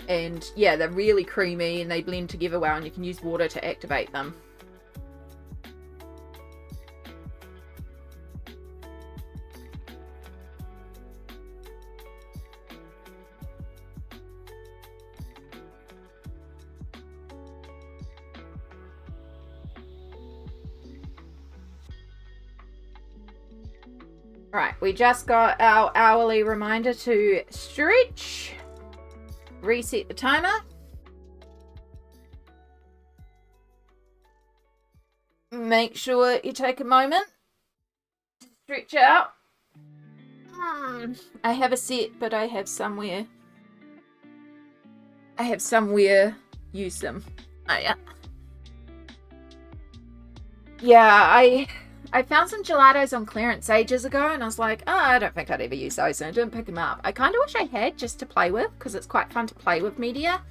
And yeah, they're really creamy and they blend together well, and you can use water to activate them. Right, we just got our hourly reminder to stretch. Reset the timer. Make sure you take a moment stretch out. I have a set, but I have somewhere use them. Oh yeah. Yeah, I found some gelatos on clearance ages ago, and I was like, oh, I don't think I'd ever use those, and I didn't pick them up. I kind of wish I had, just to play with, because it's quite fun to play with media.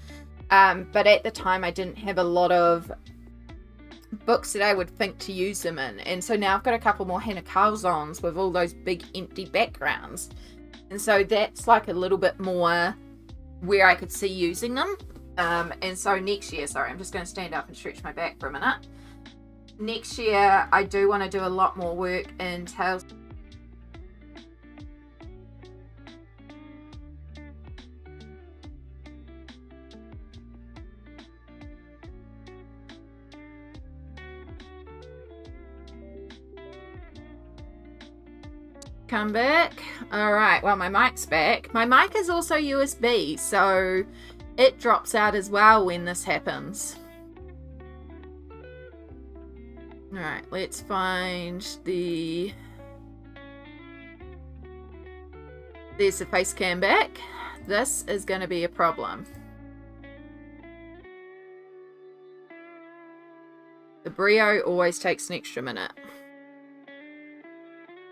But at the time I didn't have a lot of books that I would think to use them in, and so now I've got a couple more Hannah Carlsons with all those big empty backgrounds, and so that's like a little bit more where I could see using them. And so next year, sorry, I'm just going to stand up and stretch my back for a minute. Next year I do want to do a lot more work in Tales. Come back. Alright, well, my mic's back. My mic is also USB, so it drops out as well when this happens. Alright, let's find the... There's the face cam back. This is going to be a problem. The Brio always takes an extra minute.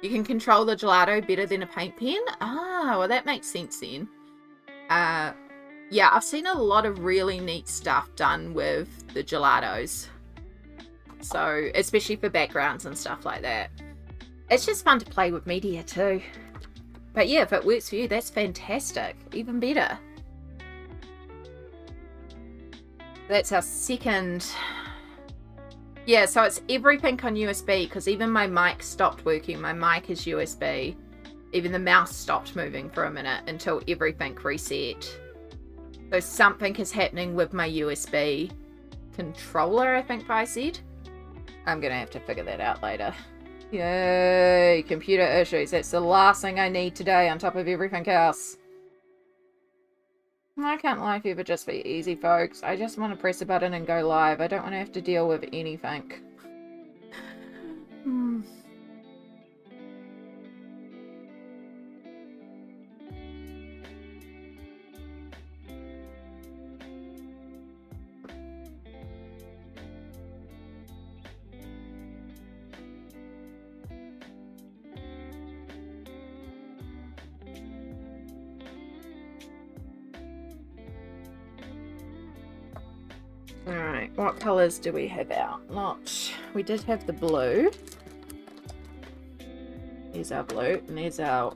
You can control the gelato better than a paint pen? Ah, well that makes sense then. Yeah, I've seen a lot of really neat stuff done with the gelatos. So, especially for backgrounds and stuff like that. It's just fun to play with media too. But yeah, if it works for you, that's fantastic. Even better. That's our second... Yeah, so it's everything on USB, because even my mic stopped working. My mic is USB. Even the mouse stopped moving for a minute until everything reset. So something is happening with my USB controller, I think I said. I'm going to have to figure that out later. Yay, computer issues. That's the last thing I need today on top of everything else. Why can't life ever just be easy, folks? I just want to press a button and go live. I don't want to have to deal with anything. Alright, what colours do we have out? We did have the blue. There's our blue, and there's our...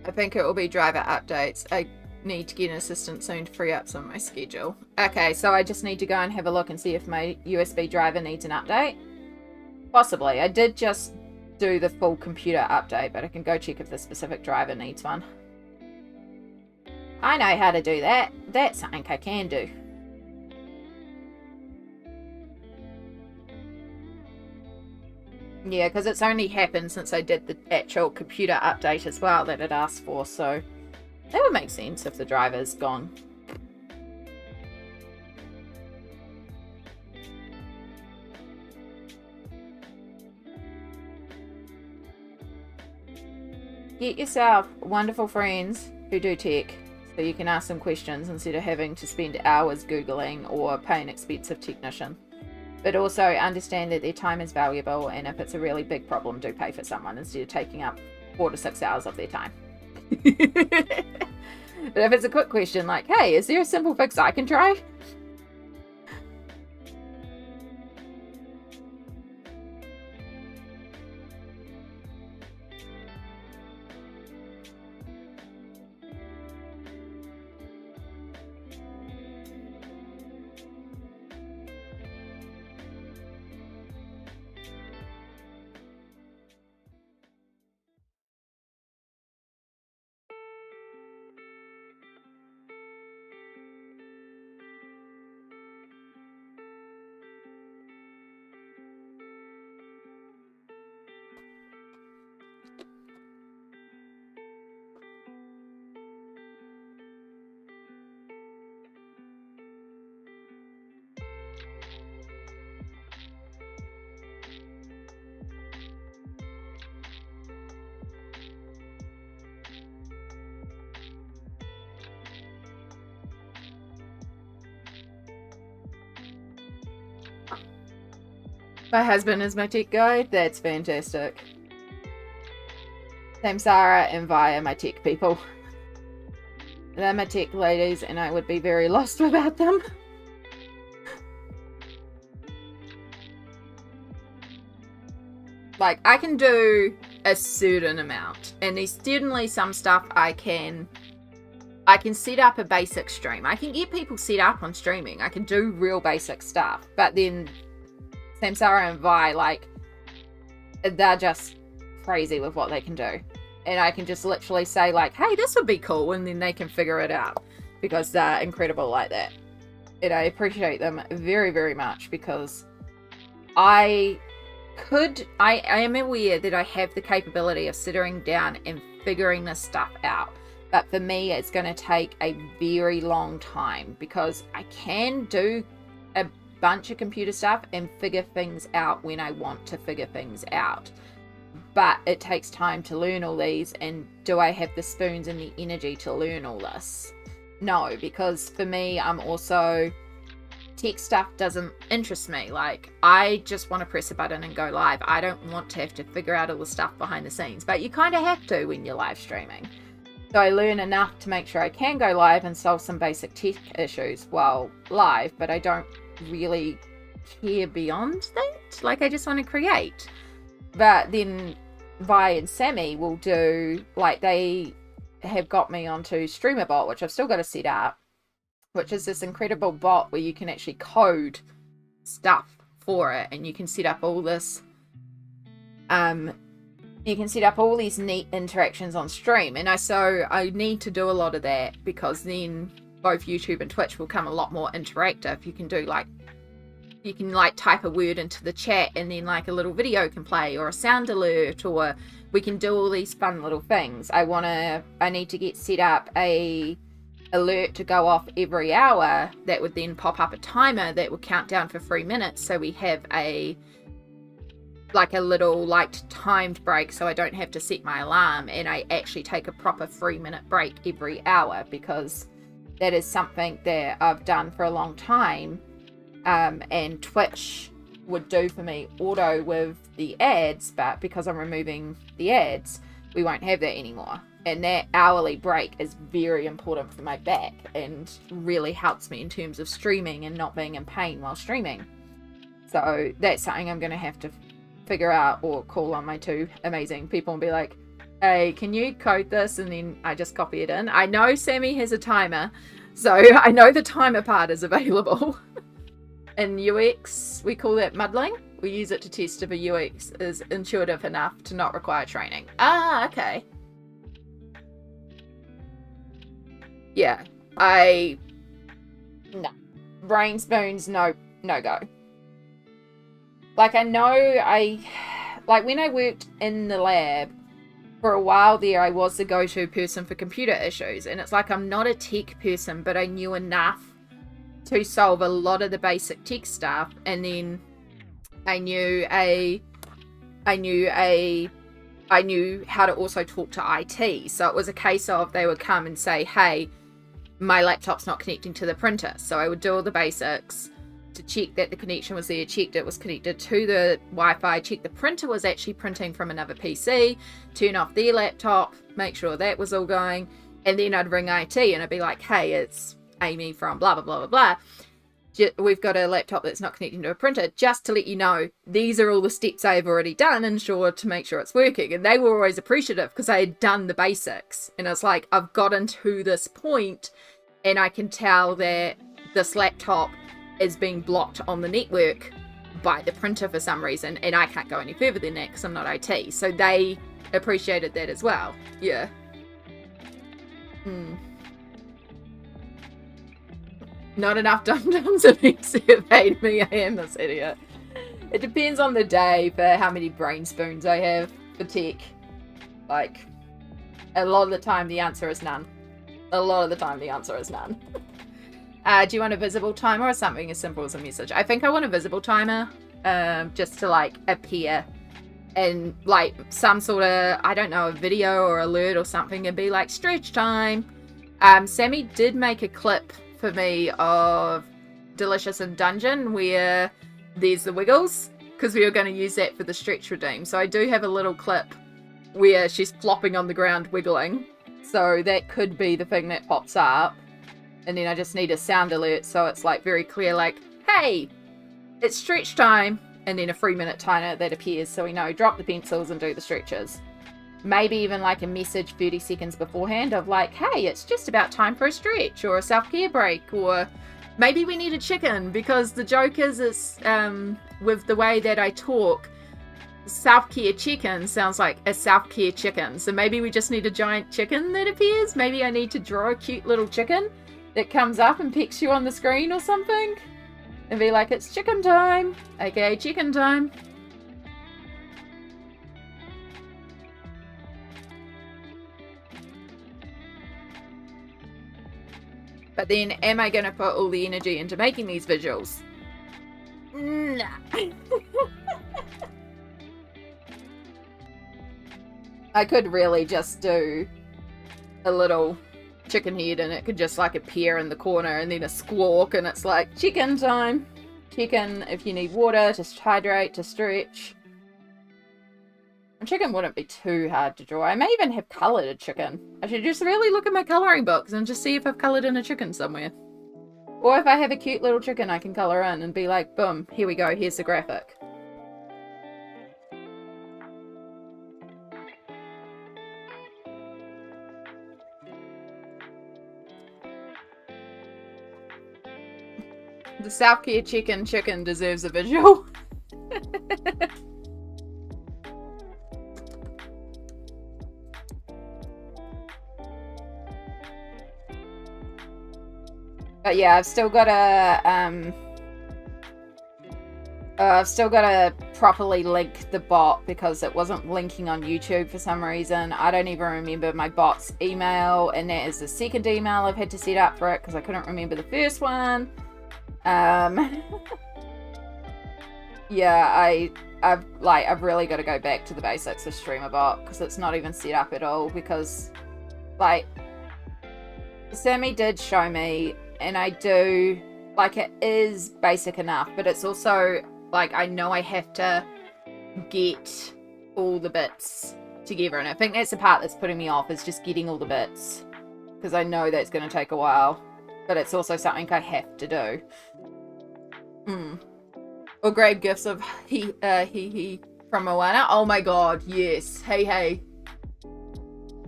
I think it will be driver updates. I need to get an assistant soon to free up some of my schedule. Okay, so I just need to go and have a look and see if my USB driver needs an update. Possibly. I did just do the full computer update, but I can go check if the specific driver needs one. I know how to do that. That's something I can do. Yeah, because it's only happened since I did the actual computer update as well that it asked for, so that would make sense if the driver's gone. Get yourself wonderful friends who do tech, so you can ask them questions instead of having to spend hours Googling or pay an expensive technician. But also understand that their time is valuable, and if it's a really big problem, do pay for someone instead of taking up 4 to 6 hours of their time. But if it's a quick question like, hey, is there a simple fix I can try? My husband is my tech guy. That's fantastic. Samsara and Vi are my tech people. They're my tech ladies, and I would be very lost without them. Like, I can do a certain amount, and there's certainly some stuff I can set up a basic stream. I can get people set up on streaming. I can do real basic stuff, but then Samsara and Vi, like, they're just crazy with what they can do. And I can just literally say, like, hey, this would be cool, and then they can figure it out, because they're incredible like that. And I appreciate them very, very much, because I am aware that I have the capability of sitting down and figuring this stuff out. But for me, it's going to take a very long time, because I can do a bunch of computer stuff and figure things out when I want to figure things out. But it takes time to learn all these, and do I have the spoons and the energy to learn all this? No, because for me, I'm also, tech stuff doesn't interest me. Like, I just want to press a button and go live. I don't want to have to figure out all the stuff behind the scenes, but you kind of have to when you're live streaming. So I learn enough to make sure I can go live and solve some basic tech issues while live, but I don't really care beyond that. Like, I just want to create. But then Vi and Sammy will do, like, they have got me onto StreamerBot, which I've still got to set up, which is this incredible bot where you can actually code stuff for it, and you can set up all this, you can set up all these neat interactions on stream. And I need to do a lot of that, because then both YouTube and Twitch will become a lot more interactive. You can do, like, you can, like, type a word into the chat, and then, like, a little video can play, or a sound alert, or we can do all these fun little things. I need to get set up a alert to go off every hour that would then pop up a timer that would count down for 3 minutes, so we have a little, like, timed break, so I don't have to set my alarm, and I actually take a proper 3-minute break every hour, because that is something that I've done for a long time. And Twitch would do for me auto with the ads, but because I'm removing the ads, we won't have that anymore. And that hourly break is very important for my back, and really helps me in terms of streaming and not being in pain while streaming. So that's something I'm going to have to figure out, or call on my two amazing people and be like, hey, can you code this? And then I just copy it in. I know Sammy has a timer, so I know the timer part is available. In UX, we call that muddling. We use it to test if a UX is intuitive enough to not require training. Ah, okay. Yeah, no. Brain spoons, no go. Like, I know like, when I worked in the lab, for a while there, I was the go-to person for computer issues. And it's like, I'm not a tech person, but I knew enough to solve a lot of the basic tech stuff, and then I knew how to also talk to IT. So it was a case of, they would come and say, hey, my laptop's not connecting to the printer. So I would do all the basics to check that the connection was there, checked it was connected to the Wi-Fi, check the printer was actually printing from another PC, turn off their laptop, make sure that was all going, and then I'd ring IT and I'd be like, hey, it's Amy from blah blah blah blah blah, we've got a laptop that's not connecting to a printer, just to let you know these are all the steps I've already done to make sure it's working. And they were always appreciative, because I had done the basics, and it's like, I've gotten to this point and I can tell that this laptop is being blocked on the network by the printer for some reason, and I can't go any further than that because I'm not IT. So they appreciated that as well. Yeah. Not enough dum-dums have been surveyed me. I am this idiot. It depends on the day for how many brain spoons I have for tech. Like, a lot of the time the answer is none. A lot of the time the answer is none. Do you want a visible timer or something as simple as a message? I think I want a visible timer, just to, like, appear and, like, some sort of, I don't know, a video or alert or something, and be like, stretch time. Sammy did make a clip for me of Delicious in Dungeon where there's the wiggles, because we were going to use that for the stretch redeem. So I do have a little clip where she's flopping on the ground wiggling. So that could be the thing that pops up. And then I just need a sound alert so it's like very clear, like, hey, it's stretch time. And then a 3-minute timer that appears so we know, drop the pencils and do the stretches. Maybe even like a message 30 seconds beforehand of like, hey, it's just about time for a stretch or a self-care break, or maybe we need a chicken, because the joke is with the way that I talk, self-care chicken sounds like a self-care chicken. So maybe we just need a giant chicken that appears. Maybe I need to draw a cute little chicken that comes up and pecks you on the screen or something. And be like, it's chicken time. Okay, chicken time. But then, am I going to put all the energy into making these visuals? Nah. I could really just do a little chicken head and it could just like appear in the corner and then a squawk and it's like chicken time. Chicken if you need water to hydrate, to stretch. And chicken wouldn't be too hard to draw. I may even have coloured a chicken. I should just really look at my colouring books and just see if I've coloured in a chicken somewhere. Or if I have a cute little chicken I can colour in and be like, boom, here we go, here's the graphic. The self-care chicken deserves a visual. But yeah, I've still got to properly link the bot because it wasn't linking on YouTube for some reason. I don't even remember my bot's email, and that is the second email I've had to set up for it because I couldn't remember the first one. Yeah, I've really got to go back to the basics of StreamerBot because it's not even set up at all, because like Sammy did show me and I do like it is basic enough, but it's also like I know I have to get all the bits together, and I think that's the part that's putting me off, is just getting all the bits, because I know that's going to take a while, but it's also something I have to do. Or grab gifts of he from Moana. Oh my god, yes. Hey.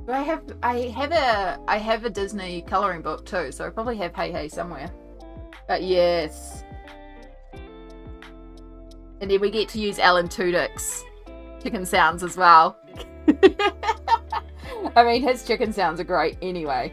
Do I have a Disney colouring book too, so I probably have Hey somewhere. But yes. And then we get to use Alan Tudyk's chicken sounds as well. I mean, his chicken sounds are great anyway.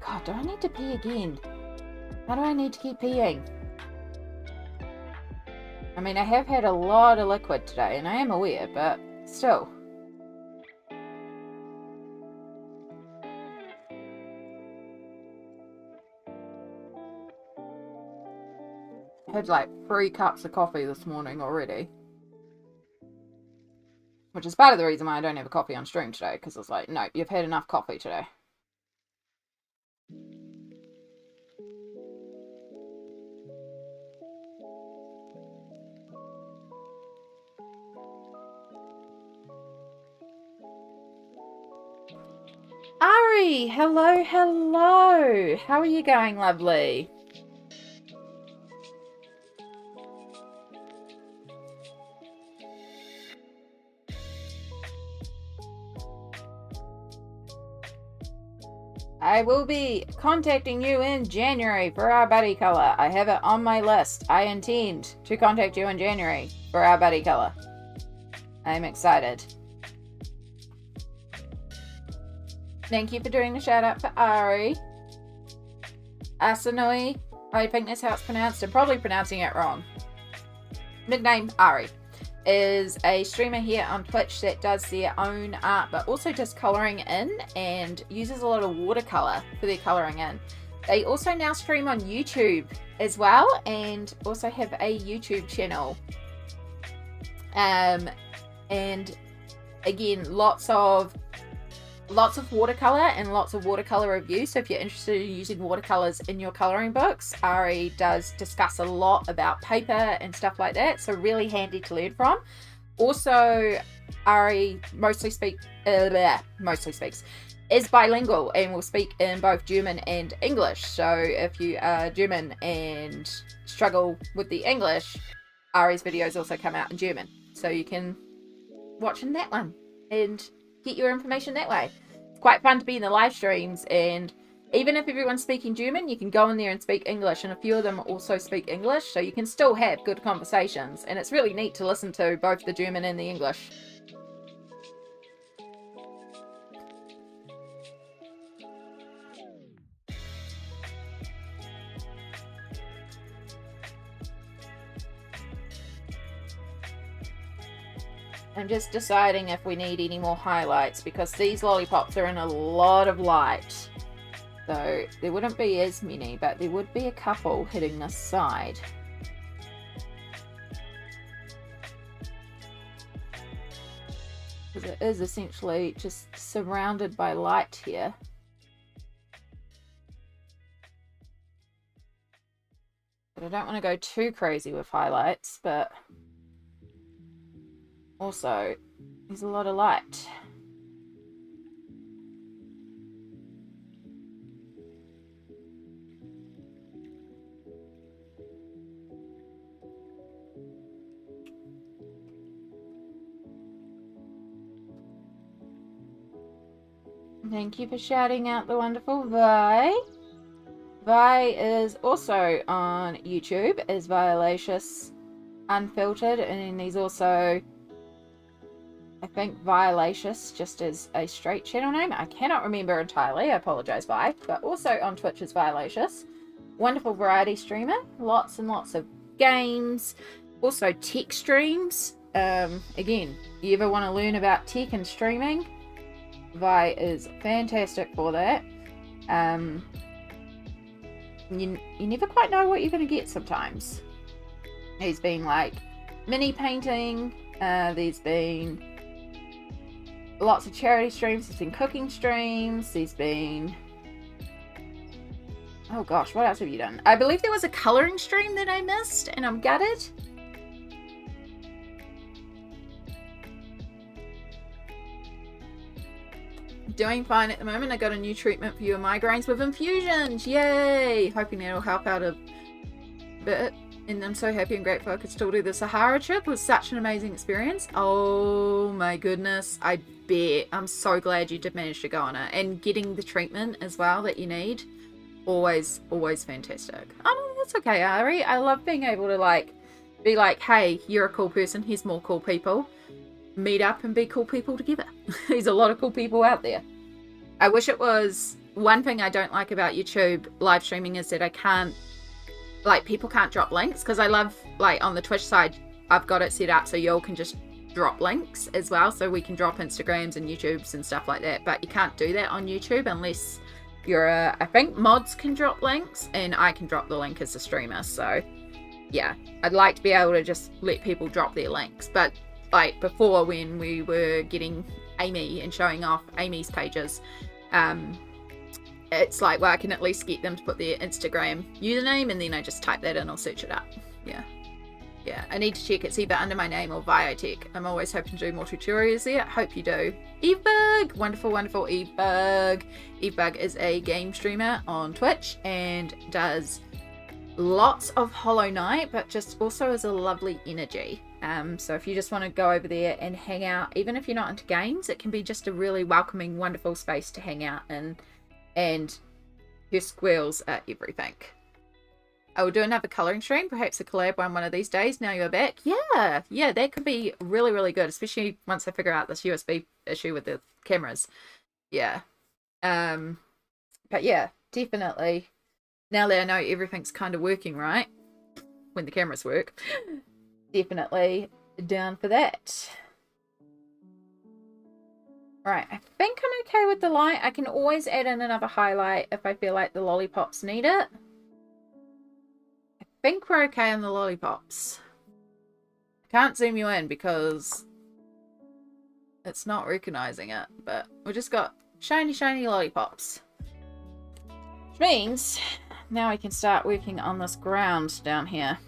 God, do I need to pee again? How do I need to keep peeing? I mean, I have had a lot of liquid today, and I am aware, but still. I had like 3 cups of coffee this morning already. Which is part of the reason why I don't have a coffee on stream today, because it's like, no, you've had enough coffee today. Ari, hello. How are you going, lovely? I will be contacting you in January for our buddy colour. I have it on my list. I intend to contact you in January for our buddy colour. I'm excited. Thank you for doing the shout out for Ari. Asanui, I think that's how it's pronounced. I'm probably pronouncing it wrong. Nickname Ari is a streamer here on Twitch that does their own art, but also does colouring in and uses a lot of watercolour for their colouring in. They also now stream on YouTube as well, and also have a YouTube channel. And again, lots of watercolor and lots of watercolor reviews. So if you're interested in using watercolors in your coloring books, Ari does discuss a lot about paper and stuff like that. So really handy to learn from. Also, Ari mostly speaks, is bilingual and will speak in both German and English. So if you are German and struggle with the English, Ari's videos also come out in German. So you can watch in that one and get your information that way. It's quite fun to be in the live streams, and even if everyone's speaking German, you can go in there and speak English, and a few of them also speak English, so you can still have good conversations, and it's really neat to listen to both the German and the English. I'm just deciding if we need any more highlights, because these lollipops are in a lot of light. So there wouldn't be as many, but there would be a couple hitting this side. Because it is essentially just surrounded by light here. But I don't want to go too crazy with highlights, but also there's a lot of light. Thank you for shouting out the wonderful Vi. Vi is also on YouTube as Violacious Unfiltered, and then there's also, I think, Violacious just as a straight channel name. I cannot remember entirely, I apologize, Vi. But also on Twitch is Violacious. Wonderful variety streamer. Lots and lots of games. Also tech streams. Again, you ever want to learn about tech and streaming? Vi is fantastic for that. You never quite know what you're going to get sometimes. There's been like mini painting. There's been lots of charity streams. There's been cooking streams. There's been, oh gosh, what else have you done? I believe there was a colouring stream that I missed and I'm gutted. Doing fine at the moment. I got a new treatment for your migraines with infusions. Yay! Hoping that'll help out a bit. And I'm so happy and grateful I could still do the Sahara trip. It was such an amazing experience. Oh my goodness. I bet. I'm so glad you did manage to go on it. And getting the treatment as well that you need. Always, always fantastic. Oh no, that's okay, Ari. I love being able to be like, hey, you're a cool person. Here's more cool people. Meet up and be cool people together. There's a lot of cool people out there. I wish it was, one thing I don't like about YouTube live streaming is that I can't, people can't drop links, because I love, on the Twitch side, I've got it set up so y'all can just drop links as well, so we can drop Instagrams and YouTubes and stuff like that, but you can't do that on YouTube unless you're I think mods can drop links, and I can drop the link as a streamer, so yeah, I'd like to be able to just let people drop their links, but before, when we were getting Amy and showing off Amy's pages, it's well, I can at least get them to put their Instagram username, and then I just type that in, I'll search it up. Yeah, I need to check it's either under my name or Biotech. I'm always hoping to do more tutorials there. Hope you do. Evebug, wonderful Evebug. Evebug is a game streamer on Twitch and does lots of Hollow Knight, but just also has a lovely energy. So if you just want to go over there and hang out, even if you're not into games, it can be just a really welcoming, wonderful space to hang out in, and your squirrels are everything. I will do another colouring stream, perhaps a collab one of these days. Now you're back. Yeah, that could be really, really good, especially once I figure out this USB issue with the cameras. Yeah. But yeah, definitely. Now that I know everything's kind of working right, when the cameras work, definitely down for that. Right, I think I'm okay with the light. I can always add in another highlight if I feel like the lollipops need it. I think we're okay on the lollipops. I can't zoom you in because It's not recognizing it, but we just got shiny, shiny lollipops. Which means now I can start working on this ground down here.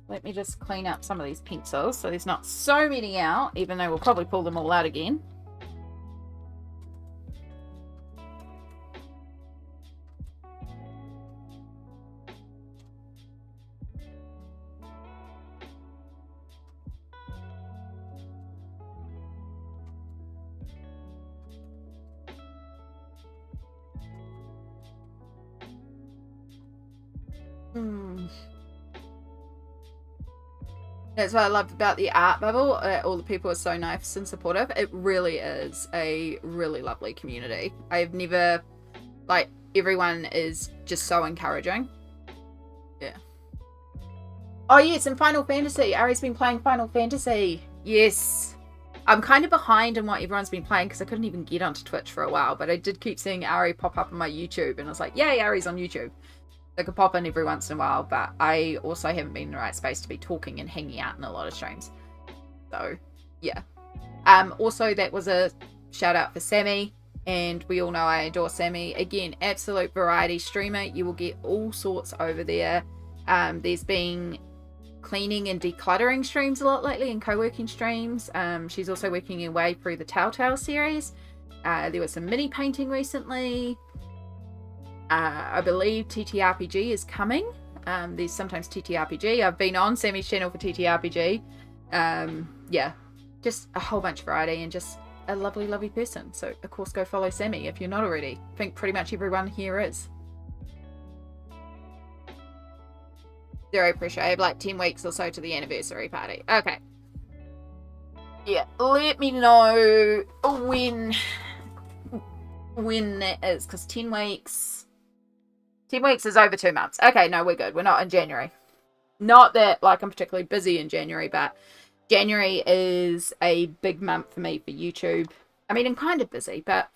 Let me just clean up some of these pencils so there's not so many out, even though we'll probably pull them all out again. That's what I loved about the art bubble. All the people are so nice and supportive. It really is a really lovely community. I've never, like, everyone is just so encouraging. Yeah. Oh yes, and Final Fantasy. Ari's been playing Final Fantasy. Yes. I'm kind of behind in what everyone's been playing because I couldn't even get onto Twitch for a while, but I did keep seeing Ari pop up on my YouTube, and I was like, yay, Ari's on YouTube. I could pop in every once in a while, but I also haven't been in the right space to be talking and hanging out in a lot of streams. So, yeah. Also, that was a shout out for Sammy, and we all know I adore Sammy. Again, absolute variety streamer. You will get all sorts over there. There's been cleaning and decluttering streams a lot lately, and co-working streams. She's also working her way through the Telltale series. There was some mini painting recently. I believe TTRPG is coming. There's sometimes TTRPG. I've been on Sammy's channel for TTRPG. Yeah, just a whole bunch of variety and just a lovely, lovely person. So, of course, go follow Sammy if you're not already. I think pretty much everyone here is. Zero pressure. I have like 10 weeks or so to the anniversary party. Okay. Yeah, let me know when that is, because 10 weeks... 10 weeks is over 2 months. Okay, no, we're good. We're not in January. Not that, like, I'm particularly busy in January, but January is a big month for me for YouTube. I mean, I'm kind of busy, but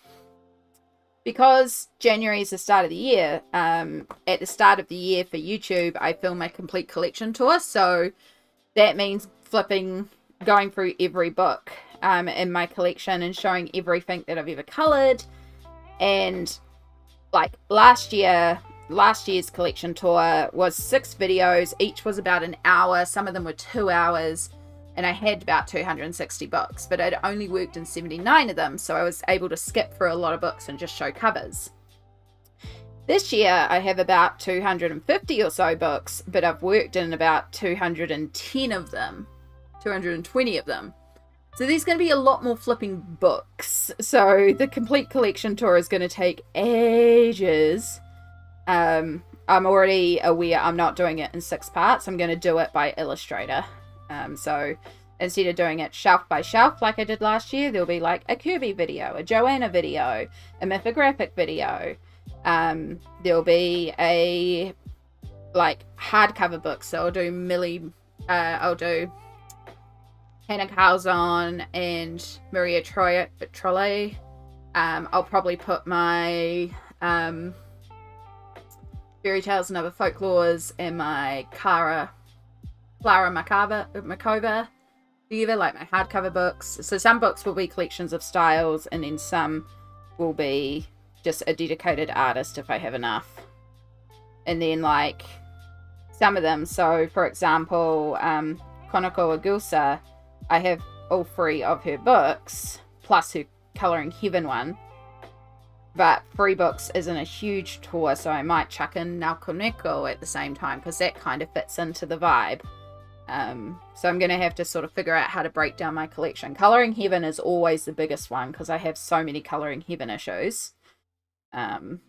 because January is the start of the year, at the start of the year for YouTube, I film my complete collection tour. So that means going through every book in my collection and showing everything that I've ever coloured. And, like, last year's collection tour was 6 videos. Each was about an hour. Some of them were 2 hours. And I had about 260 books. But I'd only worked in 79 of them. So I was able to skip through a lot of books and just show covers. This year I have about 250 or so books. But I've worked in about 210 of them. 220 of them. So there's going to be a lot more flipping books. So the complete collection tour is going to take ages. I'm already aware I'm not doing it in 6 parts. I'm going to do it by Illustrator. So instead of doing it shelf by shelf like I did last year, there'll be like a Kirby video, a Joanna video, a mythographic video. There'll be a like hardcover book. So I'll do I'll do Hannah Calzon and Maria Trolle. I'll probably put my Fairy Tales and Other Folklores and my Clara Makova together, like my hardcover books. So some books will be collections of styles, and then some will be just a dedicated artist if I have enough. And then like some of them, so for example, Konoko Agusa, I have all 3 of her books, plus her Colouring Heaven one. But 3 books isn't a huge tour, so I might chuck in Nelco Neco at the same time, because that kind of fits into the vibe. So I'm going to have to sort of figure out how to break down my collection. Colouring Heaven is always the biggest one, because I have so many Colouring Heaven issues. So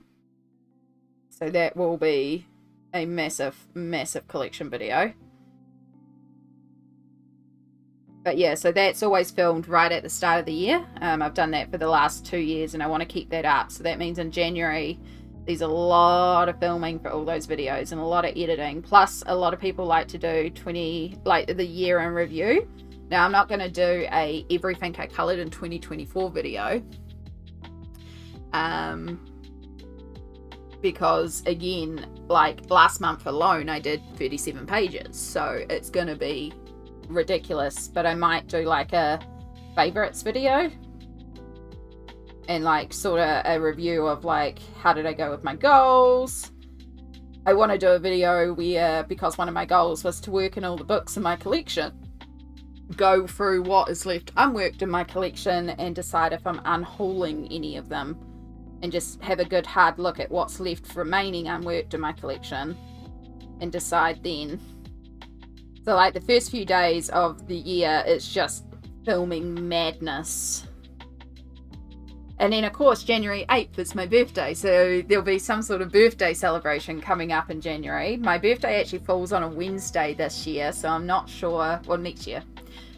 that will be a massive, massive collection video. But yeah, so that's always filmed right at the start of the year. I've done that for the last 2 years, and I want to keep that up. So that means in January, there's a lot of filming for all those videos and a lot of editing. Plus, a lot of people like to do the year in review. Now, I'm not going to do a everything I coloured in 2024 video. Because, again, like last month alone, I did 37 pages. So it's going to be ridiculous, but I might do like a favorites video. And like sort of a review of like how did I go with my goals. I want to do a video where, because one of my goals was to work in all the books in my collection, go through what is left unworked in my collection and decide if I'm unhauling any of them, and just have a good hard look at what's left remaining unworked in my collection and decide then. So like the first few days of the year, it's just filming madness. And then, of course, January 8th is my birthday, so there'll be some sort of birthday celebration coming up in January. My birthday actually falls on a Wednesday this year, so I'm not sure, or next year.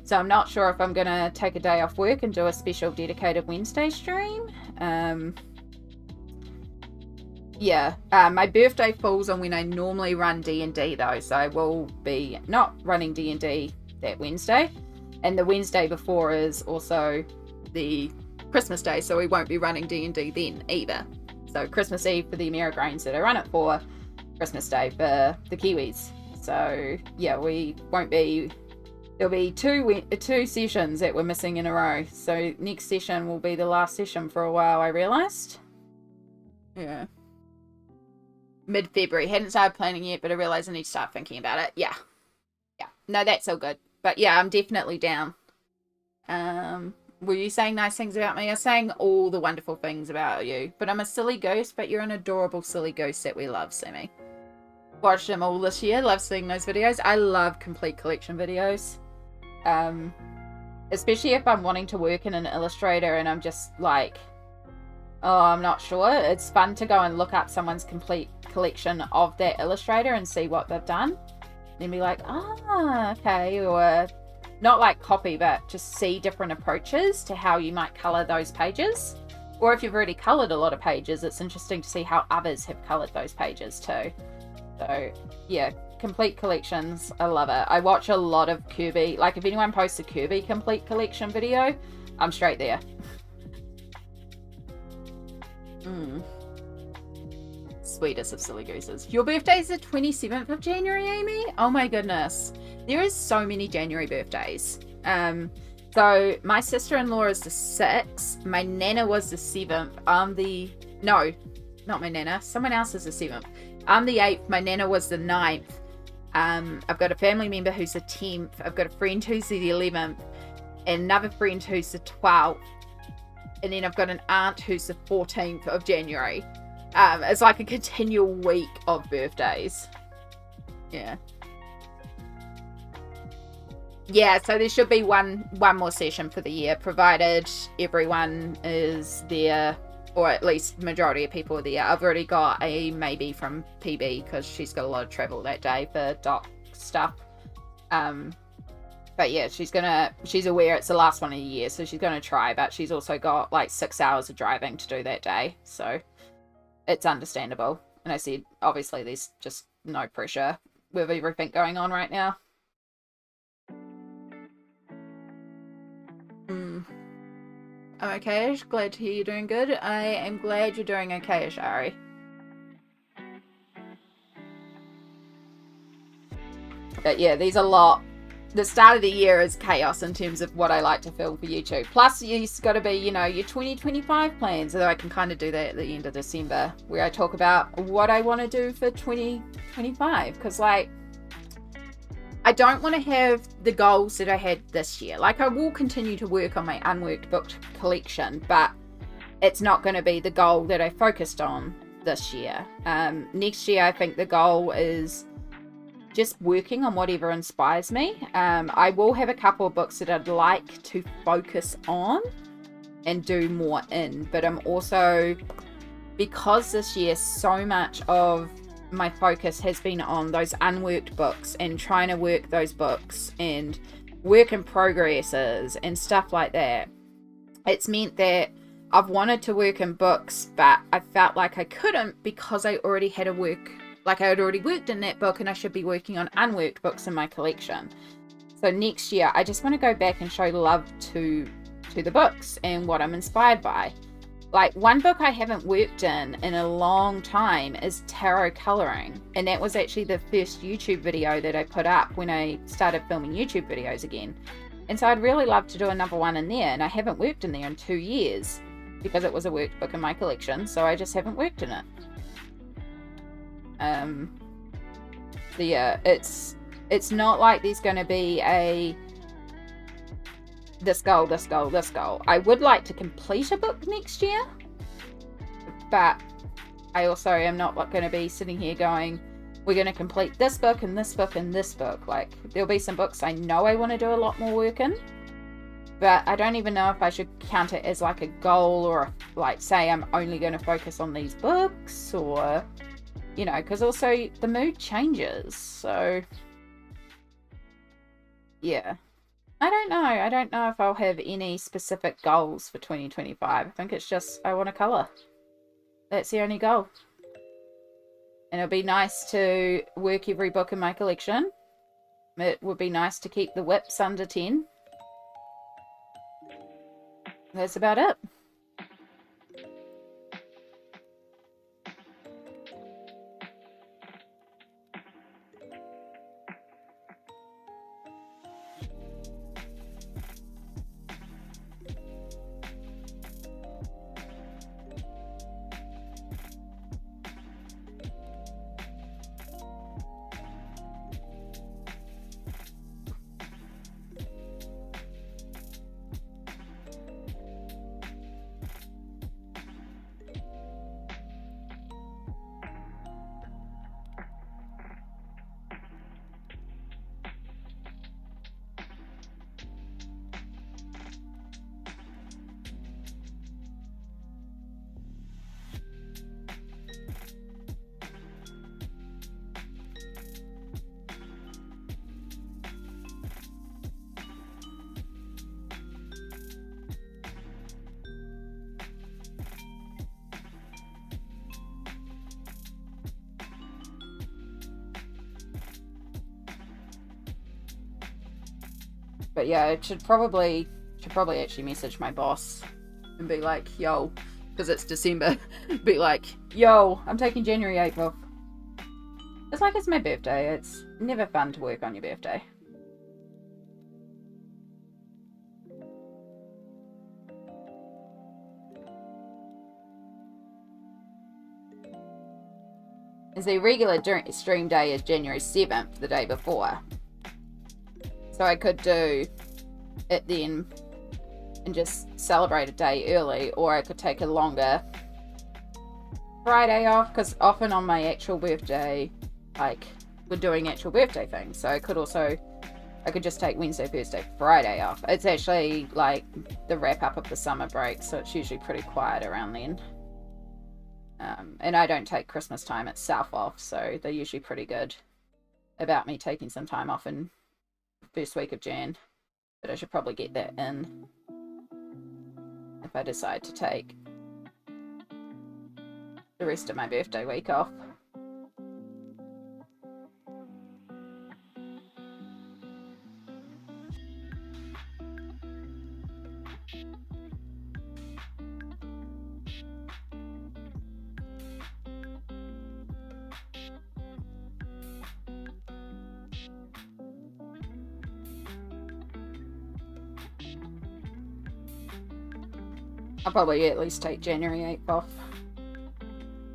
So I'm not sure if I'm going to take a day off work and do a special dedicated Wednesday stream. My birthday falls on when I normally run D&D though, so I will be not running D&D that Wednesday. And the Wednesday before is also the Christmas Day, so we won't be running D&D then either. So Christmas Eve for the Amerigrains that I run it for, Christmas Day for the Kiwis. So yeah, we won't be, there'll be two sessions that we're missing in a row. So next session will be the last session for a while, I realised. Yeah. Mid-February. Hadn't started planning yet, but I realised I need to start thinking about it. Yeah. No, that's all good. But yeah, I'm definitely down. Were you saying nice things about me? I was saying all the wonderful things about you. But I'm a silly ghost, but you're an adorable silly ghost that we love, Sammy. Watched them all this year. Love seeing those videos. I love complete collection videos. Especially if I'm wanting to work in an illustrator and I'm just like, oh, I'm not sure. It's fun to go and look up someone's complete collection of that illustrator and see what they've done. Then be like, okay. Or not like copy, but just see different approaches to how you might colour those pages. Or if you've already coloured a lot of pages, it's interesting to see how others have coloured those pages too. So yeah, complete collections, I love it. I watch a lot of Kirby. Like if anyone posts a Kirby complete collection video, I'm straight there. Sweetest of silly gooses. Your birthday is the 27th of January, Amy? Oh my goodness. There is so many January birthdays. So my sister-in-law is the 6th. My nana was the 7th. No, not my nana. Someone else is the 7th. I'm the 8th. My nana was the 9th. I've got a family member who's the 10th. I've got a friend who's the 11th. And another friend who's the 12th. And then I've got an aunt who's the 14th of January. It's like a continual week of birthdays. Yeah. Yeah, so there should be one more session for the year, provided everyone is there, or at least majority of people are there. I've already got a maybe from PB because she's got a lot of travel that day for doc stuff. But yeah, she's aware it's the last one of the year, so she's gonna try, but she's also got like 6 hours of driving to do that day, so it's understandable. And I said, obviously there's just no pressure with everything going on right now. I'm okay-ish. Glad to hear you're doing good. I am glad you're doing okay-ish, Ari. But yeah, there's a lot. The start of the year is chaos in terms of what I like to film for YouTube. Plus, you've got to be, your 2025 plans. Although I can kind of do that at the end of December, where I talk about what I want to do for 2025. Because, I don't want to have the goals that I had this year. I will continue to work on my unworked book collection, but it's not going to be the goal that I focused on this year. Next year, I think the goal is just working on whatever inspires me. I will have a couple of books that I'd like to focus on and do more in, but I'm also, because this year so much of my focus has been on those unworked books and trying to work those books and work in progresses and stuff like that. It's meant that I've wanted to work in books, but I felt like I couldn't because I already had I had already worked in that book and I should be working on unworked books in my collection. So next year, I just want to go back and show love to the books and what I'm inspired by. One book I haven't worked in a long time is tarot coloring. And that was actually the first YouTube video that I put up when I started filming YouTube videos again. And so I'd really love to do another one in there, and I haven't worked in there in 2 years because it was a worked book in my collection, so I just haven't worked in it. So yeah, it's not like there's going to be a this goal, this goal, this goal. I would like to complete a book next year, but I also am not going to be sitting here going, we're going to complete this book and this book and this book. Like, there'll be some books I know I want to do a lot more work in, but I don't even know if I should count it as like a goal, or like say I'm only going to focus on these books, or, you know, because also the mood changes. So yeah, I don't know. I don't know if I'll have any specific goals for 2025. I think it's just I want to colour. That's the only goal. And it'll be nice to work every book in my collection. It would be nice to keep the whips under 10. That's about it. But yeah, it should probably actually message my boss and be like, yo, because it's December, be like, yo, I'm taking January 8th off. It's like it's my birthday. It's never fun to work on your birthday. As the regular stream day is January 7th, the day before. So I could do it then and just celebrate a day early, or I could take a longer Friday off, because often on my actual birthday, like, we're doing actual birthday things. So I could just take Wednesday, Thursday, Friday off. It's actually like the wrap up of the summer break, so it's usually pretty quiet around then. And I don't take Christmas time itself off, so they're usually pretty good about me taking some time off in first week of Jan, but I should probably get that in if I decide to take the rest of my birthday week off. I'll probably at least take January 8th off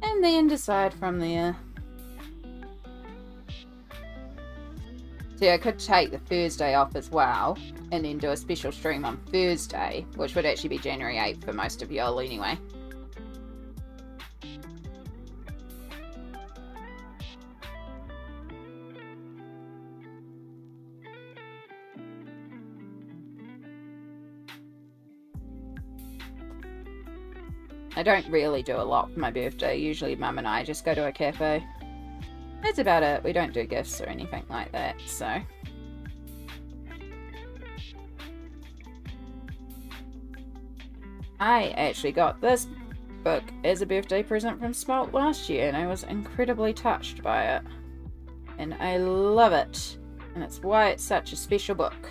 and then decide from there. See, I could take the Thursday off as well and then do a special stream on Thursday, which would actually be January 8th for most of y'all anyway. I don't really do a lot for my birthday. Usually Mum and I just go to a cafe. That's about it. We don't do gifts or anything like that, so. I actually got this book as a birthday present from Smalt last year, and I was incredibly touched by it. And I love it. And it's why it's such a special book.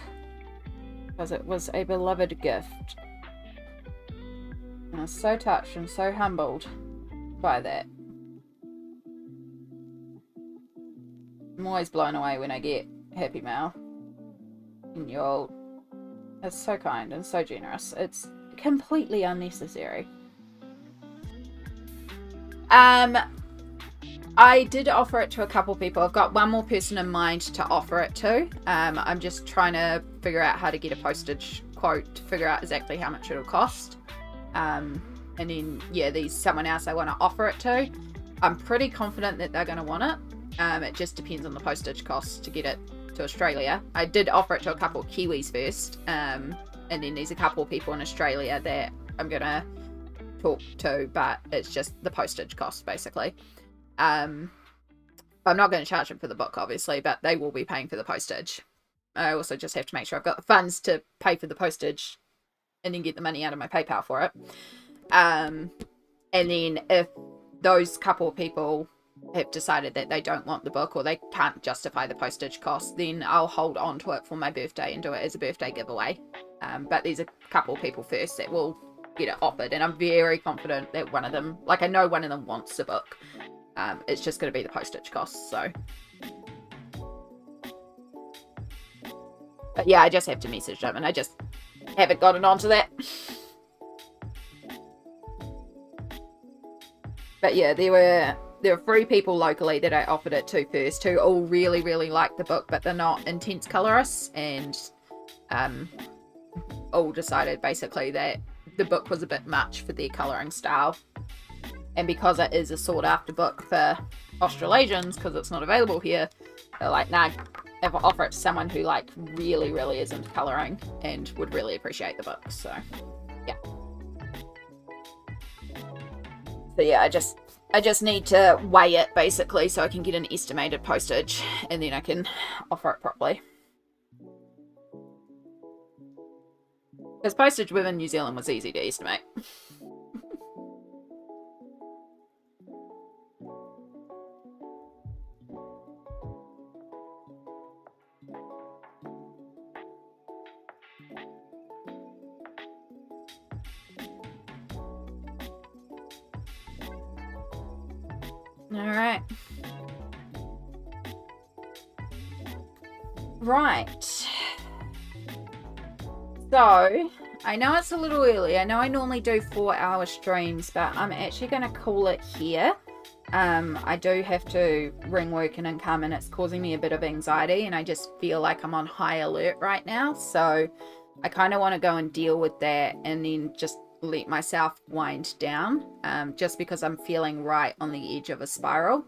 Because it was a beloved gift. And I was so touched and so humbled by that. I'm always blown away when I get happy mail. And y'all It's so kind and so generous. It's completely unnecessary. I did offer it to a couple people. I've got one more person in mind to offer it to. I'm just trying to figure out how to get a postage quote to figure out exactly how much it'll cost. And then, yeah, there's someone else I want to offer it to. I'm pretty confident that they're going to want it. It just depends on the postage costs to get it to Australia. I did offer it to a couple of Kiwis first. And then there's a couple of people in Australia that I'm going to talk to, but it's just the postage cost, basically. I'm not going to charge them for the book, obviously, but they will be paying for the postage. I also just have to make sure I've got the funds to pay for the postage and then get the money out of my PayPal for it. And then if those couple of people have decided that they don't want the book or they can't justify the postage cost, then I'll hold on to it for my birthday and do it as a birthday giveaway. But there's a couple of people first that will get it offered, and I'm very confident that one of them, like I know one of them wants the book. It's just going to be the postage costs, so. But yeah, I just have to message them, and I just haven't gotten onto that. But yeah, there were 3 people locally that I offered it to first, who all really, really like the book, but they're not intense colorists, and all decided basically that the book was a bit much for their colouring style. And because it is a sought after book for Australasians, because it's not available here, they're like, nah, if I offer it to someone who like really, really is into colouring and would really appreciate the book. So yeah. So yeah, I just need to weigh it basically so I can get an estimated postage and then I can offer it properly. Because postage within New Zealand was easy to estimate. Alright. Right. So, I know it's a little early. I know I normally do 4-hour streams, but I'm actually going to call it here. I do have to ring work and come, and it's causing me a bit of anxiety, and I just feel like I'm on high alert right now. So, I kind of want to go and deal with that and then just let myself wind down, just because I'm feeling right on the edge of a spiral.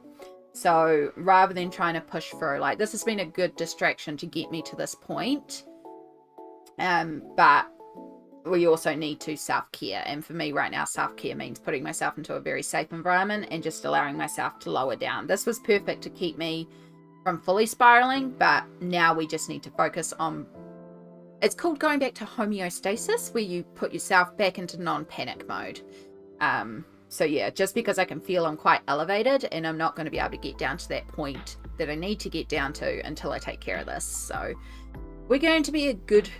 So rather than trying to push through, like this has been a good distraction to get me to this point, but we also need to self-care, and for me right now self-care means putting myself into a very safe environment and just allowing myself to lower down. This was perfect to keep me from fully spiraling, but now we just need to focus on, it's called going back to homeostasis, where you put yourself back into non-panic mode. So yeah, just because I can feel I'm quite elevated, and I'm not going to be able to get down to that point that I need to get down to until I take care of this. So we're going to be a good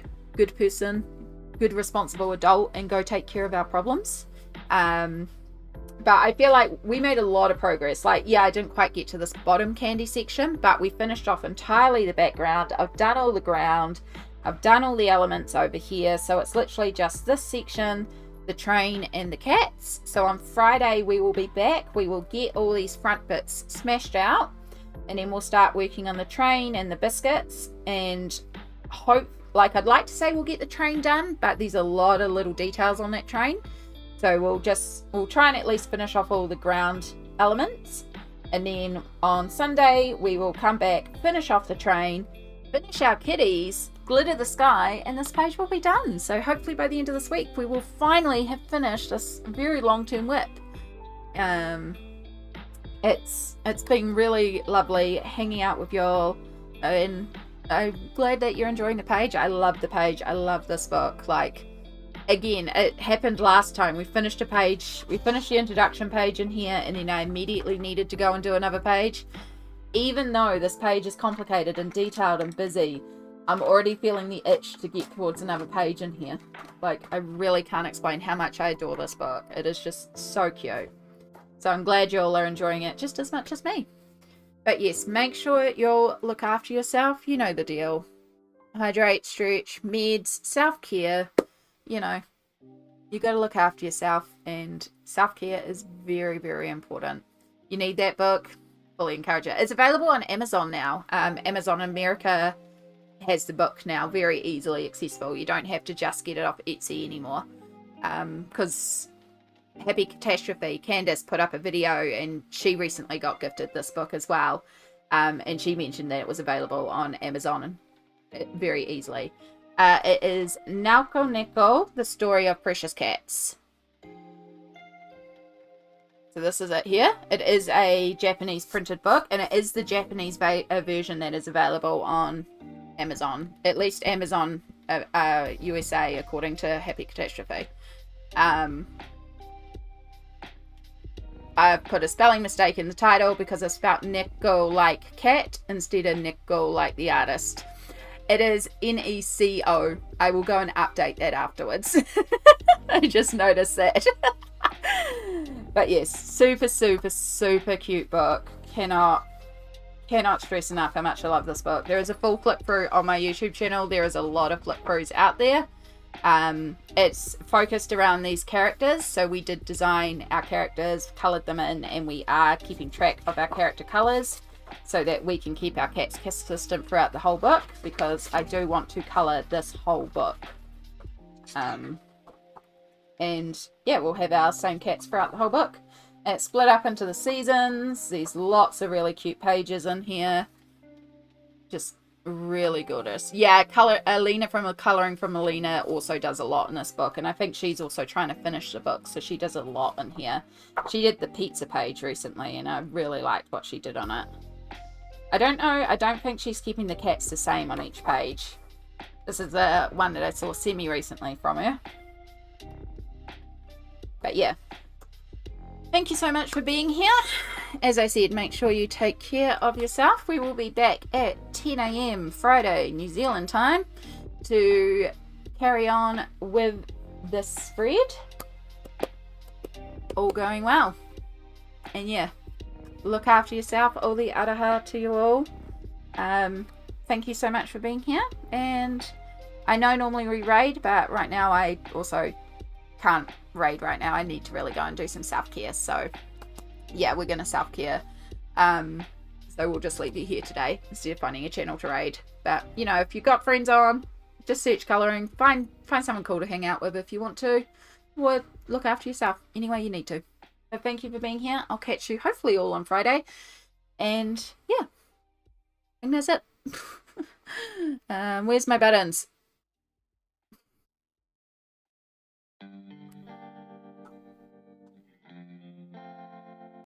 person, good responsible adult, and go take care of our problems. But I feel like we made a lot of progress. Like, yeah, I didn't quite get to this bottom candy section, but we finished off entirely the background. I've done all the ground. I've done all the elements over here, so it's literally just this section, the train and the cats. So on Friday we will be back. We will get all these front bits smashed out, and then we'll start working on the train and the biscuits, and hope, like I'd like to say we'll get the train done, but there's a lot of little details on that train. So we'll try and at least finish off all the ground elements, and then on Sunday we will come back, finish off the train, finish our kitties, glitter the sky, and this page will be done. So hopefully by the end of this week we will finally have finished this very long-term whip. It's been really lovely hanging out with y'all, and I'm glad that you're enjoying the page. I love the page. I love this book. Like, again, it happened last time. We finished a page, we finished the introduction page in here, and then I immediately needed to go and do another page. Even though this page is complicated and detailed and busy, I'm already feeling the itch to get towards another page in here. Like, I really can't explain how much I adore this book. It is just so cute. So I'm glad you all are enjoying it just as much as me. But yes, make sure you'll look after yourself. You know the deal. Hydrate, stretch, meds, self-care. You know, you got to look after yourself, and self-care is very, very important. You need that book. Fully encourage it. It's available on Amazon now. Amazon America has the book now, very easily accessible. You don't have to just get it off Etsy anymore. Because Happy Catastrophe, Candace put up a video, and she recently got gifted this book as well. And she mentioned that it was available on Amazon very easily. It is Nelco Neco, The Story of Precious Cats. So this is it here. It is a Japanese printed book, and it is the Japanese version that is available on Amazon. At least Amazon USA, according to Happy Catastrophe. I've put a spelling mistake in the title because I spelt Neko like cat instead of Neko like the artist. It is Neco. I will go and update that afterwards. I just noticed that. But yes, super, super, super cute book. Cannot stress enough how much I love this book. There is a full flip through on my YouTube channel. There is a lot of flip throughs out there. It's focused around these characters. So we did design our characters, coloured them in, and we are keeping track of our character colours so that we can keep our cats consistent throughout the whole book, because I do want to colour this whole book. And yeah, we'll have our same cats throughout the whole book. And it's split up into the seasons. There's lots of really cute pages in here. Just really gorgeous. Yeah, Alina from Colouring from Alina also does a lot in this book. And I think she's also trying to finish the book, so she does a lot in here. She did the pizza page recently, and I really liked what she did on it. I don't know. I don't think she's keeping the cats the same on each page. This is the one that I saw semi-recently from her. But yeah, thank you so much for being here. As I said, make sure you take care of yourself. We will be back at 10 a.m. Friday, New Zealand time, to carry on with this spread. All going well. And yeah, look after yourself. All the araha to you all. Thank you so much for being here. And I know normally we raid, but right now I also can't raid right now. I need to really go and do some self-care. So yeah, we're gonna self-care. So we'll just leave you here today instead of finding a channel to raid. But you know, if you've got friends on, just search colouring. Find someone cool to hang out with if you want to. Or look after yourself any way you need to. So thank you for being here. I'll catch you hopefully all on Friday. And yeah, I think that's it. Where's my buttons?